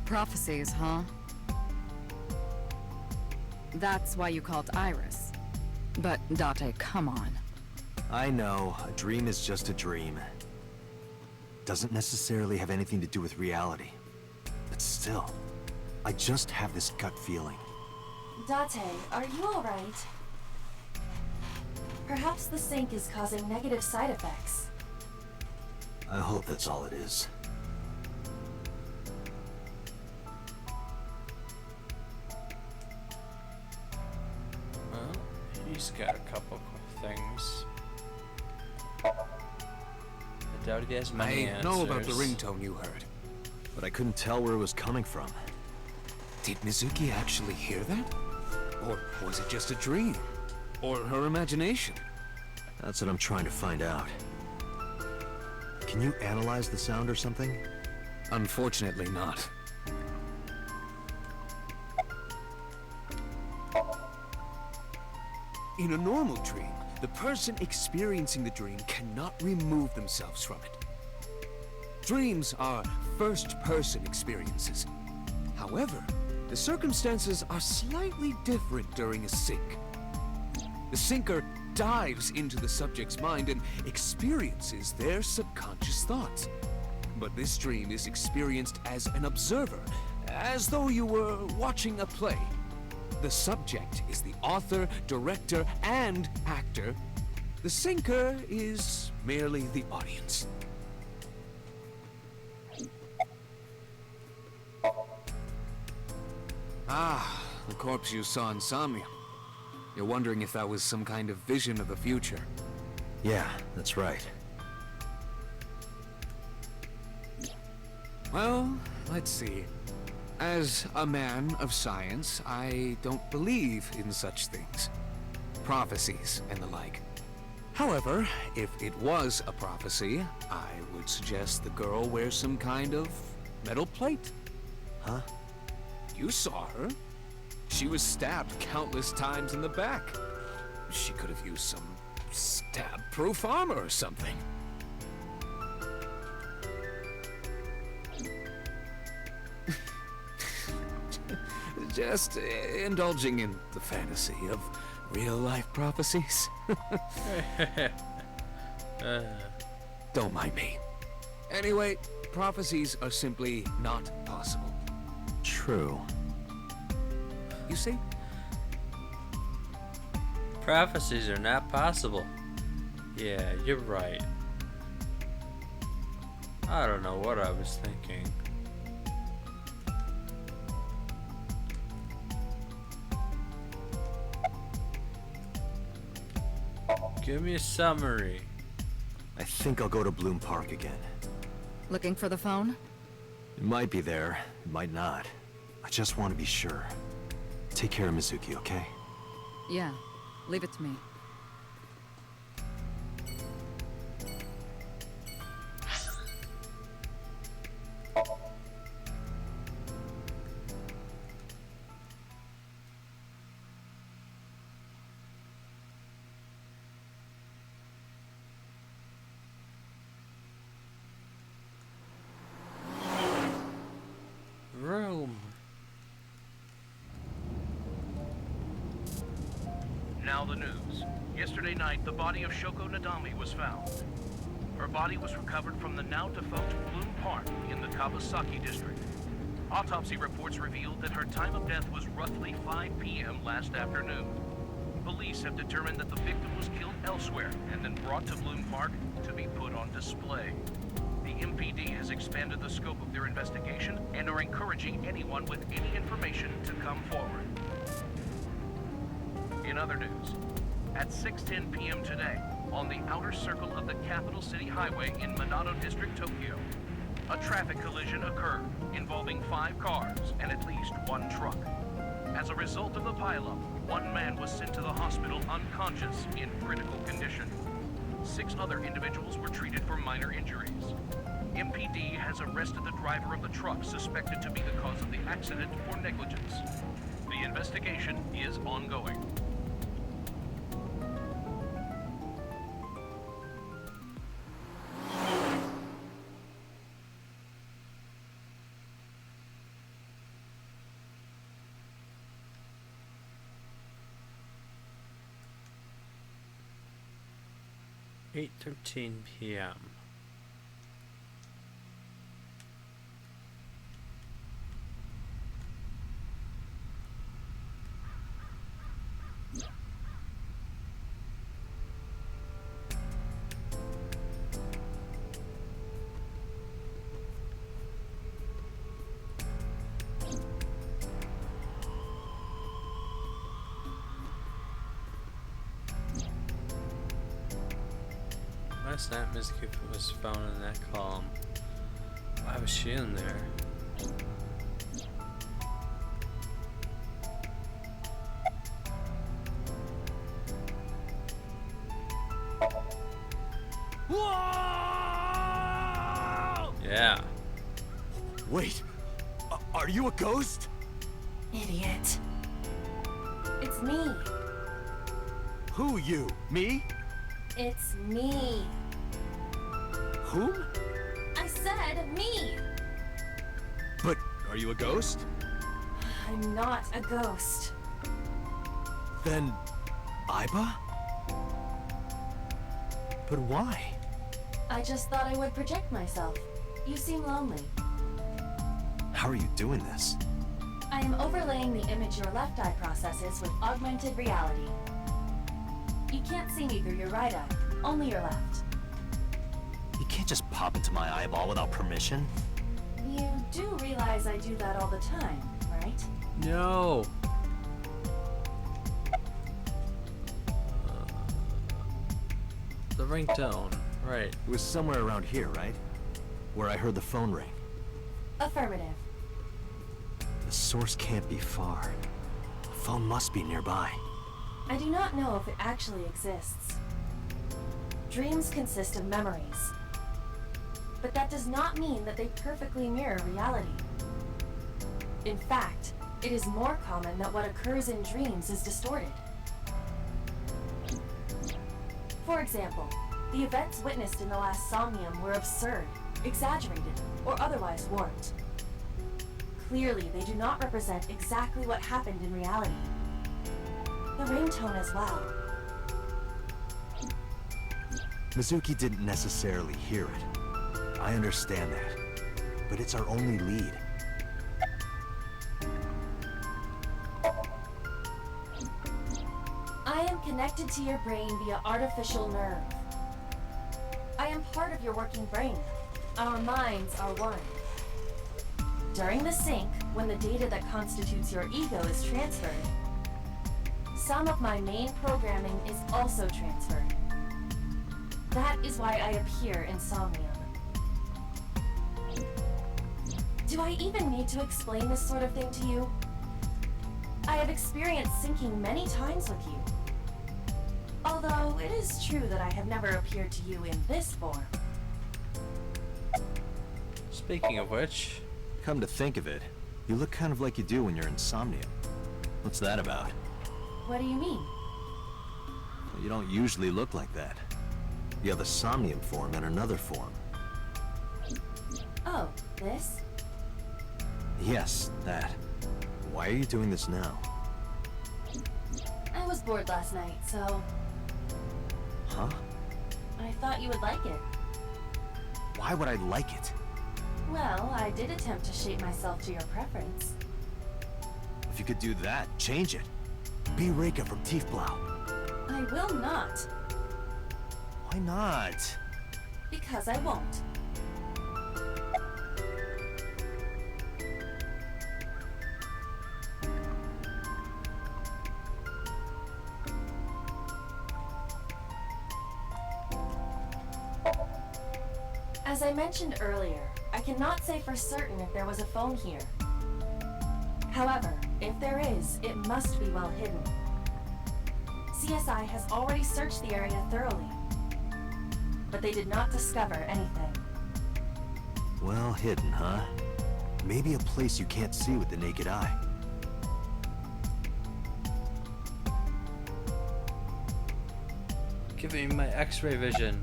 Prophecies, huh? That's why you called Iris. But, Date, come on. I know, a dream is just a dream. Doesn't necessarily have anything to do with reality. But still, I just have this gut feeling. Date, are you alright? Perhaps the sink is causing negative side effects. I hope that's all it is. Well, he's got a couple quick things. I doubt he has many I answers. know about the ringtone you heard. But I couldn't tell where it was coming from. Did Mizuki actually hear that? Or was it just a dream? Or her imagination? That's what I'm trying to find out. Can you analyze the sound or something? Unfortunately not. In a normal dream, the person experiencing the dream cannot remove themselves from it. Dreams are first-person experiences. However, the circumstances are slightly different during a sink. The sinker dives into the subject's mind and experiences their subconscious thoughts. But this dream is experienced as an observer, as though you were watching a play. The subject is the author, director, and actor. The sinker is merely the audience. Ah, the corpse you saw in Somnium. You're wondering if that was some kind of vision of the future. Yeah, that's right. Well, let's see. As a man of science, I don't believe in such things. Prophecies and the like. However, if it was a prophecy, I would suggest the girl wear some kind of metal plate. Huh? You saw her. She was stabbed countless times in the back. She could have used some stab-proof armor or something. Just indulging in the fantasy of real-life prophecies. Don't mind me. Anyway, prophecies are simply not possible. True. You see? Prophecies are not possible. Yeah, you're right. I don't know what I was thinking. Give me a summary. I think I'll go to Bloom Park again. Looking for the phone? It might be there, it might not. I just want to be sure. Take care of Mizuki, okay? Yeah, leave it to me. Room. Now the news. Yesterday night, the body of Shoko Nadami was found. Her body was recovered from the now-defunct Bloom Park in the Kawasaki district. Autopsy reports revealed that her time of death was roughly 5 p.m. last afternoon. Police have determined that the victim was killed elsewhere and then brought to Bloom Park to be put on display. The MPD has expanded the scope of their investigation and are encouraging anyone with any information to come forward. In other news, at 6:10 p.m. today, on the outer circle of the Capital City Highway in Minato District, Tokyo, a traffic collision occurred involving 5 cars and at least 1 truck. As a result of the pileup, 1 man was sent to the hospital unconscious in critical condition. 6 other individuals were treated for minor injuries. MPD has arrested the driver of the truck suspected to be the cause of the accident for negligence. The investigation is ongoing. Eight 13 p.m. Last night, Mizuki was found in that column. Why was she in there? Yeah. Wait, are you a ghost? Idiot. It's me. Who you? Me? It's me. Whom? I said me. But are you a ghost? I'm not a ghost. Then... Iba? But why? I just thought I would project myself. You seem lonely. How are you doing this? I am overlaying the image your left eye processes with augmented reality. You can't see me through your right eye, only your left. You can't just pop into my eyeball without permission. You do realize I do that all the time, right? No. The ringtone, right. It was somewhere around here, right? Where I heard the phone ring. Affirmative. The source can't be far. The phone must be nearby. I do not know if it actually exists. Dreams consist of memories. But that does not mean that they perfectly mirror reality. In fact, it is more common that what occurs in dreams is distorted. For example, the events witnessed in the last Somnium were absurd, exaggerated, or otherwise warped. Clearly, they do not represent exactly what happened in reality. The ringtone as well. Mizuki didn't necessarily hear it. I understand that. But it's our only lead. I am connected to your brain via artificial nerve. I am part of your working brain. Our minds are one. During the sync, when the data that constitutes your ego is transferred, some of my main programming is also transferred. That is why I appear in Somnium. Do I even need to explain this sort of thing to you? I have experienced syncing many times with you. Although it is true that I have never appeared to you in this form. Speaking of which... Come to think of it, you look kind of like you do when you're in Somnium. What's that about? What do you mean? Well, you don't usually look like that. You have a Somnium form and another form. Oh, this? Yes, that. Why are you doing this now? I was bored last night, so Huh? I thought you would like it. Why would I like it? Well, I did attempt to shape myself to your preference. If you could do that, change it. Be Reika from Tiefblau. I will not, Why not? because I won't. As I mentioned earlier, I cannot say for certain if there was a phone here. However, if there is, it must be well hidden. CSI has already searched the area thoroughly, but they did not discover anything. Well hidden, huh? Maybe a place you can't see with the naked eye. Give me my X-ray vision.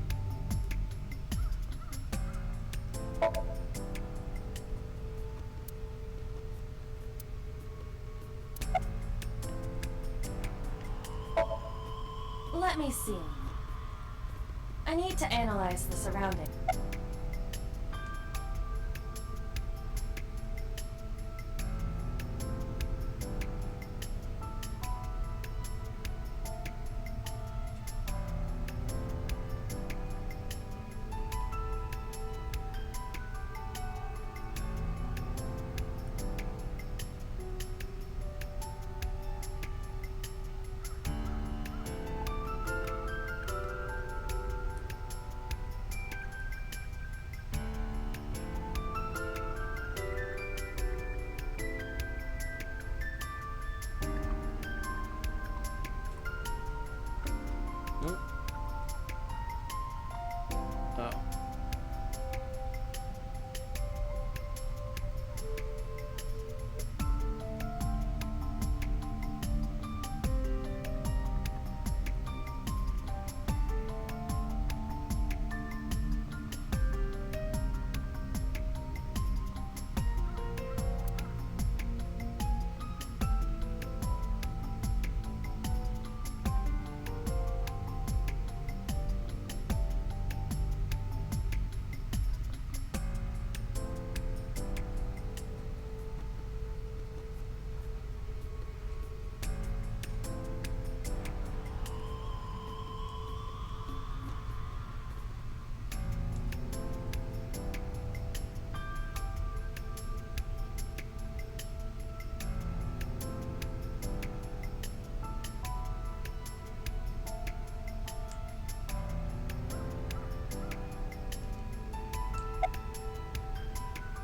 Let me see. I need to analyze the surroundings.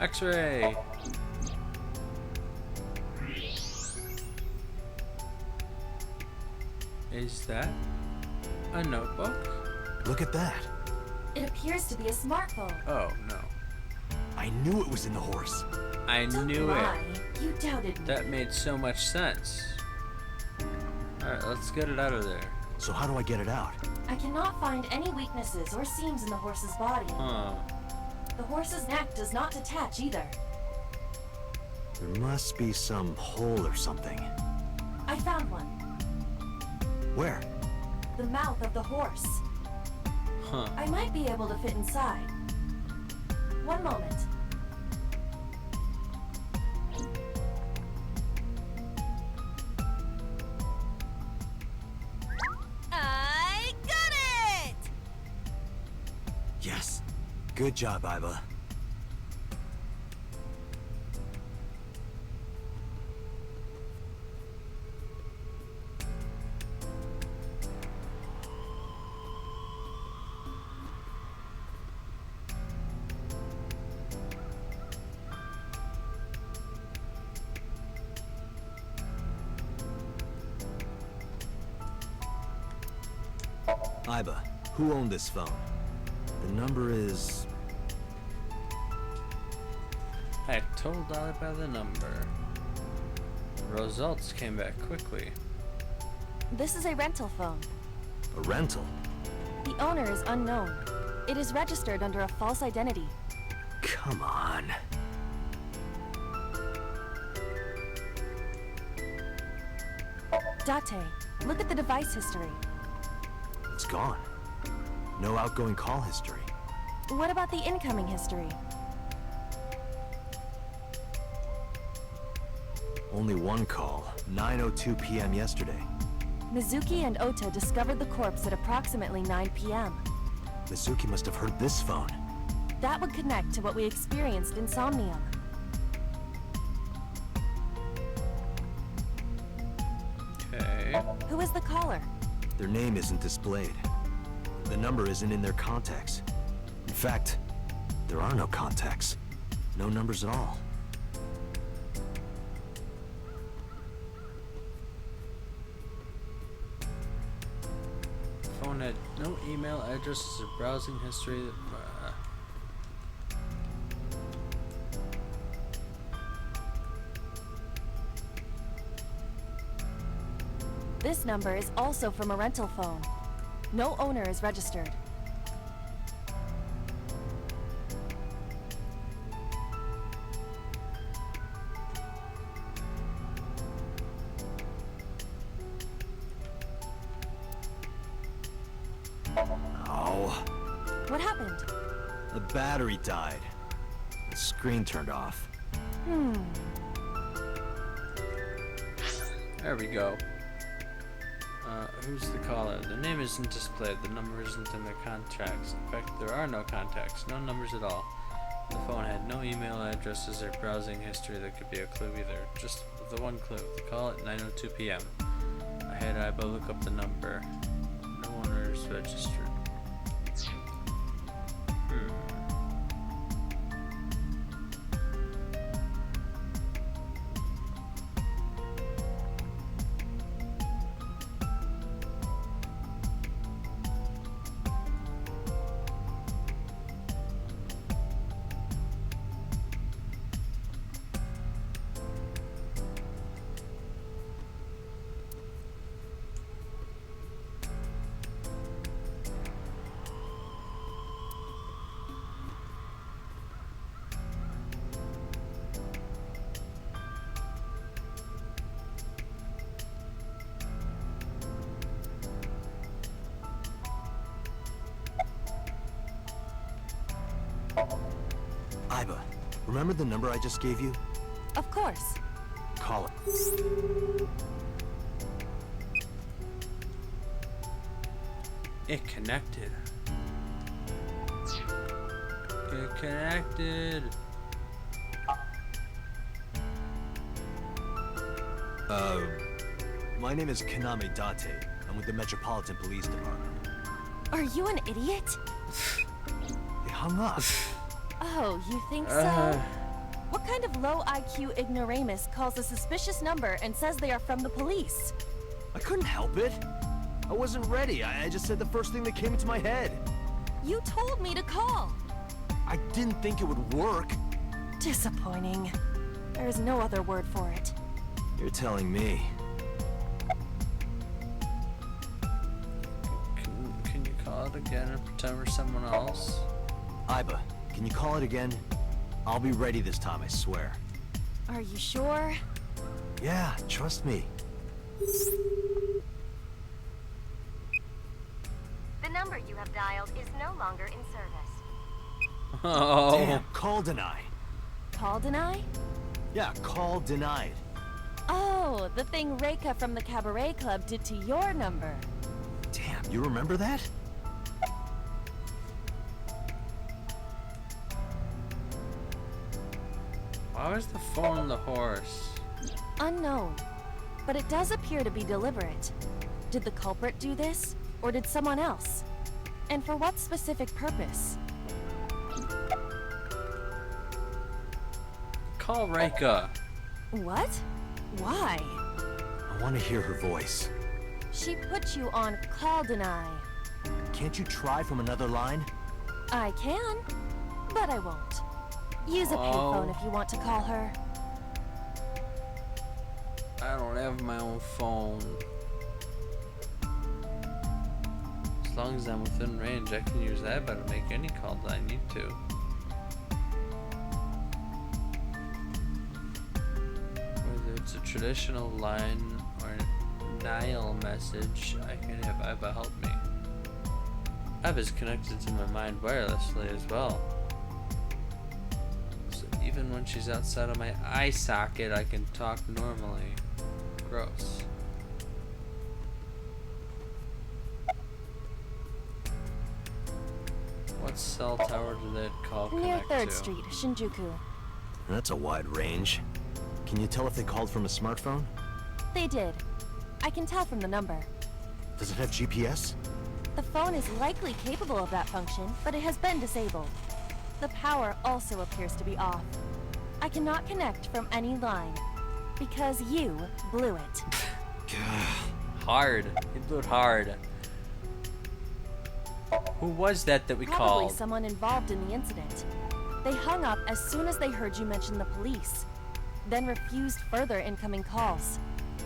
X-ray. Is that a notebook? Look at that. It appears to be a smartphone. Oh, no. I knew it was in the horse. I knew Lie. it. You doubted me. That made so much sense. Alright, let's get it out of there. So how do I get it out? I cannot find any weaknesses or seams in the horse's body. Huh. The horse's neck does not detach either. There must be some hole or something. I found one. Where? The mouth of the horse. Huh. I might be able to fit inside. One moment. I got it! Yes. Good job, Iva. Iba, who owned this phone? The number is... I told Iba the number. Results came back quickly. This is a rental phone. a rental. The owner is unknown. It is registered under a false identity. Come on. Date, look at the device history. It's gone. No outgoing call history. What about the incoming history? Only one call, 9:02 p.m. yesterday. Mizuki and Ota discovered the corpse at approximately 9 p.m. Mizuki must have heard this phone. That would connect to what we experienced in Somnium. Okay. Who is the caller? Their name isn't displayed. The number isn't in their contacts. In fact, there are no contacts. No numbers at all. Phone had no email addresses or browsing history. This number is also from a rental phone. No owner is registered. Oh. What happened? The battery died. The screen turned off. There we go. Who's the caller? The name isn't displayed. The number isn't in their contacts. In fact, there are no contacts. No numbers at all. The phone had no email addresses or browsing history that could be a clue either. Just the one clue. The call at 9:02 p.m. I had Iba look up the number. No owner is registered. Iba, remember the number I just gave you? Of course. Call it. It connected. It connected. My name is Kaname Date. I'm with the Metropolitan Police Department. Are you an idiot? They hung up. Oh, you think so? What kind of low IQ ignoramus calls a suspicious number and says they are from the police? I couldn't help it. I wasn't ready. I just said the first thing that came into my head. You told me to call. I didn't think it would work. Disappointing. There is no other word for it. You're telling me. Can you call it again and pretend we're someone else? Iba, can you call it again? I'll be ready this time, I swear. Are you sure? Yeah, trust me. The number you have dialed is no longer in service. Oh. Damn, call deny. Call deny? Yeah, call denied. Oh, the thing Reika from the Cabaret Club did to your number. Damn, you remember that? Why was the phone the horse? Unknown. But it does appear to be deliberate. Did the culprit do this? Or did someone else? And for what specific purpose? Call Reika. What? Why? I want to hear her voice. She put you on call deny. Can't you try from another line? I can, but I won't. Use a payphone if you want to call her. I don't have my own phone. As long as I'm within range, I can use that to make any call that I need to. Whether it's a traditional line or a Nile message, I can have Iba help me. Iba's connected to my mind wirelessly as well. So even when she's outside of my eye socket, I can talk normally. Gross. What cell tower did that call Near connect 3rd to? Street, Shinjuku. That's a wide range. Can you tell if they called from a smartphone? They did. I can tell from the number. Does it have GPS? The phone is likely capable of that function, but it has been disabled. The power also appears to be off. I cannot connect from any line. Because you blew it. Hard. He blew it hard. Who was that we Probably called? someone involved in the incident. They hung up as soon as they heard you mention the police, then refused further incoming calls.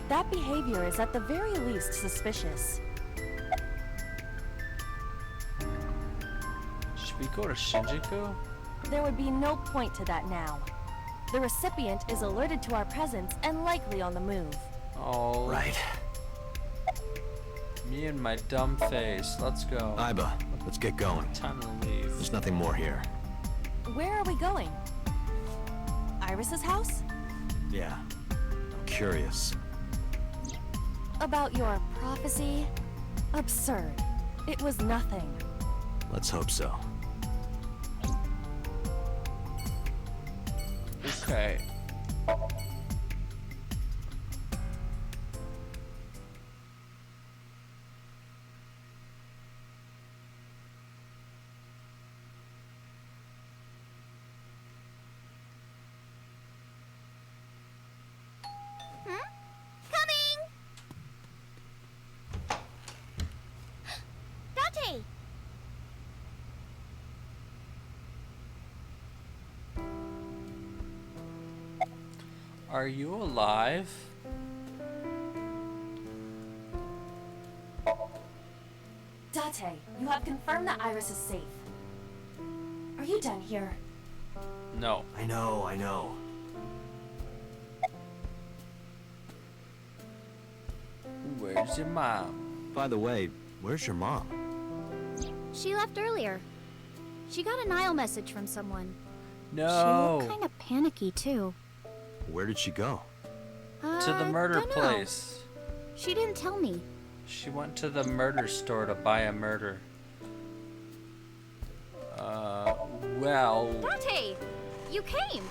That behavior is at the very least suspicious. Should we go to Shinjuku? There would be no point to that now. The recipient is alerted to our presence and likely on the move. Oh. Right. Me and my dumb face. Let's go. Iba, let's get going. Time to leave. There's nothing more here. Where are we going? Iris's house? Yeah. I'm curious. About your prophecy? Absurd. It was nothing. Let's hope so. Okay. Coming! Dante! Are you alive? Date, you have confirmed that Iris is safe. Are you done here? No. I know. Where's your mom? By the way, where's your mom? She left earlier. She got a Nile message from someone. She No. looked kind of panicky, too. Where did she go? To the murder dunno. place. She didn't tell me. She went to the murder store to buy a murder. Well... Dante, you came.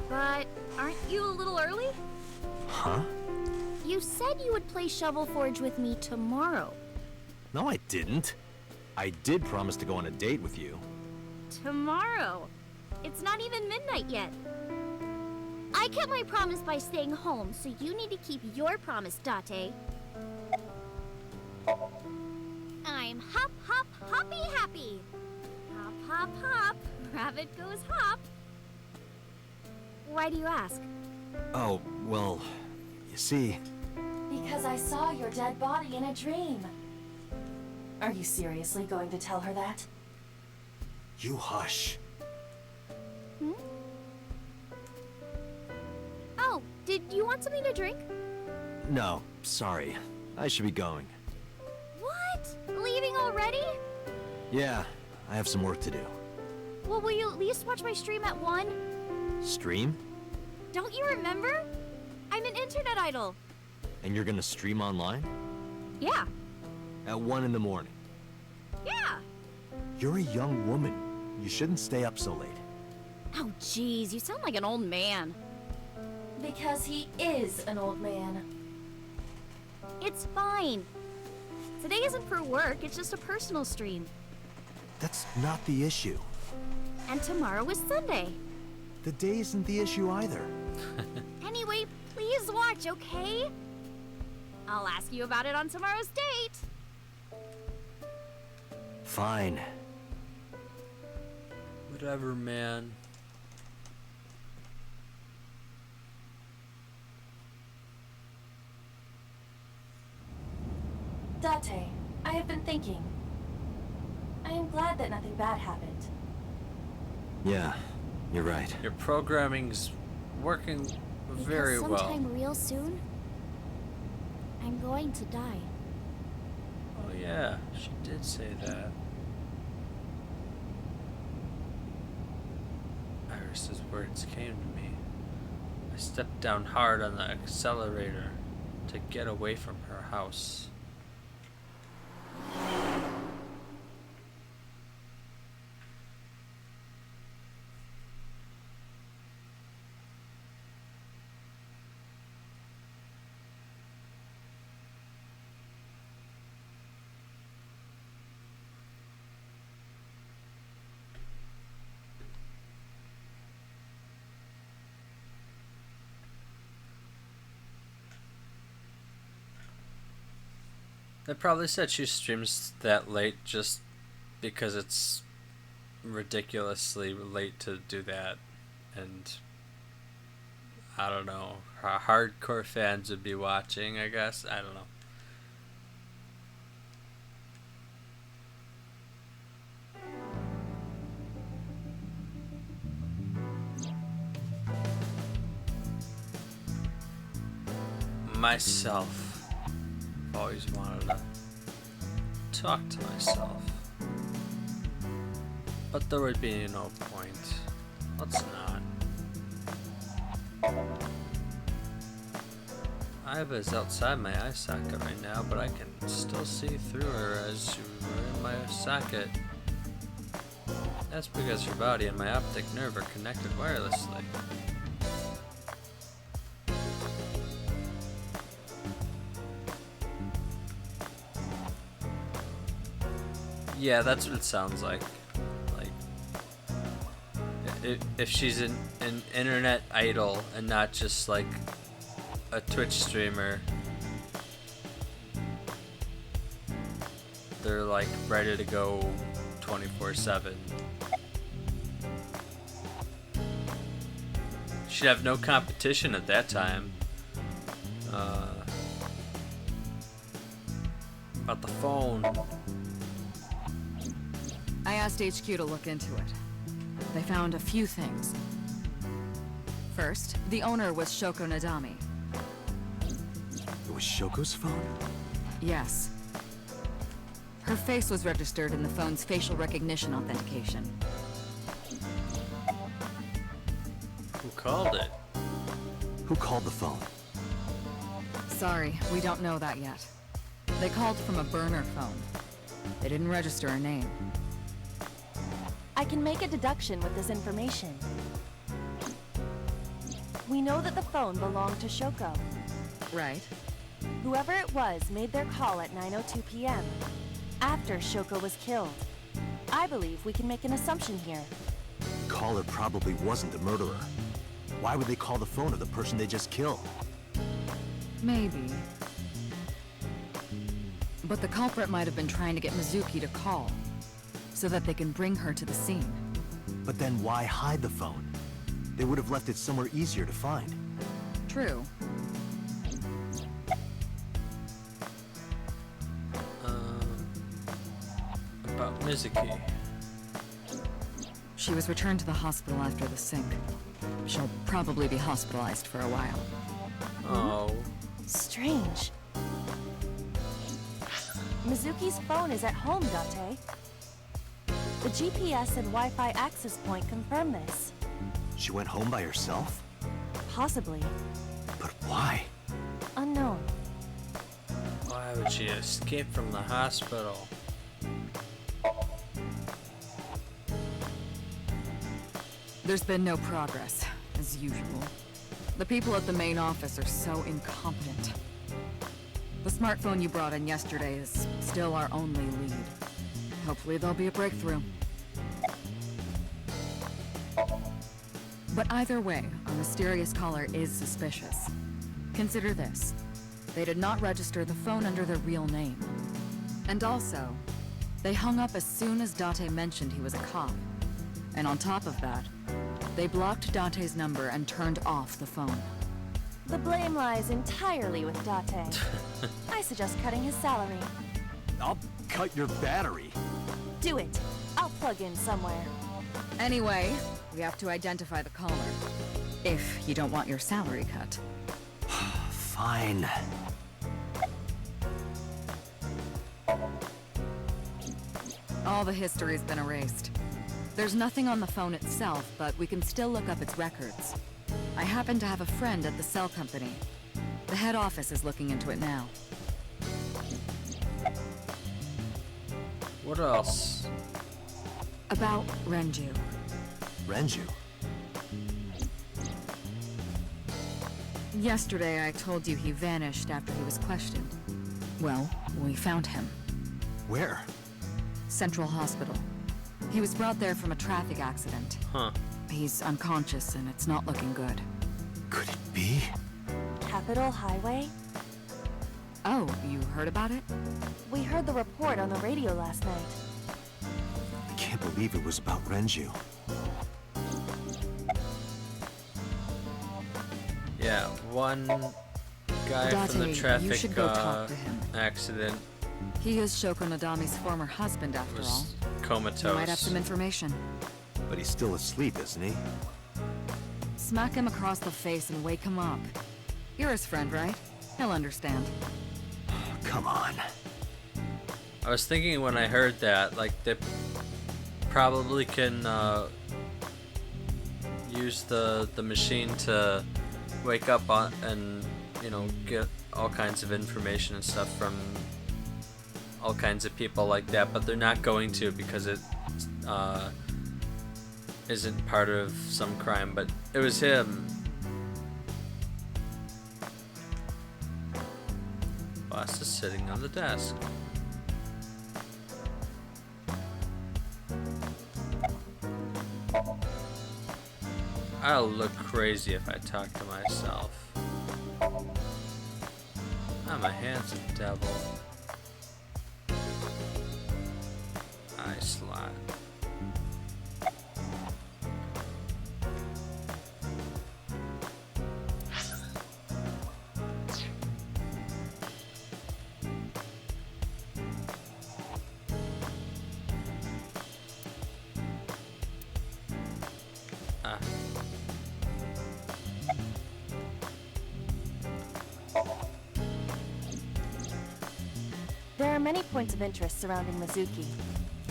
But aren't you a little early? Huh? You said you would play Shovel Forge with me tomorrow. No, I didn't. I did promise to go on a date with you. Tomorrow? It's not even midnight yet. I kept my promise by staying home, so you need to keep your promise, Date. I'm hop, hop, hoppy happy. Hop, hop, hop. Rabbit goes hop. Why do you ask? Oh, well, you see... Because I saw your dead body in a dream. Are you seriously going to tell her that? You hush. Hmm? Oh, did you want something to drink? No, sorry. I should be going. What? Leaving already? Yeah, I have some work to do. Well, will you at least watch my stream at 1? Stream? Don't you remember? I'm an internet idol. And you're gonna stream online? Yeah. At 1 in the morning? Yeah. You're a young woman. You shouldn't stay up so late. Oh, jeez, you sound like an old man. Because he is an old man. It's fine. Today isn't for work, it's just a personal stream. That's not the issue. And tomorrow is Sunday. The day isn't the issue either. Anyway, please watch, okay? I'll ask you about it on tomorrow's date. Fine. Whatever, man. Date, I have been thinking. I am glad that nothing bad happened. Yeah, you're right. Your programming's working very because well. sometime real soon, I'm going to die. Oh yeah, she did say that. Iris's words came to me. I stepped down hard on the accelerator to get away from her house. They probably said she streams that late just because it's ridiculously late to do that, and I don't know, hardcore fans would be watching, I guess. I don't know. Myself. Always wanted to talk to myself, but there would be no point. Let's not. Iva's outside my eye socket right now, but I can still see through her as you were in my socket. That's because her body and my optic nerve are connected wirelessly. Yeah, that's what it sounds like. Like, if she's an internet idol and not just like a Twitch streamer, they're like ready to go 24/7. She'd have no competition at that time. About the phone. I asked HQ to look into it. They found a few things. First, the owner was Shoko Nadami. It was Shoko's phone? Yes. Her face was registered in the phone's facial recognition authentication. Who called it? Who called the phone? Sorry, we don't know that yet. They called from a burner phone. They didn't register a name. I can make a deduction with this information. We know that the phone belonged to Shoko. Right. Whoever it was made their call at 9:02 p.m. after Shoko was killed. I believe we can make an assumption here. The caller probably wasn't the murderer. Why would they call the phone of the person they just killed? Maybe. But the culprit might have been trying to get Mizuki to call, so that they can bring her to the scene. But then why hide the phone? They would have left it somewhere easier to find. True. About Mizuki. She was returned to the hospital after the sink. She'll probably be hospitalized for a while. Oh. Strange. Mizuki's phone is at home, Date. The GPS and Wi-Fi access point confirm this. She went home by herself? Possibly. But why? Unknown. Why would she escape from the hospital? There's been no progress, as usual. The people at the main office are so incompetent. The smartphone you brought in yesterday is still our only lead. Hopefully there'll be a breakthrough. But either way, our mysterious caller is suspicious. Consider this. They did not register the phone under their real name. And also, they hung up as soon as Date mentioned he was a cop. And on top of that, they blocked Date's number and turned off the phone. The blame lies entirely with Date. I suggest cutting his salary. I'll cut your battery. Do it. I'll plug in somewhere. Anyway, we have to identify the caller. If you don't want your salary cut. Fine. All the history's been erased. There's nothing on the phone itself, but we can still look up its records. I happen to have a friend at the cell company. The head office is looking into it now. What else? About Renju. Renju? Yesterday I told you he vanished after he was questioned. Well, we found him. Where? Central Hospital. He was brought there from a traffic accident. Huh. He's unconscious and it's not looking good. Could it be? Capitol Highway? Oh, you heard about it? We heard the report on the radio last night. I can't believe it was about Renju. Yeah, one guy from the Date, traffic you should go talk to him. accident He is Shoko Nadami's former husband, after all. was comatose. You might have some information. But he's still asleep, isn't he? Smack him across the face and wake him up. You're his friend, right? He'll understand. Come on. I was thinking when I heard that, like, they probably can use the machine to wake up on and, you know, get all kinds of information and stuff from all kinds of people like that, but they're not going to because it isn't part of some crime, but it was him. Boss is sitting on the desk. I'll look crazy if I talk to myself. I'm a handsome devil. I slot. There are many points of interest surrounding Mizuki,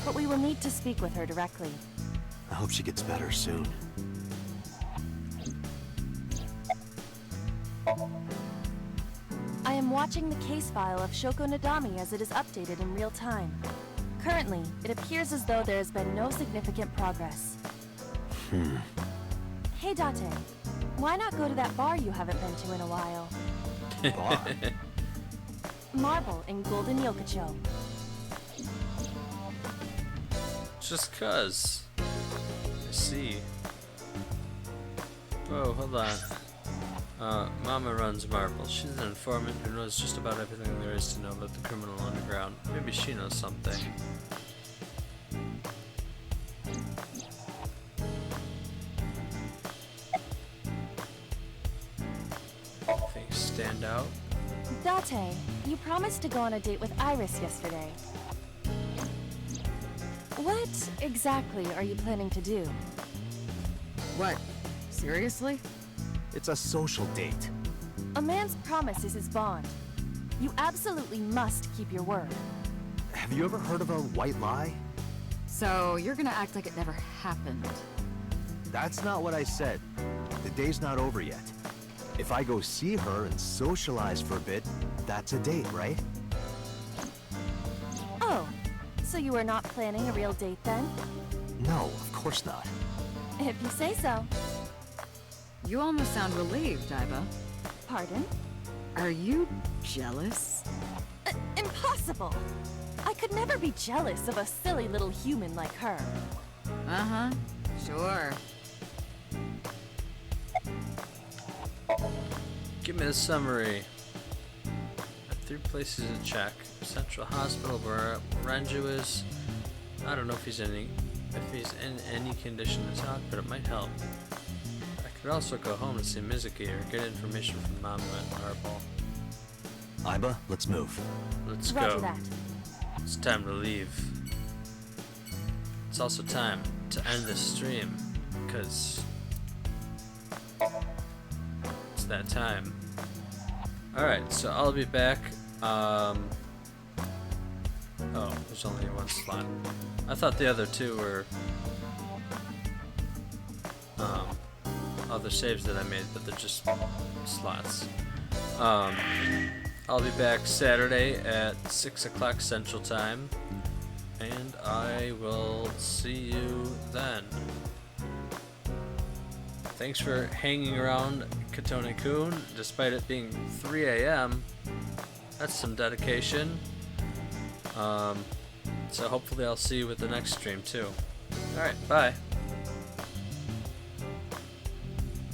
but we will need to speak with her directly. I hope she gets better soon. I am watching the case file of Shoko Nadami as it is updated in real time. Currently, it appears as though there has been no significant progress. Hey Date, why not go to that bar you haven't been to in a while? Bar? Marble in Golden Yokocho. Just cuz. I see. Whoa, hold on. Mama runs Marble. She's an informant who knows just about everything there is to know about the criminal underground. Maybe she knows something. Things stand out. Date, you promised to go on a date with Iris yesterday. What exactly are you planning to do? What? Seriously? It's a social date. A man's promise is his bond. You absolutely must keep your word. Have you ever heard of a white lie? So, you're gonna act like it never happened. That's not what I said. The day's not over yet. If I go see her and socialize for a bit, that's a date, right? Oh, so you are not planning a real date then? No, of course not. If you say so. You almost sound relieved, Iba. Pardon? Are you jealous? Impossible! I could never be jealous of a silly little human like her. Uh-huh. Sure. Give me the summary. 3 places to check. Central Hospital where Renju is. I don't know if he's in any condition to talk, but it might help. I could also go home and see Mizuki or get information from Mama and Marble. Iba, let's move. Let's Roger go. that. It's time to leave. It's also time to end this stream, because it's that time. Alright, so I'll be back. Oh, there's only 1 slot. I thought the other 2 were other saves that I made, but they're just slots. I'll be back Saturday at 6 o'clock Central Time, and I will see you then. Thanks for hanging around Katone-kun, despite it being 3 a.m. That's some dedication. So hopefully I'll see you with the next stream too. Alright, bye.